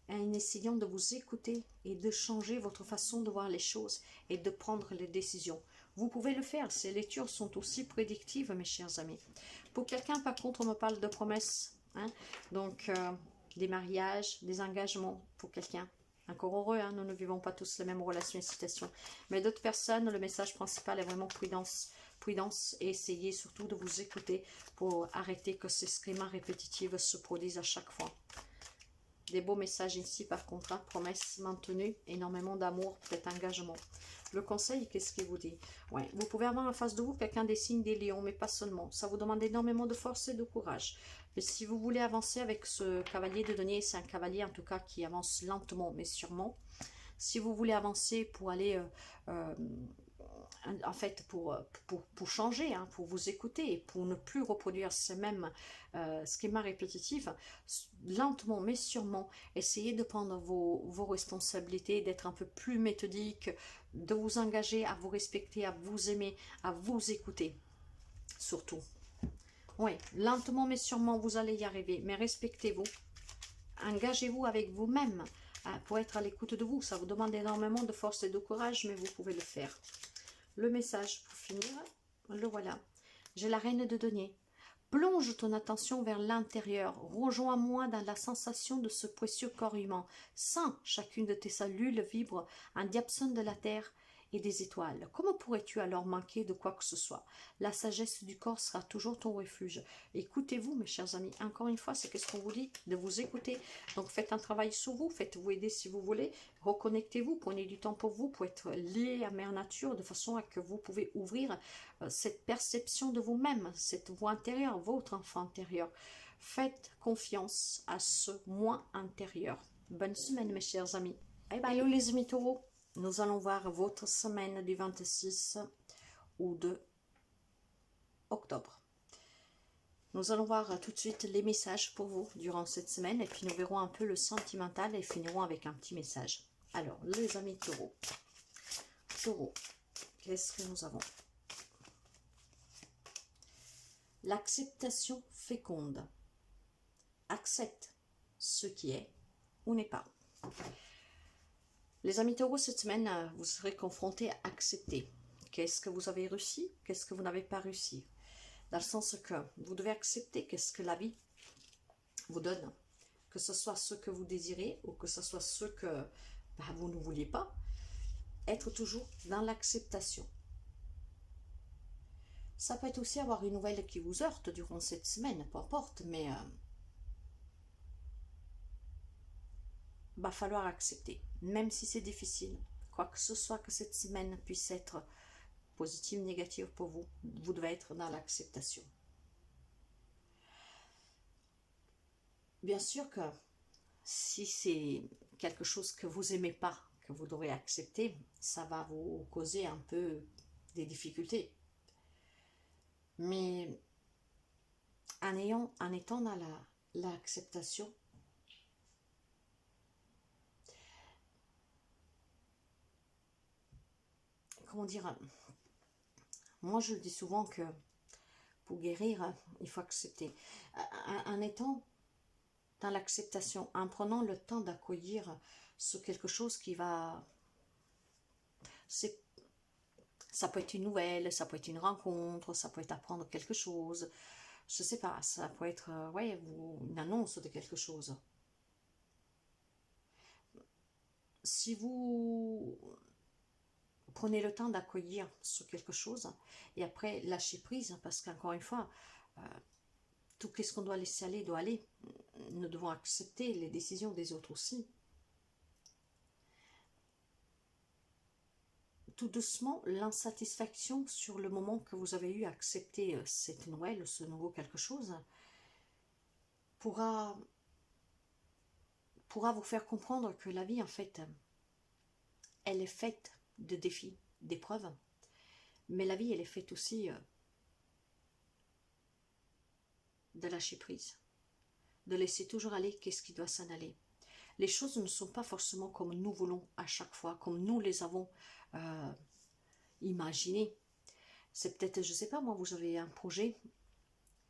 en essayant de vous écouter et de changer votre façon de voir les choses et de prendre les décisions. Vous pouvez le faire, ces lectures sont aussi prédictives, mes chers amis. Pour quelqu'un, par contre, on me parle de promesses, hein? Donc des mariages, des engagements pour quelqu'un. Encore heureux, hein? Nous ne vivons pas tous les mêmes relations et situations. Mais d'autres personnes, le message principal est vraiment prudence. Prudence et essayez surtout de vous écouter pour arrêter que ces schémas répétitifs se produisent à chaque fois. Des beaux messages ici par contre, hein, promesses maintenues, énormément d'amour, peut-être engagement. Le conseil, qu'est-ce qu'il vous dit? Ouais, vous pouvez avoir en face de vous quelqu'un des signes des lions, mais pas seulement. Ça vous demande énormément de force et de courage. Mais si vous voulez avancer avec ce cavalier de denier, c'est un cavalier en tout cas qui avance lentement mais sûrement. Si vous voulez avancer pour aller... en fait, pour changer, hein, pour vous écouter et pour ne plus reproduire ces mêmes schémas répétitifs, lentement mais sûrement, essayez de prendre vos responsabilités, d'être un peu plus méthodique, de vous engager à vous respecter, à vous aimer, à vous écouter, surtout. Oui, lentement mais sûrement, vous allez y arriver, mais respectez-vous, engagez-vous avec vous-même pour être à l'écoute de vous. Ça vous demande énormément de force et de courage, mais vous pouvez le faire. Le message pour finir, le voilà. J'ai la reine de denier. Plonge ton attention vers l'intérieur. Rejoins-moi dans la sensation de ce précieux corps humain. Sens chacune de tes cellules vibre un diapason de la terre et des étoiles. Comment pourrais-tu alors manquer de quoi que ce soit? La sagesse du corps sera toujours ton refuge. Écoutez-vous, mes chers amis. Encore une fois, c'est qu'est-ce qu'on vous dit? De vous écouter. Donc faites un travail sur vous, faites-vous aider si vous voulez. Reconnectez-vous, prenez du temps pour vous, pour être lié à Mère Nature, de façon à que vous pouvez ouvrir cette perception de vous-même, cette voix intérieure, votre enfant intérieur. Faites confiance à ce moi intérieur. Bonne semaine, mes chers amis. Bye bye. Hello les amis taureaux. Nous allons voir votre semaine du 26 ou de octobre. Nous allons voir tout de suite les messages pour vous durant cette semaine et puis nous verrons un peu le sentimental et finirons avec un petit message. Alors, les amis taureaux. Taureau, qu'est-ce que nous avons? L'acceptation féconde. Accepte ce qui est ou n'est pas. Les amis taureaux, cette semaine, vous serez confrontés à accepter. Qu'est-ce que vous avez réussi? Qu'est-ce que vous n'avez pas réussi? Dans le sens que vous devez accepter qu'est-ce que la vie vous donne. Que ce soit ce que vous désirez ou que ce soit ce que vous ne vouliez pas. Être toujours dans l'acceptation. Ça peut être aussi avoir une nouvelle qui vous heurte durant cette semaine, peu importe, mais va falloir accepter, même si c'est difficile. Quoi que ce soit que cette semaine puisse être positive, négative pour vous, vous devez être dans l'acceptation. Bien sûr que si c'est quelque chose que vous n'aimez pas, que vous devrez accepter, ça va vous causer un peu des difficultés. Mais en étant dans l'acceptation, comment dire, moi je le dis souvent que pour guérir, il faut accepter. En étant dans l'acceptation, en prenant le temps d'accueillir ce quelque chose qui va... Ça peut être une nouvelle, ça peut être une rencontre, ça peut être apprendre quelque chose, je sais pas, ça peut être ouais, une annonce de quelque chose. si vous prenez le temps d'accueillir sur quelque chose et après lâcher prise, parce qu'encore une fois, tout ce qu'on doit laisser aller doit aller. Nous devons accepter les décisions des autres aussi. Tout doucement, l'insatisfaction sur le moment que vous avez eu à accepter cette nouvelle, ce nouveau quelque chose, pourra vous faire comprendre que la vie, en fait, elle est faite de défis, d'épreuves, mais la vie, elle est faite aussi de lâcher prise, de laisser toujours aller qu'est-ce qui doit s'en aller. Les choses ne sont pas forcément comme nous voulons à chaque fois, comme nous les avons imaginées. C'est peut-être, je ne sais pas, moi, vous avez un projet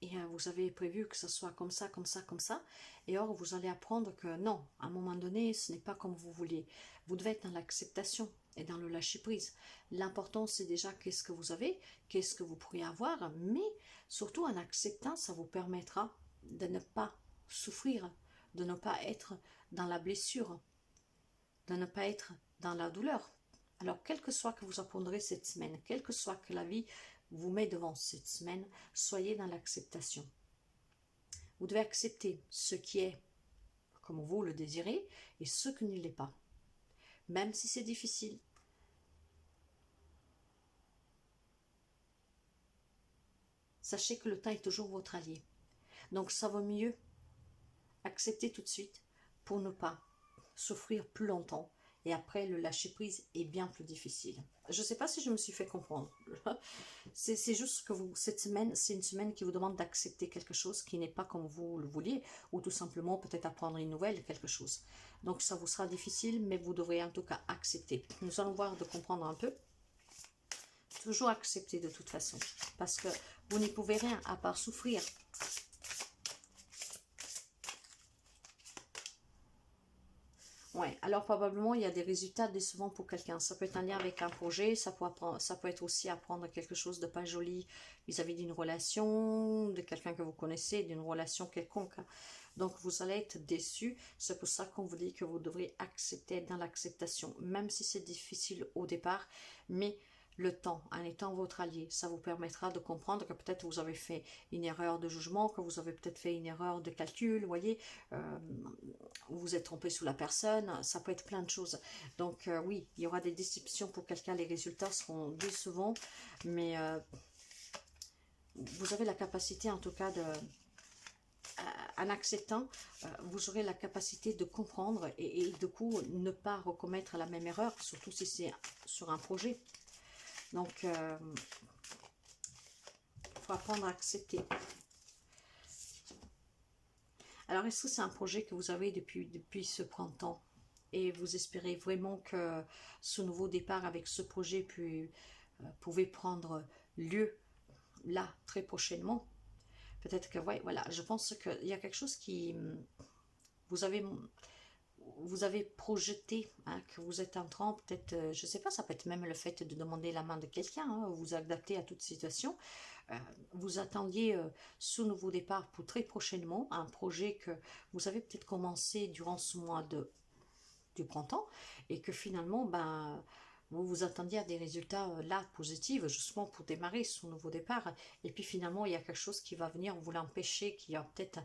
et vous avez prévu que ce soit comme ça, comme ça, comme ça, et or vous allez apprendre que non, à un moment donné, ce n'est pas comme vous vouliez. Vous devez être dans l'acceptation et dans le lâcher-prise. L'important, c'est déjà qu'est-ce que vous avez, qu'est-ce que vous pourriez avoir, mais surtout en acceptant, ça vous permettra de ne pas souffrir, de ne pas être dans la blessure, de ne pas être dans la douleur. Alors, quel que soit que vous apprendrez cette semaine, quel que soit que la vie vous met devant cette semaine, soyez dans l'acceptation. Vous devez accepter ce qui est comme vous le désirez et ce qui ne l'est pas. Même si c'est difficile. Sachez que le temps est toujours votre allié. Donc ça vaut mieux accepter tout de suite pour ne pas souffrir plus longtemps. Et après, le lâcher prise est bien plus difficile. Je ne sais pas si je me suis fait comprendre. C'est juste que cette semaine, c'est une semaine qui vous demande d'accepter quelque chose qui n'est pas comme vous le vouliez, ou tout simplement peut-être apprendre une nouvelle, quelque chose. Donc ça vous sera difficile, mais vous devrez en tout cas accepter. Nous allons voir de comprendre un peu. Toujours accepter de toute façon, parce que vous n'y pouvez rien à part souffrir. Ouais, alors probablement il y a des résultats décevants pour quelqu'un. Ça peut être un lien avec un projet, ça peut être aussi apprendre quelque chose de pas joli vis-à-vis d'une relation, de quelqu'un que vous connaissez, d'une relation quelconque. Donc vous allez être déçu. C'est pour ça qu'on vous dit que vous devrez accepter, être dans l'acceptation, même si c'est difficile au départ, mais le temps, en étant votre allié, ça vous permettra de comprendre que peut-être vous avez fait une erreur de jugement, que vous avez peut-être fait une erreur de calcul, vous voyez, vous vous êtes trompé sur la personne, ça peut être plein de choses. Donc oui, il y aura des déceptions pour quelqu'un, les résultats seront décevants, mais vous avez la capacité en tout cas de... En acceptant, vous aurez la capacité de comprendre et du coup ne pas recommettre la même erreur, surtout si c'est sur un projet. Donc, il faut apprendre à accepter. Alors, est-ce que c'est un projet que vous avez depuis ce printemps et vous espérez vraiment que ce nouveau départ avec ce projet pouvait prendre lieu là, très prochainement? Peut-être que, ouais, voilà, je pense qu'il y a quelque chose qui... Vous avez projeté, hein, que vous êtes en train, peut-être, je ne sais pas, ça peut être même le fait de demander la main de quelqu'un, hein, vous adapter à toute situation. Vous attendiez ce nouveau départ pour très prochainement, un projet que vous avez peut-être commencé durant ce mois du printemps et que finalement, ben, vous vous attendiez à des résultats là positifs, justement pour démarrer ce nouveau départ. Et puis finalement, il y a quelque chose qui va venir vous l'empêcher, qu'il y a peut-être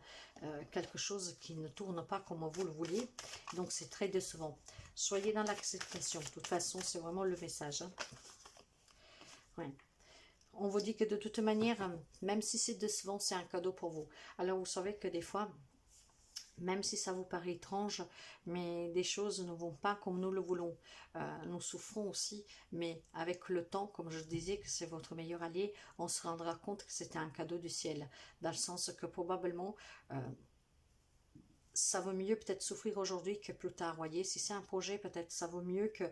quelque chose qui ne tourne pas comme vous le vouliez. Donc c'est très décevant. Soyez dans l'acceptation. De toute façon, c'est vraiment le message. Hein. Ouais. On vous dit que de toute manière, même si c'est décevant, c'est un cadeau pour vous. Alors vous savez que des fois... Même si ça vous paraît étrange, mais des choses ne vont pas comme nous le voulons. Nous souffrons aussi, mais avec le temps, comme je disais que c'est votre meilleur allié, on se rendra compte que c'était un cadeau du ciel. Dans le sens que probablement, ça vaut mieux peut-être souffrir aujourd'hui que plus tard, voyez. Si c'est un projet, peut-être ça vaut mieux que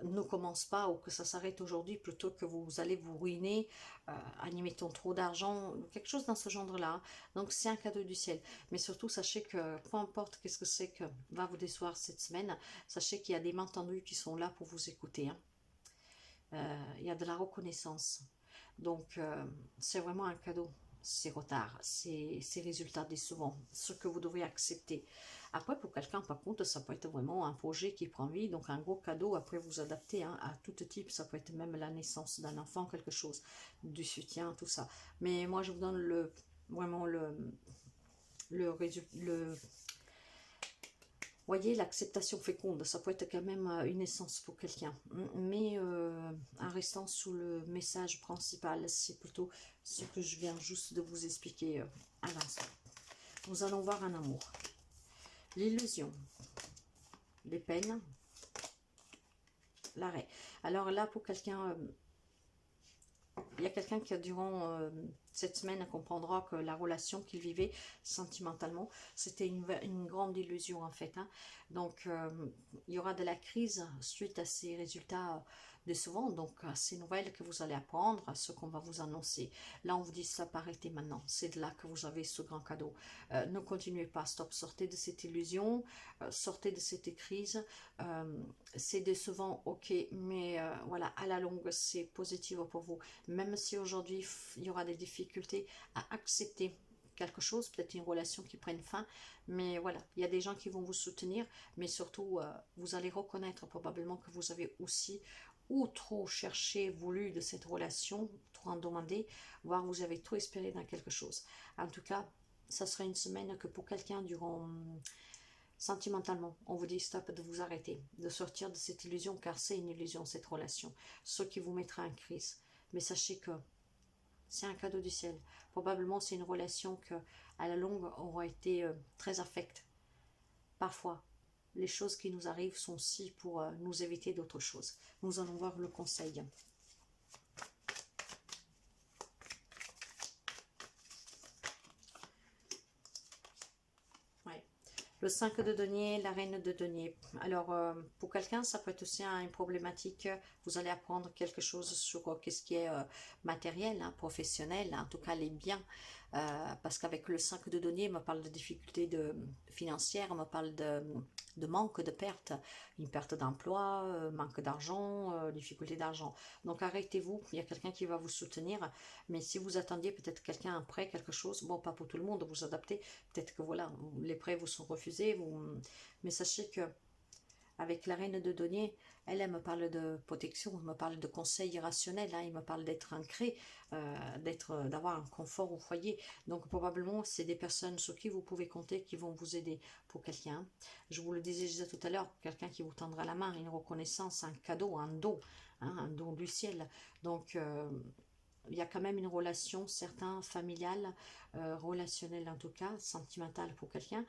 ne commence pas ou que ça s'arrête aujourd'hui plutôt que vous allez vous ruiner en y mettant trop d'argent, quelque chose dans ce genre-là. Donc c'est un cadeau du ciel. Mais surtout, sachez que peu importe qu'est-ce que c'est que va vous décevoir cette semaine, sachez qu'il y a des mains tendues qui sont là pour vous écouter. Hein. Il y a de la reconnaissance. Donc c'est vraiment un cadeau. ces retards, ces résultats décevants, ce que vous devez accepter. Après, pour quelqu'un, par contre, ça peut être vraiment un projet qui prend vie, donc un gros cadeau. Après, vous adaptez hein, à tout type, ça peut être même la naissance d'un enfant, quelque chose, du soutien, tout ça. Mais moi, je vous donne vraiment le voyez, l'acceptation féconde, ça peut être quand même une essence pour quelqu'un. Mais en restant sous le message principal, c'est plutôt ce que je viens juste de vous expliquer à l'instant. Nous allons voir un amour. L'illusion, les peines, l'arrêt. Alors là, pour quelqu'un, il y a quelqu'un qui, durant cette semaine, comprendra que la relation qu'il vivait sentimentalement, c'était une grande illusion en fait. Hein. Donc, il y aura de la crise suite à ces résultats décevants. Donc, à ces nouvelles que vous allez apprendre, à ce qu'on va vous annoncer. Là, on vous dit stop, arrêtez maintenant. C'est de là que vous avez ce grand cadeau. Ne continuez pas, stop, sortez de cette illusion, sortez de cette crise. C'est décevant, ok, mais voilà, à la longue, c'est positif pour vous. Même si aujourd'hui, il y aura des difficultés à accepter quelque chose, peut-être une relation qui prenne fin, mais voilà, il y a des gens qui vont vous soutenir, mais surtout, vous allez reconnaître probablement que vous avez aussi ou trop cherché, voulu de cette relation, trop en demandé, voire vous avez trop espéré dans quelque chose. En tout cas, ça sera une semaine que pour quelqu'un, durant sentimentalement, on vous dit stop, de vous arrêter, de sortir de cette illusion, car c'est une illusion, cette relation, ce qui vous mettra en crise. Mais sachez que c'est un cadeau du ciel. Probablement, c'est une relation que, à la longue, aura été très affecte. Parfois, les choses qui nous arrivent sont si pour nous éviter d'autres choses. Nous allons voir le conseil. Ouais. Le 5 de denier, la reine de denier. Alors, pour quelqu'un, ça peut être aussi une problématique. Vous allez apprendre quelque chose sur qu'est-ce qui est matériel, hein, professionnel, en tout cas les biens. Parce qu'avec le 5 de denier, il me parle de difficultés financières, il me parle de manque, de perte, une perte d'emploi, manque d'argent, difficulté d'argent. Donc arrêtez-vous, il y a quelqu'un qui va vous soutenir, mais si vous attendiez peut-être quelqu'un après, quelque chose, bon, pas pour tout le monde, vous adaptez, peut-être que voilà, les prêts vous sont refusés, mais sachez que avec la reine de denier, elle me parle de protection, elle me parle de conseils rationnels, hein, il me parle d'être ancré, d'avoir un confort au foyer. Donc probablement, c'est des personnes sur qui vous pouvez compter qui vont vous aider pour quelqu'un. Je vous le disais tout à l'heure, quelqu'un qui vous tendra la main, une reconnaissance, un cadeau, hein, un don du ciel. Donc, il y a quand même une relation, certains familiale, relationnelle en tout cas, sentimentale pour quelqu'un,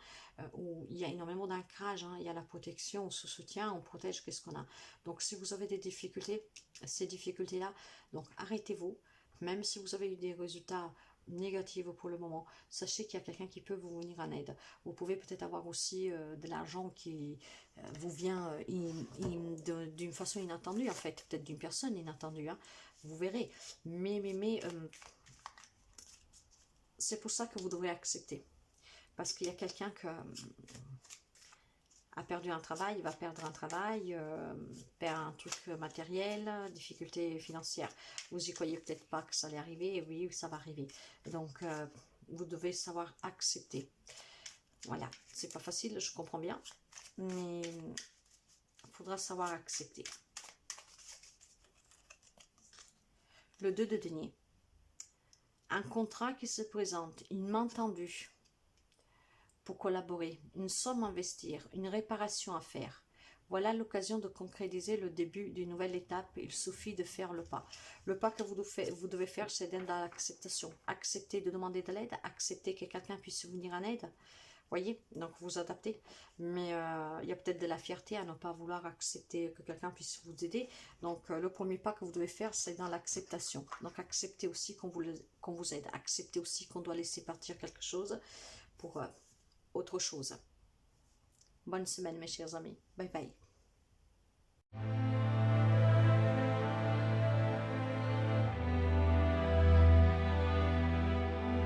où il y a énormément d'ancrage, hein, il y a la protection, on se soutient, on protège, qu'est-ce qu'on a. Donc si vous avez des difficultés, ces difficultés-là, donc arrêtez-vous, même si vous avez eu des résultats négatifs pour le moment, sachez qu'il y a quelqu'un qui peut vous venir en aide. Vous pouvez peut-être avoir aussi de l'argent qui vous vient d'une façon inattendue, en fait, peut-être d'une personne inattendue, hein, vous verrez. Mais c'est pour ça que vous devrez accepter. Parce qu'il y a quelqu'un qui a perdu un travail, il va perdre un travail, perd un truc matériel, difficulté financière. Vous y croyez peut-être pas que ça allait arriver, et oui, ça va arriver. Donc, vous devez savoir accepter. Voilà, c'est pas facile, je comprends bien, mais il faudra savoir accepter. Le 2 de denier. Un contrat qui se présente, une main tendue pour collaborer, une somme à investir, une réparation à faire. Voilà l'occasion de concrétiser le début d'une nouvelle étape. Il suffit de faire le pas. Le pas que vous devez faire, c'est d'être dans l'acceptation. Accepter de demander de l'aide, accepter que quelqu'un puisse vous venir en aide. Voyez, donc vous adaptez. Mais il y a peut-être de la fierté à ne pas vouloir accepter que quelqu'un puisse vous aider. Donc le premier pas que vous devez faire, c'est dans l'acceptation. Donc acceptez aussi qu'on vous aide. Acceptez aussi qu'on doit laisser partir quelque chose pour autre chose. Bonne semaine mes chers amis. Bye bye.